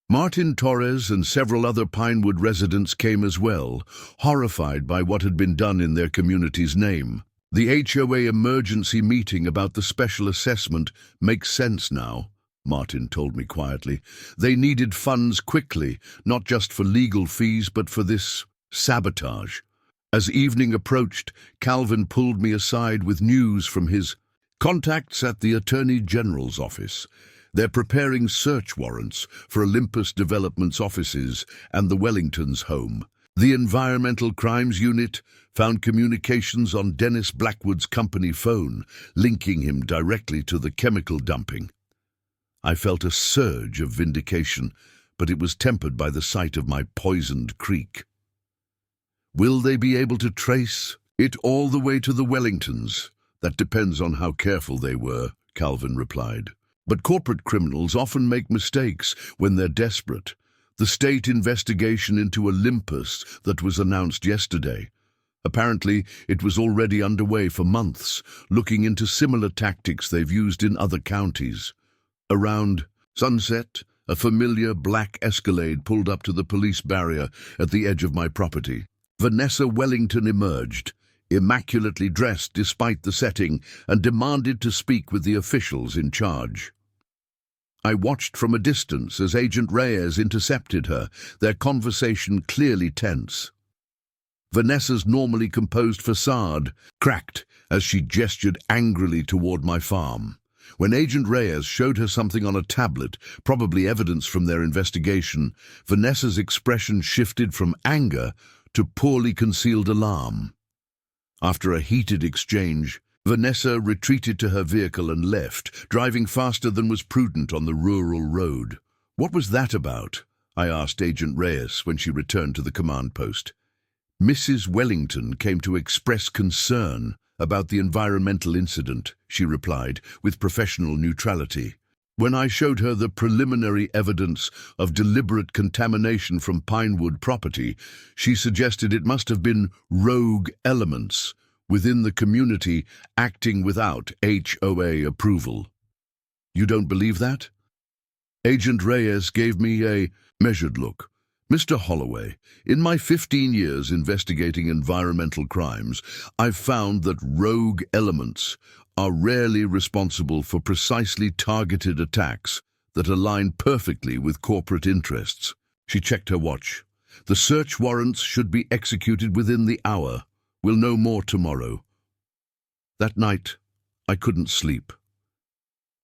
Martin Torres and several other Pinewood residents came as well, horrified by what had been done in their community's name. The HOA emergency meeting about the special assessment makes sense now, Martin told me quietly. They needed funds quickly, not just for legal fees, but for this sabotage. As evening approached, Calvin pulled me aside with news from his contacts at the Attorney General's office. They're preparing search warrants for Olympus Development's offices and the Wellingtons' home. The Environmental Crimes Unit found communications on Dennis Blackwood's company phone, linking him directly to the chemical dumping. I felt a surge of vindication, but it was tempered by the sight of my poisoned creek. Will they be able to trace it all the way to the Wellingtons? That depends on how careful they were, Calvin replied. But corporate criminals often make mistakes when they're desperate. The state investigation into Olympus that was announced yesterday. Apparently, it was already underway for months, looking into similar tactics they've used in other counties. Around sunset, a familiar black Escalade pulled up to the police barrier at the edge of my property. Vanessa Wellington emerged, immaculately dressed despite the setting, and demanded to speak with the officials in charge. I watched from a distance as Agent Reyes intercepted her, their conversation clearly tense. Vanessa's normally composed facade cracked as she gestured angrily toward my farm. When Agent Reyes showed her something on a tablet, probably evidence from their investigation, Vanessa's expression shifted from anger to poorly concealed alarm. After a heated exchange, Vanessa retreated to her vehicle and left, driving faster than was prudent on the rural road. "What was that about?" I asked Agent Reyes when she returned to the command post. "Mrs. Wellington came to express concern about the environmental incident," she replied, with professional neutrality. "When I showed her the preliminary evidence of deliberate contamination from Pinewood property, she suggested it must have been rogue elements within the community acting without HOA approval." "You don't believe that?" Agent Reyes gave me a measured look. "Mr. Holloway, in my 15 years investigating environmental crimes, I've found that rogue elements are rarely responsible for precisely targeted attacks that align perfectly with corporate interests." She checked her watch. "The search warrants should be executed within the hour. We'll know more tomorrow." That night, I couldn't sleep.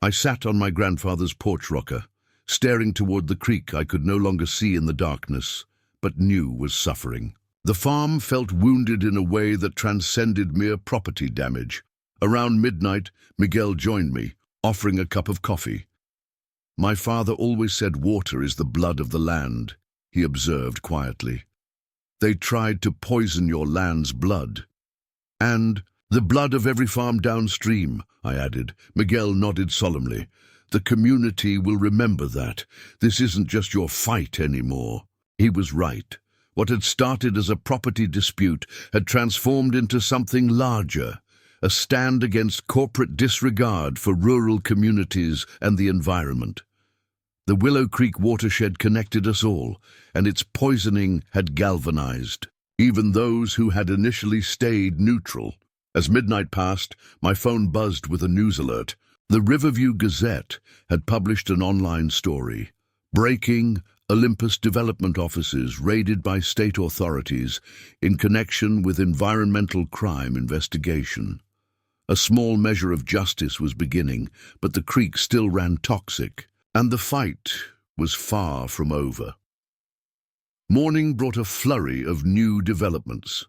I sat on my grandfather's porch rocker, staring toward the creek I could no longer see in the darkness, but knew was suffering. The farm felt wounded in a way that transcended mere property damage. Around midnight, Miguel joined me, offering a cup of coffee. "My father always said water is the blood of the land," he observed quietly. "They tried to poison your land's blood." "And the blood of every farm downstream," I added. Miguel nodded solemnly. "The community will remember that. This isn't just your fight anymore." He was right. What had started as a property dispute had transformed into something larger, a stand against corporate disregard for rural communities and the environment. The Willow Creek watershed connected us all, and its poisoning had galvanized even those who had initially stayed neutral. As midnight passed, my phone buzzed with a news alert. The Riverview Gazette had published an online story. "Breaking: Olympus development offices raided by state authorities in connection with environmental crime investigation." A small measure of justice was beginning, but the creek still ran toxic, and the fight was far from over. Morning brought a flurry of new developments.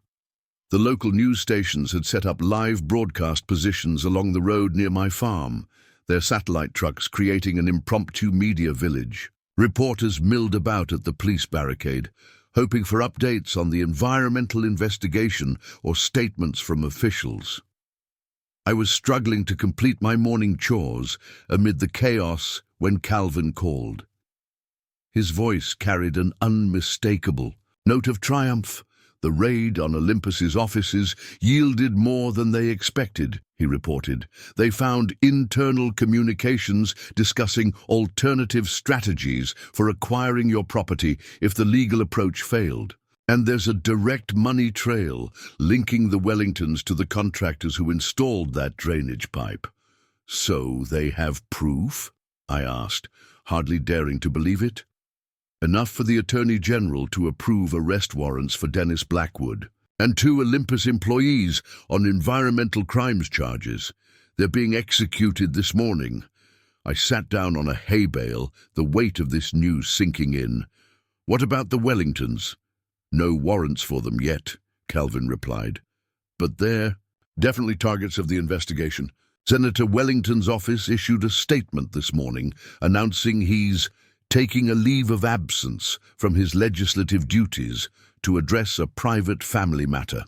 The local news stations had set up live broadcast positions along the road near my farm, their satellite trucks creating an impromptu media village. Reporters milled about at the police barricade, hoping for updates on the environmental investigation or statements from officials. I was struggling to complete my morning chores amid the chaos when Calvin called. His voice carried an unmistakable note of triumph. "The raid on Olympus's offices yielded more than they expected," he reported. "They found internal communications discussing alternative strategies for acquiring your property if the legal approach failed. And there's a direct money trail linking the Wellingtons to the contractors who installed that drainage pipe." "So they have proof?" I asked, hardly daring to believe it. "Enough for the Attorney General to approve arrest warrants for Dennis Blackwood and 2 Olympus employees on environmental crimes charges. They're being executed this morning." I sat down on a hay bale, the weight of this news sinking in. "What about the Wellingtons?" "No warrants for them yet," Calvin replied. but they're definitely targets of the investigation. Senator Wellington's office issued a statement this morning announcing he's taking a leave of absence from his legislative duties to address a private family matter.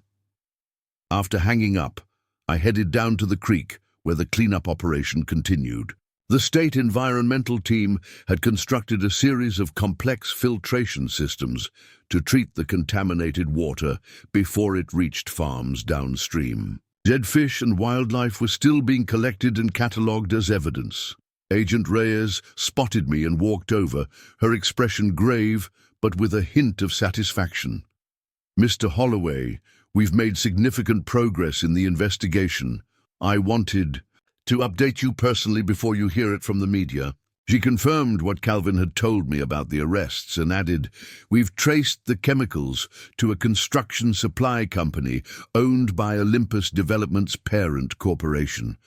After hanging up, I headed down to the creek where the cleanup operation continued. The state environmental team had constructed a series of complex filtration systems to treat the contaminated water before it reached farms downstream. Dead fish and wildlife were still being collected and catalogued as evidence. Agent Reyes spotted me and walked over, her expression grave but with a hint of satisfaction. "Mr. Holloway, we've made significant progress in the investigation. I wanted to update you personally before you hear it from the media." She confirmed what Calvin had told me about the arrests and added, "We've traced the chemicals to a construction supply company owned by Olympus Development's parent corporation.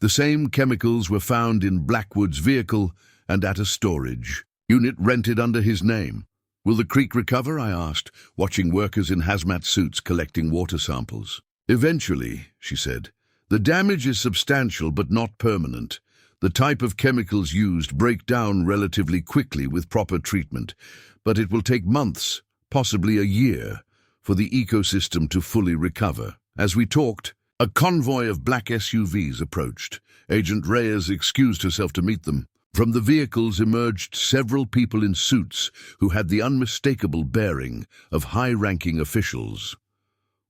The same chemicals were found in Blackwood's vehicle and at a storage unit rented under his name." "Will the creek recover?" I asked, watching workers in hazmat suits collecting water samples. "Eventually," she said. "The damage is substantial but not permanent. The type of chemicals used break down relatively quickly with proper treatment, but it will take months, possibly a year, for the ecosystem to fully recover." As we talked, a convoy of black SUVs approached. Agent Reyes excused herself to meet them. From the vehicles emerged several people in suits who had the unmistakable bearing of high-ranking officials.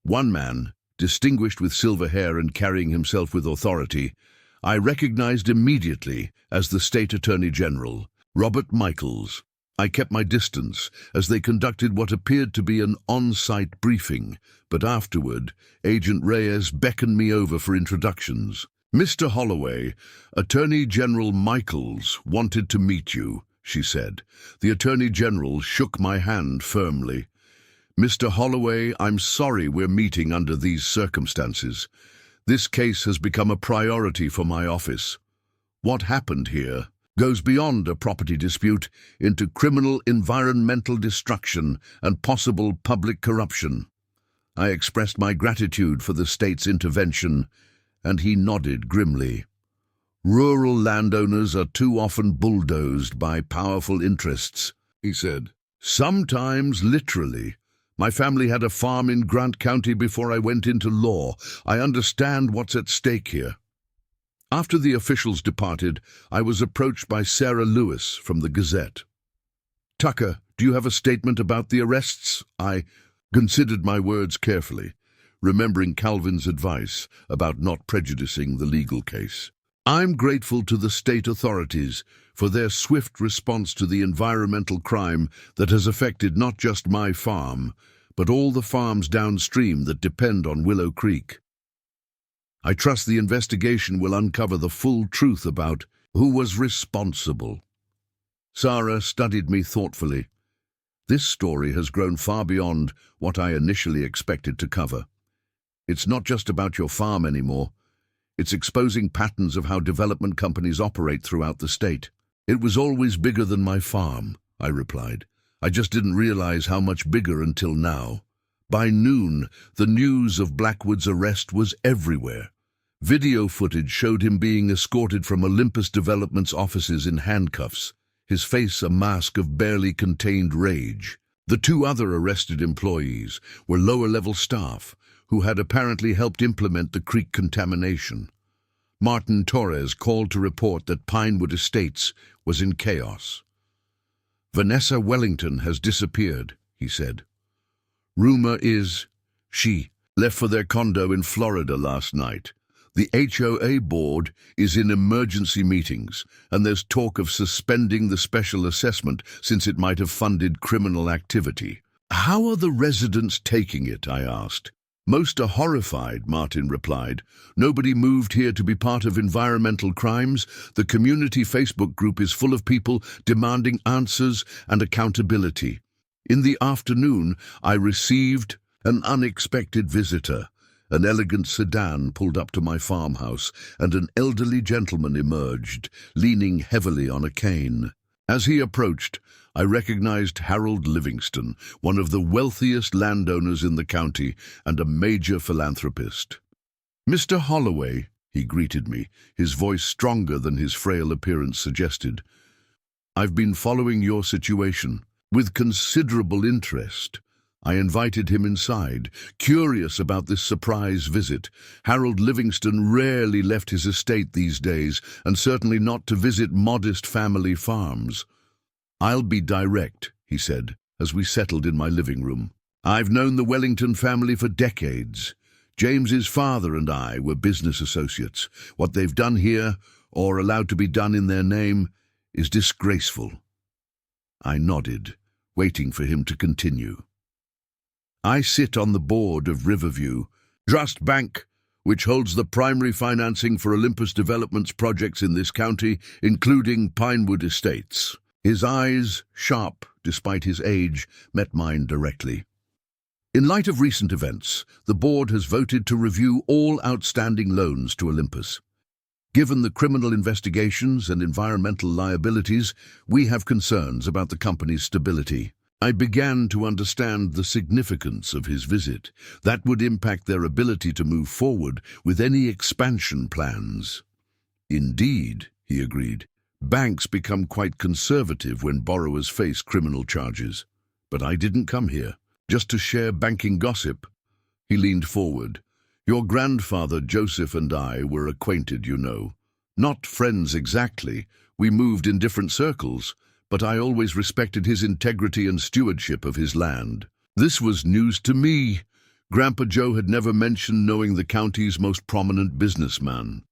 One man, distinguished with silver hair and carrying himself with authority, I recognized immediately as the State Attorney General, Robert Michaels. I kept my distance as they conducted what appeared to be an on-site briefing, but afterward, Agent Reyes beckoned me over for introductions. "Mr. Holloway, Attorney General Michaels wanted to meet you," she said. The Attorney General shook my hand firmly. "Mr. Holloway, I'm sorry we're meeting under these circumstances. This case has become a priority for my office. What happened here goes beyond a property dispute into criminal environmental destruction and possible public corruption." I expressed my gratitude for the state's intervention, and he nodded grimly. "Rural landowners are too often bulldozed by powerful interests," he said. "Sometimes literally. My family had a farm in Grant County before I went into law. I understand what's at stake here." After the officials departed, I was approached by Sarah Lewis from the Gazette. "Tucker, do you have a statement about the arrests?" I considered my words carefully, remembering Calvin's advice about not prejudicing the legal case. "I'm grateful to the state authorities for their swift response to the environmental crime that has affected not just my farm, but all the farms downstream that depend on Willow Creek. I trust the investigation will uncover the full truth about who was responsible." Sarah studied me thoughtfully. "This story has grown far beyond what I initially expected to cover. It's not just about your farm anymore. It's exposing patterns of how development companies operate throughout the state." "It was always bigger than my farm," I replied. "I just didn't realize how much bigger until now." By noon, the news of Blackwood's arrest was everywhere. Video footage showed him being escorted from Olympus Development's offices in handcuffs, his face a mask of barely contained rage. The two other arrested employees were lower-level staff who had apparently helped implement the creek contamination. Martin Torres called to report that Pinewood Estates was in chaos. "Vanessa Wellington has disappeared," he said. "Rumor is she left for their condo in Florida last night. The HOA board is in emergency meetings, and there's talk of suspending the special assessment since it might have funded criminal activity." "How are the residents taking it?" I asked. "Most are horrified," Martin replied. "Nobody moved here to be part of environmental crimes. The community Facebook group is full of people demanding answers and accountability." In the afternoon, I received an unexpected visitor. An elegant sedan pulled up to my farmhouse, and an elderly gentleman emerged, leaning heavily on a cane. As he approached, I recognized Harold Livingston, one of the wealthiest landowners in the county and a major philanthropist. "Mr. Holloway," he greeted me, his voice stronger than his frail appearance suggested. "I've been following your situation with considerable interest." I invited him inside, curious about this surprise visit. Harold Livingston rarely left his estate these days, and certainly not to visit modest family farms. "I'll be direct," he said, as we settled in my living room. "I've known the Wellington family for decades. James's father and I were business associates. What they've done here, or allowed to be done in their name, is disgraceful." I nodded, waiting for him to continue. "I sit on the board of Riverview Trust Bank, which holds the primary financing for Olympus Development's projects in this county, including Pinewood Estates." His eyes, sharp despite his age, met mine directly. "In light of recent events, the board has voted to review all outstanding loans to Olympus. Given the criminal investigations and environmental liabilities, we have concerns about the company's stability." I began to understand the significance of his visit. That would impact their ability to move forward with any expansion plans. "Indeed," he agreed. "Banks become quite conservative when borrowers face criminal charges. But I didn't come here just to share banking gossip." He leaned forward. "Your grandfather Joseph and I were acquainted, you know. Not friends exactly. We moved in different circles. But I always respected his integrity and stewardship of his land." This was news to me. Grandpa Joe had never mentioned knowing the county's most prominent businessman.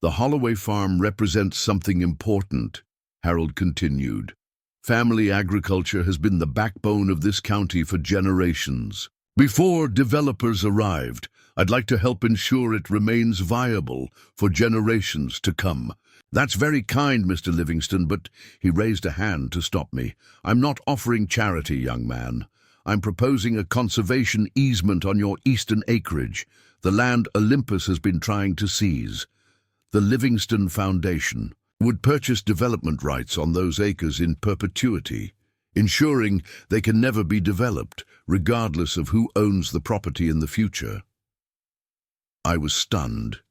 "The Holloway farm represents something important," Harold continued. "Family agriculture has been the backbone of this county for generations. Before developers arrived, I'd like to help ensure it remains viable for generations to come." "That's very kind, Mr. Livingston, but—" He raised a hand to stop me. "I'm not offering charity, young man. I'm proposing a conservation easement on your eastern acreage, the land Olympus has been trying to seize. The Livingston Foundation would purchase development rights on those acres in perpetuity, ensuring they can never be developed, regardless of who owns the property in the future." I was stunned.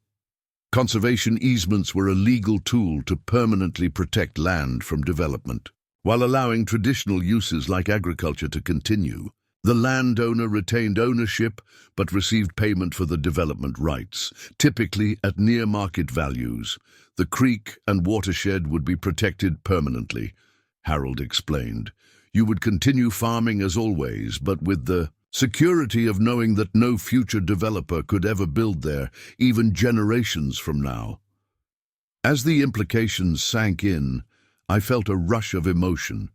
Conservation easements were a legal tool to permanently protect land from development, while allowing traditional uses like agriculture to continue. The landowner retained ownership but received payment for the development rights, typically at near market values. The creek and watershed would be protected permanently, Harold explained. "You would continue farming as always, but with the security of knowing that no future developer could ever build there, even generations from now." As the implications sank in, I felt a rush of emotion.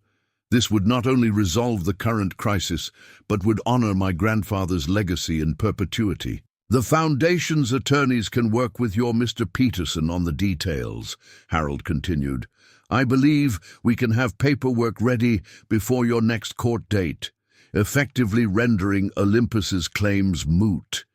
This would not only resolve the current crisis, but would honor my grandfather's legacy in perpetuity. "The Foundation's attorneys can work with your Mr. Peterson on the details," Harold continued. "I believe we can have paperwork ready before your next court date, effectively rendering Olympus's claims moot.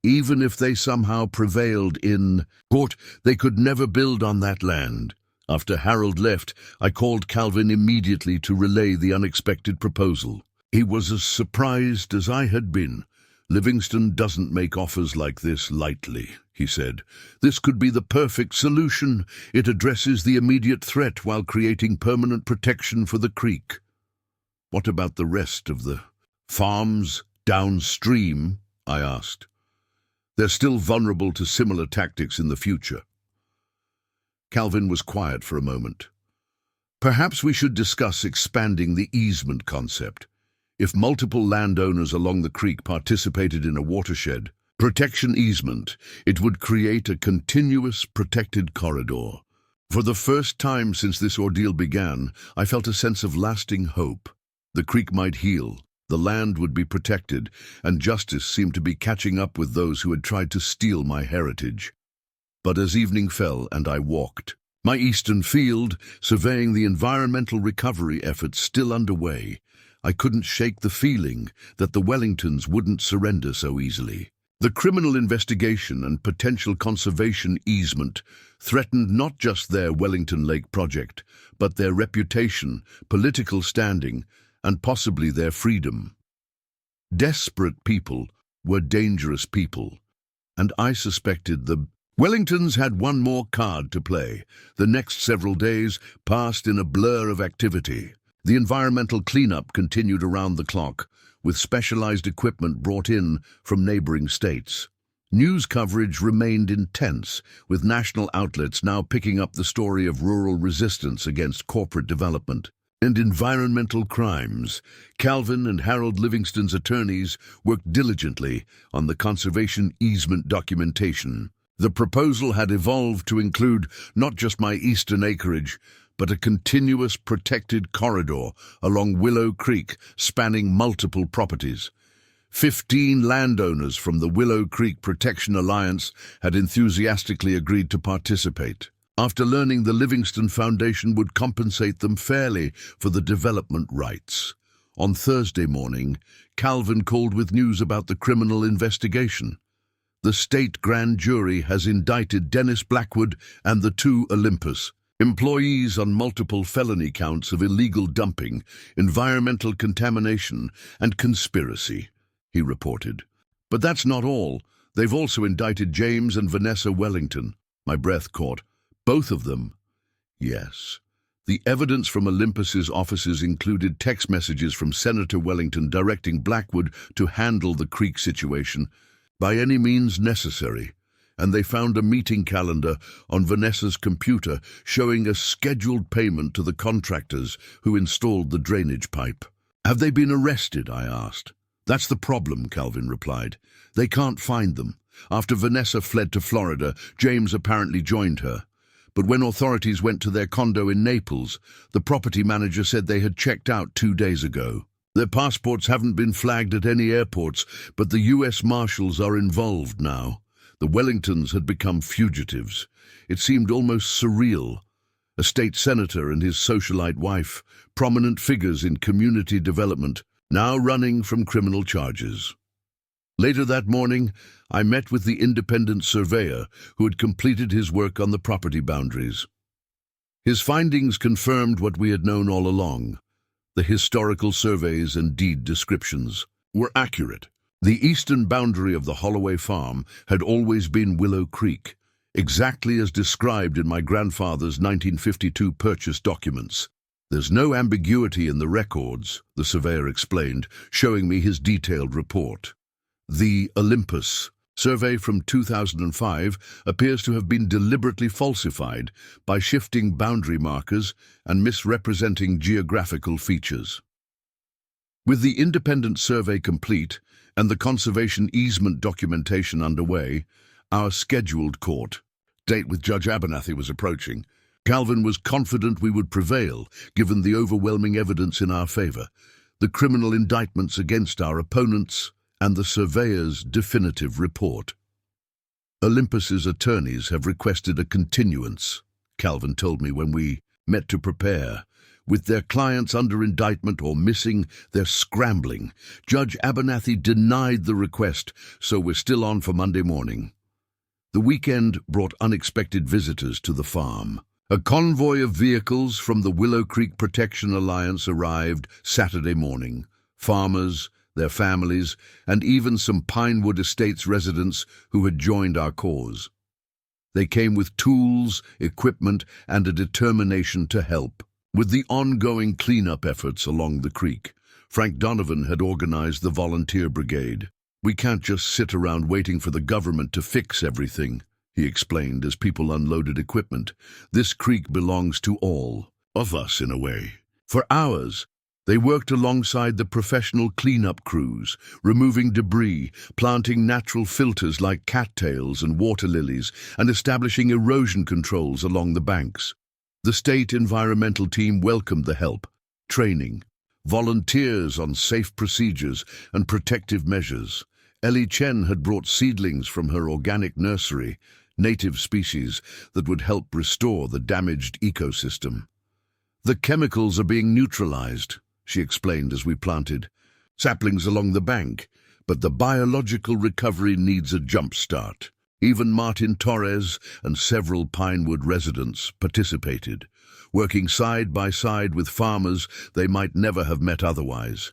Even if they somehow prevailed in court, they could never build on that land." After Harold left, I called Calvin immediately to relay the unexpected proposal. He was as surprised as I had been. "Livingston doesn't make offers like this lightly," he said. "This could be the perfect solution. It addresses the immediate threat while creating permanent protection for the creek." "What about the rest of the farms downstream?" I asked. "They're still vulnerable to similar tactics in the future." Calvin was quiet for a moment. "Perhaps we should discuss expanding the easement concept. If multiple landowners along the creek participated in a watershed protection easement, it would create a continuous protected corridor." For the first time since this ordeal began, I felt a sense of lasting hope. The creek might heal, the land would be protected, and justice seemed to be catching up with those who had tried to steal my heritage. But as evening fell and I walked my eastern field, surveying the environmental recovery efforts still underway, I couldn't shake the feeling that the Wellingtons wouldn't surrender so easily. The criminal investigation and potential conservation easement threatened not just their Wellington Lake project, but their reputation, political standing, and possibly their freedom. Desperate people were dangerous people, and I suspected the Wellingtons had one more card to play. The next several days passed in a blur of activity. The environmental cleanup continued around the clock, with specialized equipment brought in from neighboring states. News coverage remained intense, with national outlets now picking up the story of rural resistance against corporate development and environmental crimes. Calvin and Harold Livingston's attorneys worked diligently on the conservation easement documentation. The proposal had evolved to include not just my eastern acreage, but a continuous protected corridor along Willow Creek spanning multiple properties. 15 landowners from the Willow Creek Protection Alliance had enthusiastically agreed to participate, after learning the Livingston Foundation would compensate them fairly for the development rights. On Thursday morning, Calvin called with news about the criminal investigation. The state grand jury has indicted Dennis Blackwood and the two Olympus employees on multiple felony counts of illegal dumping, environmental contamination, and conspiracy, he reported. But that's not all. They've also indicted James and Vanessa Wellington. My breath caught. Both of them? Yes. The evidence from Olympus's offices included text messages from Senator Wellington directing Blackwood to handle the creek situation by any means necessary, and they found a meeting calendar on Vanessa's computer showing a scheduled payment to the contractors who installed the drainage pipe. Have they been arrested? I asked. That's the problem, Calvin replied. They can't find them. After Vanessa fled to Florida, James apparently joined her. But when authorities went to their condo in Naples, the property manager said they had checked out 2 days ago. Their passports haven't been flagged at any airports, but the U.S. Marshals are involved now. The Wellingtons had become fugitives. It seemed almost surreal. A state senator and his socialite wife, prominent figures in community development, now running from criminal charges. Later that morning, I met with the independent surveyor who had completed his work on the property boundaries. His findings confirmed what we had known all along. The historical surveys and deed descriptions were accurate. The eastern boundary of the Holloway farm had always been Willow Creek, exactly as described in my grandfather's 1952 purchase documents. There's no ambiguity in the records, the surveyor explained, showing me his detailed report. The Olympus survey from 2005 appears to have been deliberately falsified by shifting boundary markers and misrepresenting geographical features. With the independent survey complete and the conservation easement documentation underway, our scheduled court date with Judge Abernathy was approaching. Calvin was confident we would prevail, given the overwhelming evidence in our favor, the criminal indictments against our opponents, and the surveyor's definitive report. Olympus's attorneys have requested a continuance, Calvin told me when we met to prepare. With their clients under indictment or missing, they're scrambling. Judge Abernathy denied the request, so we're still on for Monday morning. The weekend brought unexpected visitors to the farm. A convoy of vehicles from the Willow Creek Protection Alliance arrived Saturday morning. Farmers, their families, and even some Pinewood Estates residents who had joined our cause. They came with tools, equipment, and a determination to help. With the ongoing cleanup efforts along the creek, Frank Donovan had organized the volunteer brigade. We can't just sit around waiting for the government to fix everything, he explained as people unloaded equipment. This creek belongs to all of us in a way. For hours, they worked alongside the professional cleanup crews, removing debris, planting natural filters like cattails and water lilies, and establishing erosion controls along the banks. The state environmental team welcomed the help, training, volunteers on safe procedures and protective measures. Ellie Chen had brought seedlings from her organic nursery, native species that would help restore the damaged ecosystem. The chemicals are being neutralized, she explained as we planted saplings along the bank, But the biological recovery needs a jump start. Even Martin Torres and several Pinewood residents participated, working side by side with farmers they might never have met otherwise.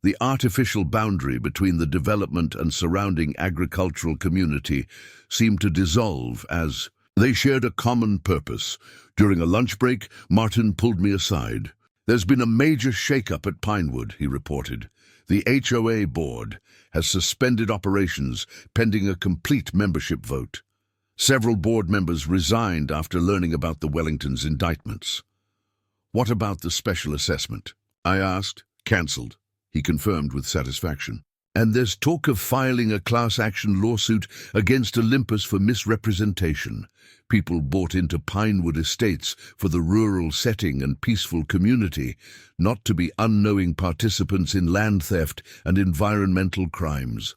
The artificial boundary between the development and surrounding agricultural community seemed to dissolve as they shared a common purpose. During a lunch break, Martin pulled me aside. "There's been a major shake-up at Pinewood," he reported. "The HOA board has suspended operations pending a complete membership vote. Several board members resigned after learning about the Wellingtons' indictments." "What about the special assessment?" I asked. "Cancelled," he confirmed with satisfaction. "And there's talk of filing a class action lawsuit against Olympus for misrepresentation. People bought into Pinewood Estates for the rural setting and peaceful community, not to be unknowing participants in land theft and environmental crimes."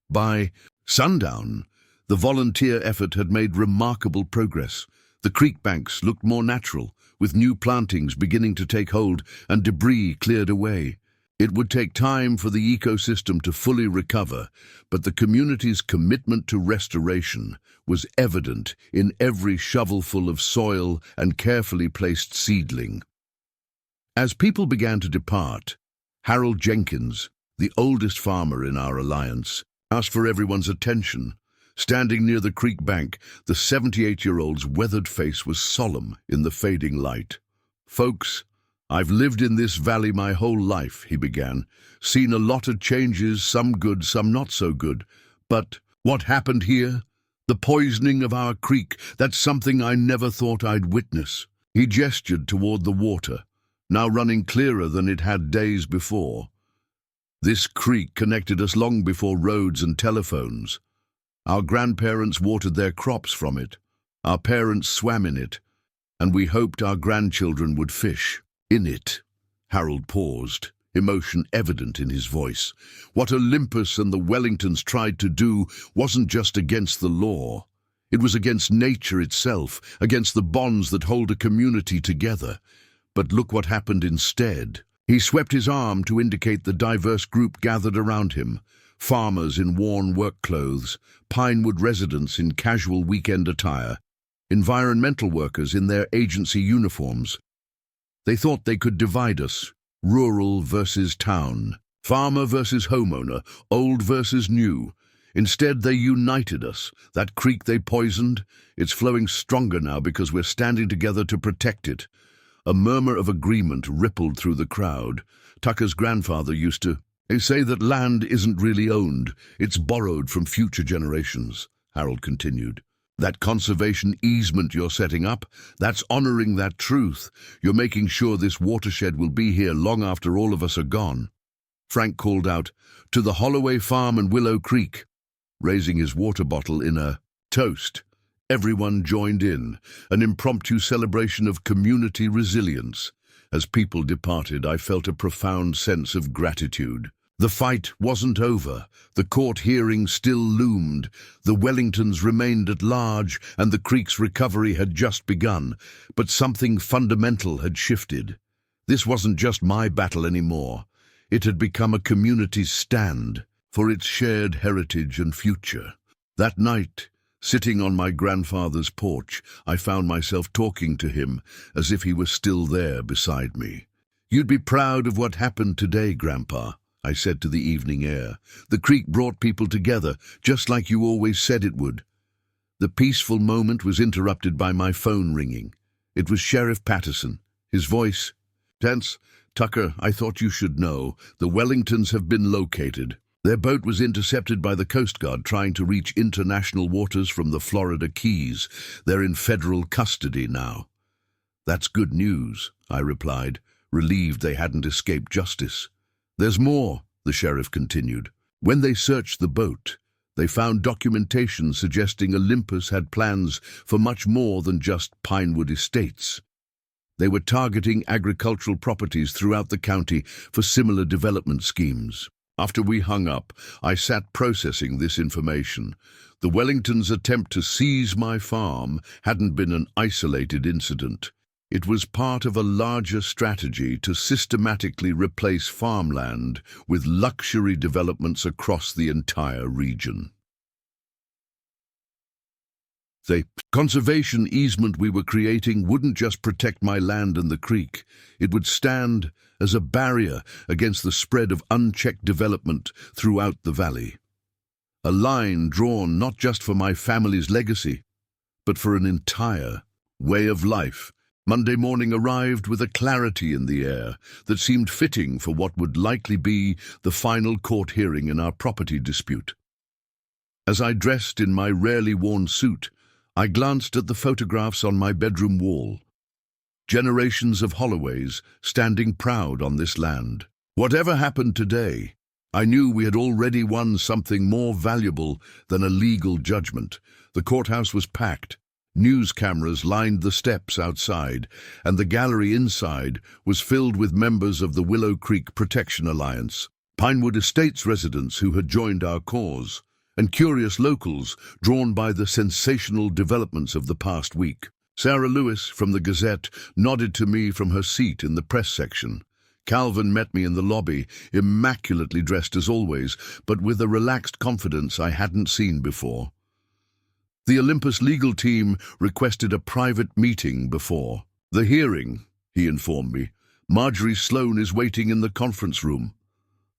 By sundown, the volunteer effort had made remarkable progress. The creek banks looked more natural, with new plantings beginning to take hold and debris cleared away. It would take time for the ecosystem to fully recover, but the community's commitment to restoration was evident in every shovelful of soil and carefully placed seedling. As people began to depart, Harold Jenkins, the oldest farmer in our alliance, asked for everyone's attention. Standing near the creek bank, the 78-year-old's weathered face was solemn in the fading light. "Folks, I've lived in this valley my whole life," he began. "Seen a lot of changes, some good, some not so good. But what happened here? The poisoning of our creek, that's something I never thought I'd witness." He gestured toward the water, now running clearer than it had days before. "This creek connected us long before roads and telephones. Our grandparents watered their crops from it. Our parents swam in it, and we hoped our grandchildren would fish in it." Harold paused, emotion evident in his voice. What Olympus and the Wellingtons tried to do wasn't just against the law. It was against nature itself, against the bonds that hold a community together. But look what happened instead. He swept his arm to indicate the diverse group gathered around him. Farmers in worn work clothes, Pinewood residents in casual weekend attire, environmental workers in their agency uniforms. They thought they could divide us, rural versus town, farmer versus homeowner, old versus new. Instead, they united us. That creek they poisoned, it's flowing stronger now because we're standing together to protect it. A murmur of agreement rippled through the crowd. Tucker's grandfather used to say that land isn't really owned, it's borrowed from future generations, Harold continued. That conservation easement you're setting up, that's honoring that truth. You're making sure this watershed will be here long after all of us are gone. Frank called out, "To the Holloway farm and Willow Creek," raising his water bottle in a toast. Everyone joined in, an impromptu celebration of community resilience. As people departed, I felt a profound sense of gratitude. The fight wasn't over. The court hearing still loomed. The Wellingtons remained at large, and the creek's recovery had just begun. But something fundamental had shifted. This wasn't just my battle anymore. It had become a community's stand for its shared heritage and future. That night, sitting on my grandfather's porch, I found myself talking to him as if he were still there beside me. "You'd be proud of what happened today, Grandpa," I said to the evening air. "The creek brought people together, just like you always said it would." The peaceful moment was interrupted by my phone ringing. It was Sheriff Patterson, his voice tense. "Tucker, I thought you should know. The Wellingtons have been located. Their boat was intercepted by the Coast Guard trying to reach international waters from the Florida Keys. They're in federal custody now." "That's good news," I replied, relieved they hadn't escaped justice. "There's more," the sheriff continued. "When they searched the boat, they found documentation suggesting Olympus had plans for much more than just Pinewood Estates. They were targeting agricultural properties throughout the county for similar development schemes." After we hung up, I sat processing this information. The Wellingtons' attempt to seize my farm hadn't been an isolated incident. It was part of a larger strategy to systematically replace farmland with luxury developments across the entire region. The conservation easement we were creating wouldn't just protect my land and the creek, it would stand as a barrier against the spread of unchecked development throughout the valley. A line drawn not just for my family's legacy, but for an entire way of life. Monday morning arrived with a clarity in the air that seemed fitting for what would likely be the final court hearing in our property dispute. As I dressed in my rarely worn suit, I glanced at the photographs on my bedroom wall. Generations of Holloways standing proud on this land. Whatever happened today, I knew we had already won something more valuable than a legal judgment. The courthouse was packed. News cameras lined the steps outside, and the gallery inside was filled with members of the Willow Creek Protection Alliance, Pinewood Estates residents who had joined our cause, and curious locals drawn by the sensational developments of the past week. Sarah Lewis from the Gazette nodded to me from her seat in the press section. Calvin met me in the lobby, immaculately dressed as always, but with a relaxed confidence I hadn't seen before. The Olympus legal team requested a private meeting before the hearing, he informed me. Marjorie Sloan is waiting in the conference room.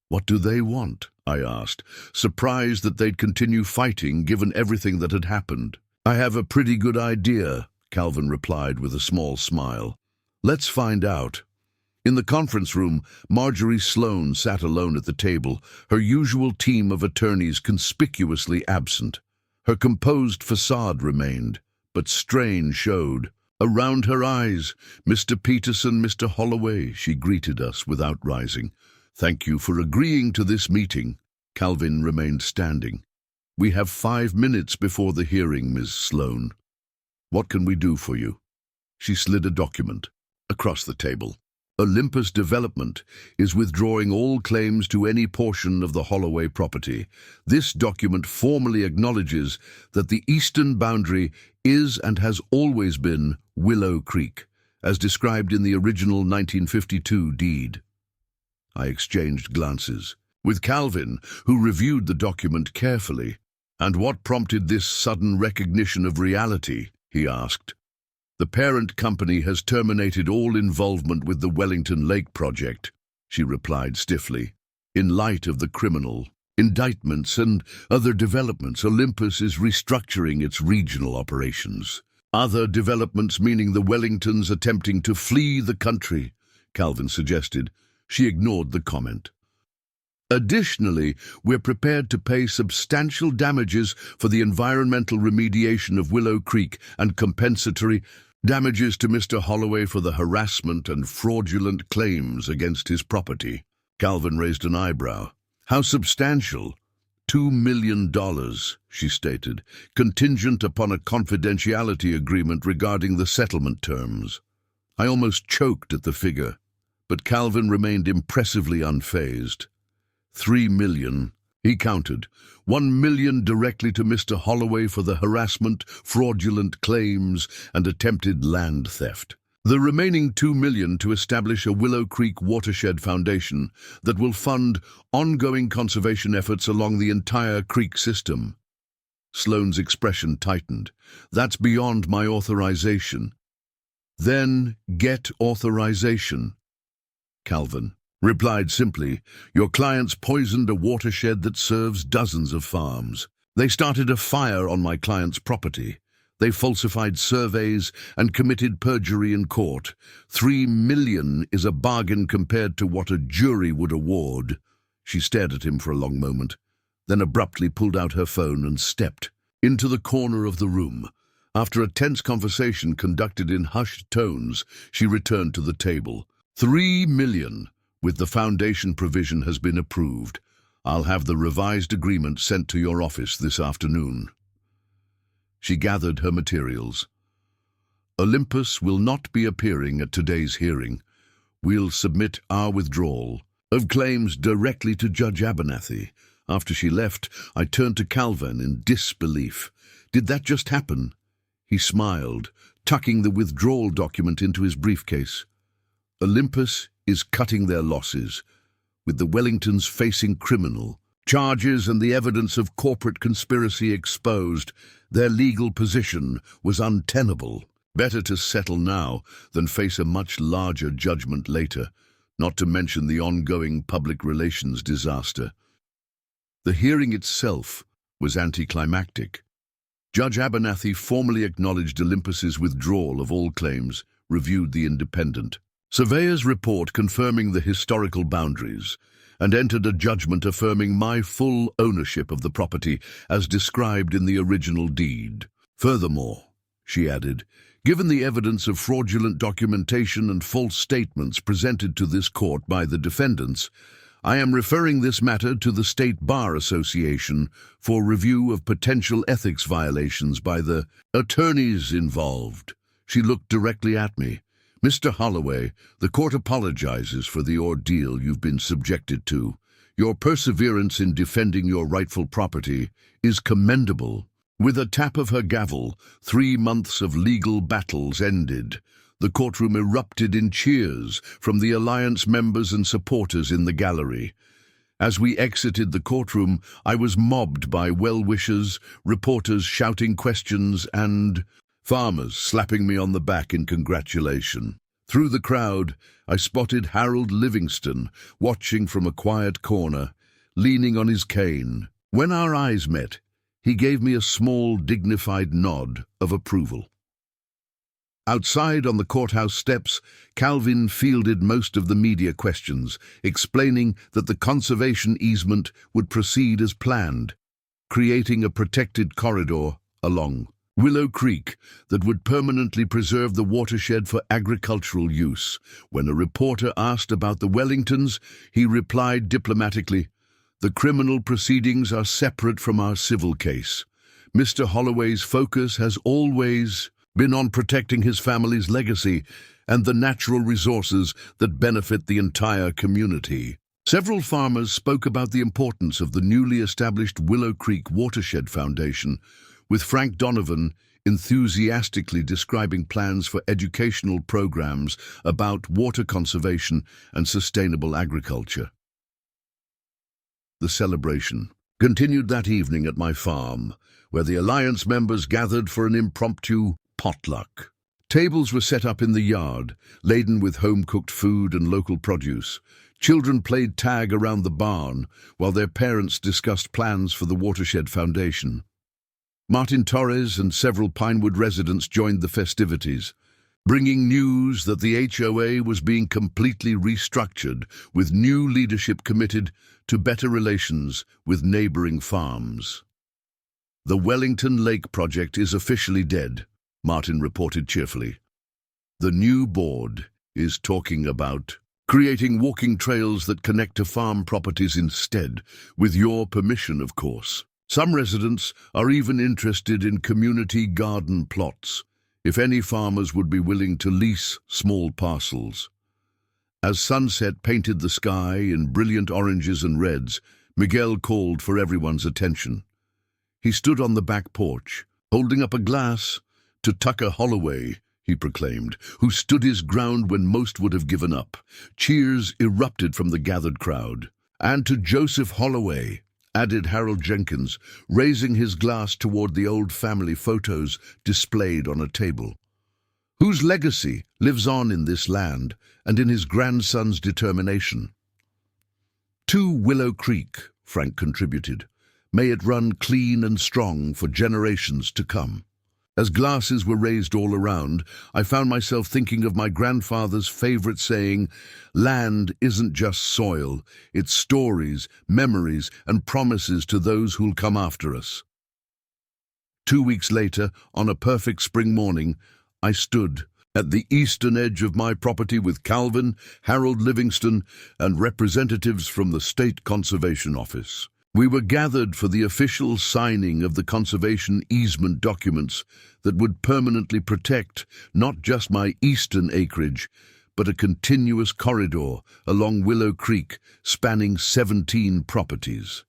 What do they want? I asked, surprised that they'd continue fighting given everything that had happened. I have a pretty good idea, Calvin replied with a small smile. Let's find out. In the conference room, Marjorie Sloan sat alone at the table, her usual team of attorneys conspicuously absent. Her composed facade remained, but strain showed. Around her eyes, Mr. Peterson, Mr. Holloway, she greeted us without rising. Thank you for agreeing to this meeting. Calvin remained standing. We have 5 minutes before the hearing, Ms. Sloan. What can we do for you? She slid a document across the table. Olympus Development is withdrawing all claims to any portion of the Holloway property. This document formally acknowledges that the eastern boundary is and has always been Willow Creek, as described in the original 1952 deed. I exchanged glances with Calvin, who reviewed the document carefully. And what prompted this sudden recognition of reality? He asked. The parent company has terminated all involvement with the Wellington Lake project, she replied stiffly. In light of the criminal indictments and other developments, Olympus is restructuring its regional operations. Other developments meaning the Wellingtons attempting to flee the country, Calvin suggested. She ignored the comment. Additionally, we're prepared to pay substantial damages for the environmental remediation of Willow Creek and compensatory damages to Mr. Holloway for the harassment and fraudulent claims against his property. Calvin raised an eyebrow. How substantial? $2 million, she stated, contingent upon a confidentiality agreement regarding the settlement terms. I almost choked at the figure, but Calvin remained impressively unfazed. $3 million, he counted. $1 million directly to Mr. Holloway for the harassment, fraudulent claims, and attempted land theft. The remaining $2 million to establish a Willow Creek Watershed Foundation that will fund ongoing conservation efforts along the entire creek system. Sloan's expression tightened. That's beyond my authorization. Then get authorization. Calvin replied simply, your clients poisoned a watershed that serves dozens of farms. They started a fire on my client's property. They falsified surveys and committed perjury in court. $3 million is a bargain compared to what a jury would award. She stared at him for a long moment, then abruptly pulled out her phone and stepped into the corner of the room. After a tense conversation conducted in hushed tones, she returned to the table. $3 million. With the foundation provision has been approved. I'll have the revised agreement sent to your office this afternoon. She gathered her materials. Olympus will not be appearing at today's hearing. We'll submit our withdrawal of claims directly to Judge Abernathy. After she left, I turned to Calvin in disbelief. Did that just happen? He smiled, tucking the withdrawal document into his briefcase. Olympus is cutting their losses, with the Wellingtons facing criminal charges and the evidence of corporate conspiracy exposed. Their legal position was untenable. Better to settle now than face a much larger judgment later, not to mention the ongoing public relations disaster. The hearing itself was anticlimactic. Judge Abernathy formally acknowledged Olympus's withdrawal of all claims, reviewed the independent surveyor's report confirming the historical boundaries, and entered a judgment affirming my full ownership of the property as described in the original deed. Furthermore, she added, given the evidence of fraudulent documentation and false statements presented to this court by the defendants, I am referring this matter to the State Bar Association for review of potential ethics violations by the attorneys involved. She looked directly at me. Mr. Holloway, the court apologizes for the ordeal you've been subjected to. Your perseverance in defending your rightful property is commendable. With a tap of her gavel, 3 months of legal battles ended. The courtroom erupted in cheers from the Alliance members and supporters in the gallery. As we exited the courtroom, I was mobbed by well-wishers, reporters shouting questions, and farmers slapping me on the back in congratulation. Through the crowd, I spotted Harold Livingston, watching from a quiet corner, leaning on his cane. When our eyes met, he gave me a small, dignified nod of approval. Outside on the courthouse steps, Calvin fielded most of the media questions, explaining that the conservation easement would proceed as planned, creating a protected corridor along Willow Creek that would permanently preserve the watershed for agricultural use. When a reporter asked about the Wellingtons, he replied diplomatically, "The criminal proceedings are separate from our civil case. Mr. Holloway's focus has always been on protecting his family's legacy and the natural resources that benefit the entire community." Several farmers spoke about the importance of the newly established Willow Creek Watershed Foundation, with Frank Donovan enthusiastically describing plans for educational programs about water conservation and sustainable agriculture. The celebration continued that evening at my farm, where the Alliance members gathered for an impromptu potluck. Tables were set up in the yard, laden with home-cooked food and local produce. Children played tag around the barn, while their parents discussed plans for the Watershed Foundation. Martin Torres and several Pinewood residents joined the festivities, bringing news that the HOA was being completely restructured, with new leadership committed to better relations with neighboring farms. "The Wellington Lake project is officially dead," Martin reported cheerfully. "The new board is talking about creating walking trails that connect to farm properties instead, with your permission, of course. Some residents are even interested in community garden plots, if any farmers would be willing to lease small parcels." As sunset painted the sky in brilliant oranges and reds, Miguel called for everyone's attention. He stood on the back porch, holding up a glass. "To Tucker Holloway," he proclaimed, "who stood his ground when most would have given up." Cheers erupted from the gathered crowd. "And to Joseph Holloway," added Harold Jenkins, raising his glass toward the old family photos displayed on a table, "whose legacy lives on in this land and in his grandson's determination." "To Willow Creek," Frank contributed. "May it run clean and strong for generations to come." As glasses were raised all around, I found myself thinking of my grandfather's favorite saying, "Land isn't just soil, it's stories, memories, and promises to those who'll come after us." 2 weeks later, on a perfect spring morning, I stood at the eastern edge of my property with Calvin, Harold Livingston, and representatives from the State Conservation Office. We were gathered for the official signing of the conservation easement documents that would permanently protect not just my eastern acreage, but a continuous corridor along Willow Creek spanning 17 properties.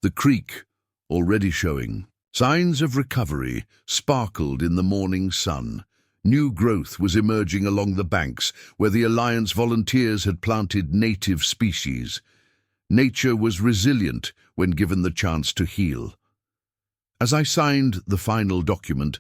The creek, already showing signs of recovery, sparkled in the morning sun, New growth was emerging along the banks where the Alliance volunteers had planted native species. Nature was resilient when given the chance to heal. As I signed the final document,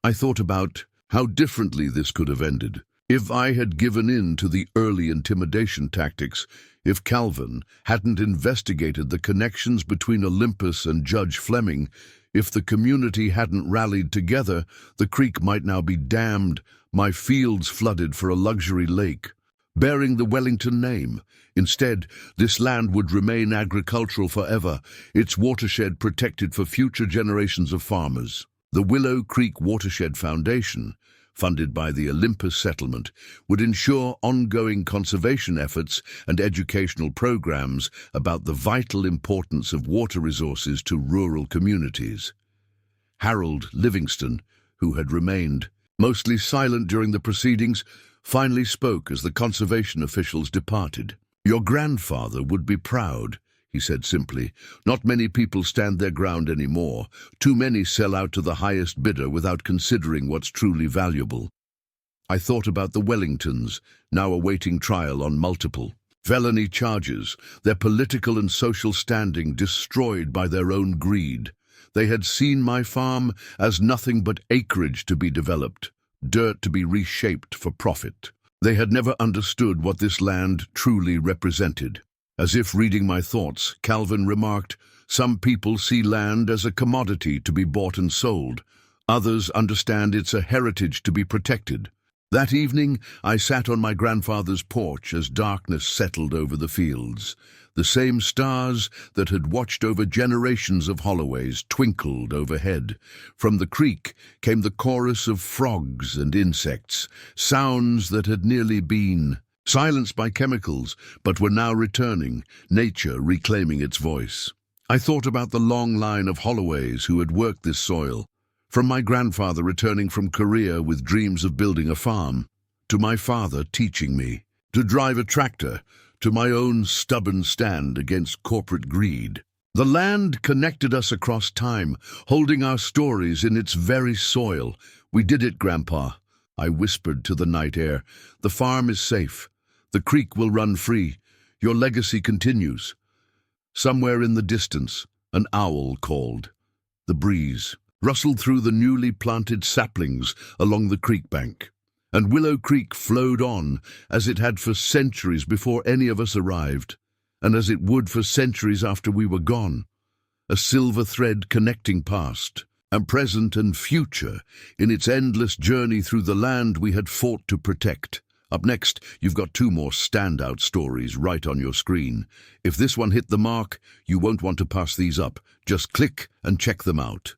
I thought about how differently this could have ended. If I had given in to the early intimidation tactics, if Calvin hadn't investigated the connections between Olympus and Judge Fleming, if the community hadn't rallied together, the creek might now be dammed, my fields flooded for a luxury lake, bearing the Wellington name. Instead, this land would remain agricultural forever, its watershed protected for future generations of farmers. The Willow Creek Watershed Foundation, funded by the Olympus settlement, would ensure ongoing conservation efforts and educational programs about the vital importance of water resources to rural communities. Harold Livingston, who had remained mostly silent during the proceedings, finally spoke as the conservation officials departed. "Your grandfather would be proud," he said simply. "Not many people stand their ground anymore. Too many sell out to the highest bidder without considering what's truly valuable." I thought about the Wellingtons, now awaiting trial on multiple felony charges, their political and social standing destroyed by their own greed. They had seen my farm as nothing but acreage to be developed, dirt to be reshaped for profit. They had never understood what this land truly represented. As if reading my thoughts, Calvin remarked, "Some people see land as a commodity to be bought and sold. Others understand it's a heritage to be protected." That evening, I sat on my grandfather's porch as darkness settled over the fields. The same stars that had watched over generations of Holloways twinkled overhead. From the creek came the chorus of frogs and insects, sounds that had nearly been silenced by chemicals, but were now returning, nature reclaiming its voice. I thought about the long line of Holloways who had worked this soil, from my grandfather returning from Korea with dreams of building a farm, to my father teaching me to drive a tractor, to my own stubborn stand against corporate greed. The land connected us across time, holding our stories in its very soil. "We did it, Grandpa," I whispered to the night air. "The farm is safe. The creek will run free. Your legacy continues." Somewhere in the distance, an owl called. The breeze rustled through the newly planted saplings along the creek bank, and Willow Creek flowed on as it had for centuries before any of us arrived, and as it would for centuries after we were gone. A silver thread connecting past and present and future in its endless journey through the land we had fought to protect. Up next, you've got two more standout stories right on your screen. If this one hit the mark, you won't want to pass these up. Just click and check them out.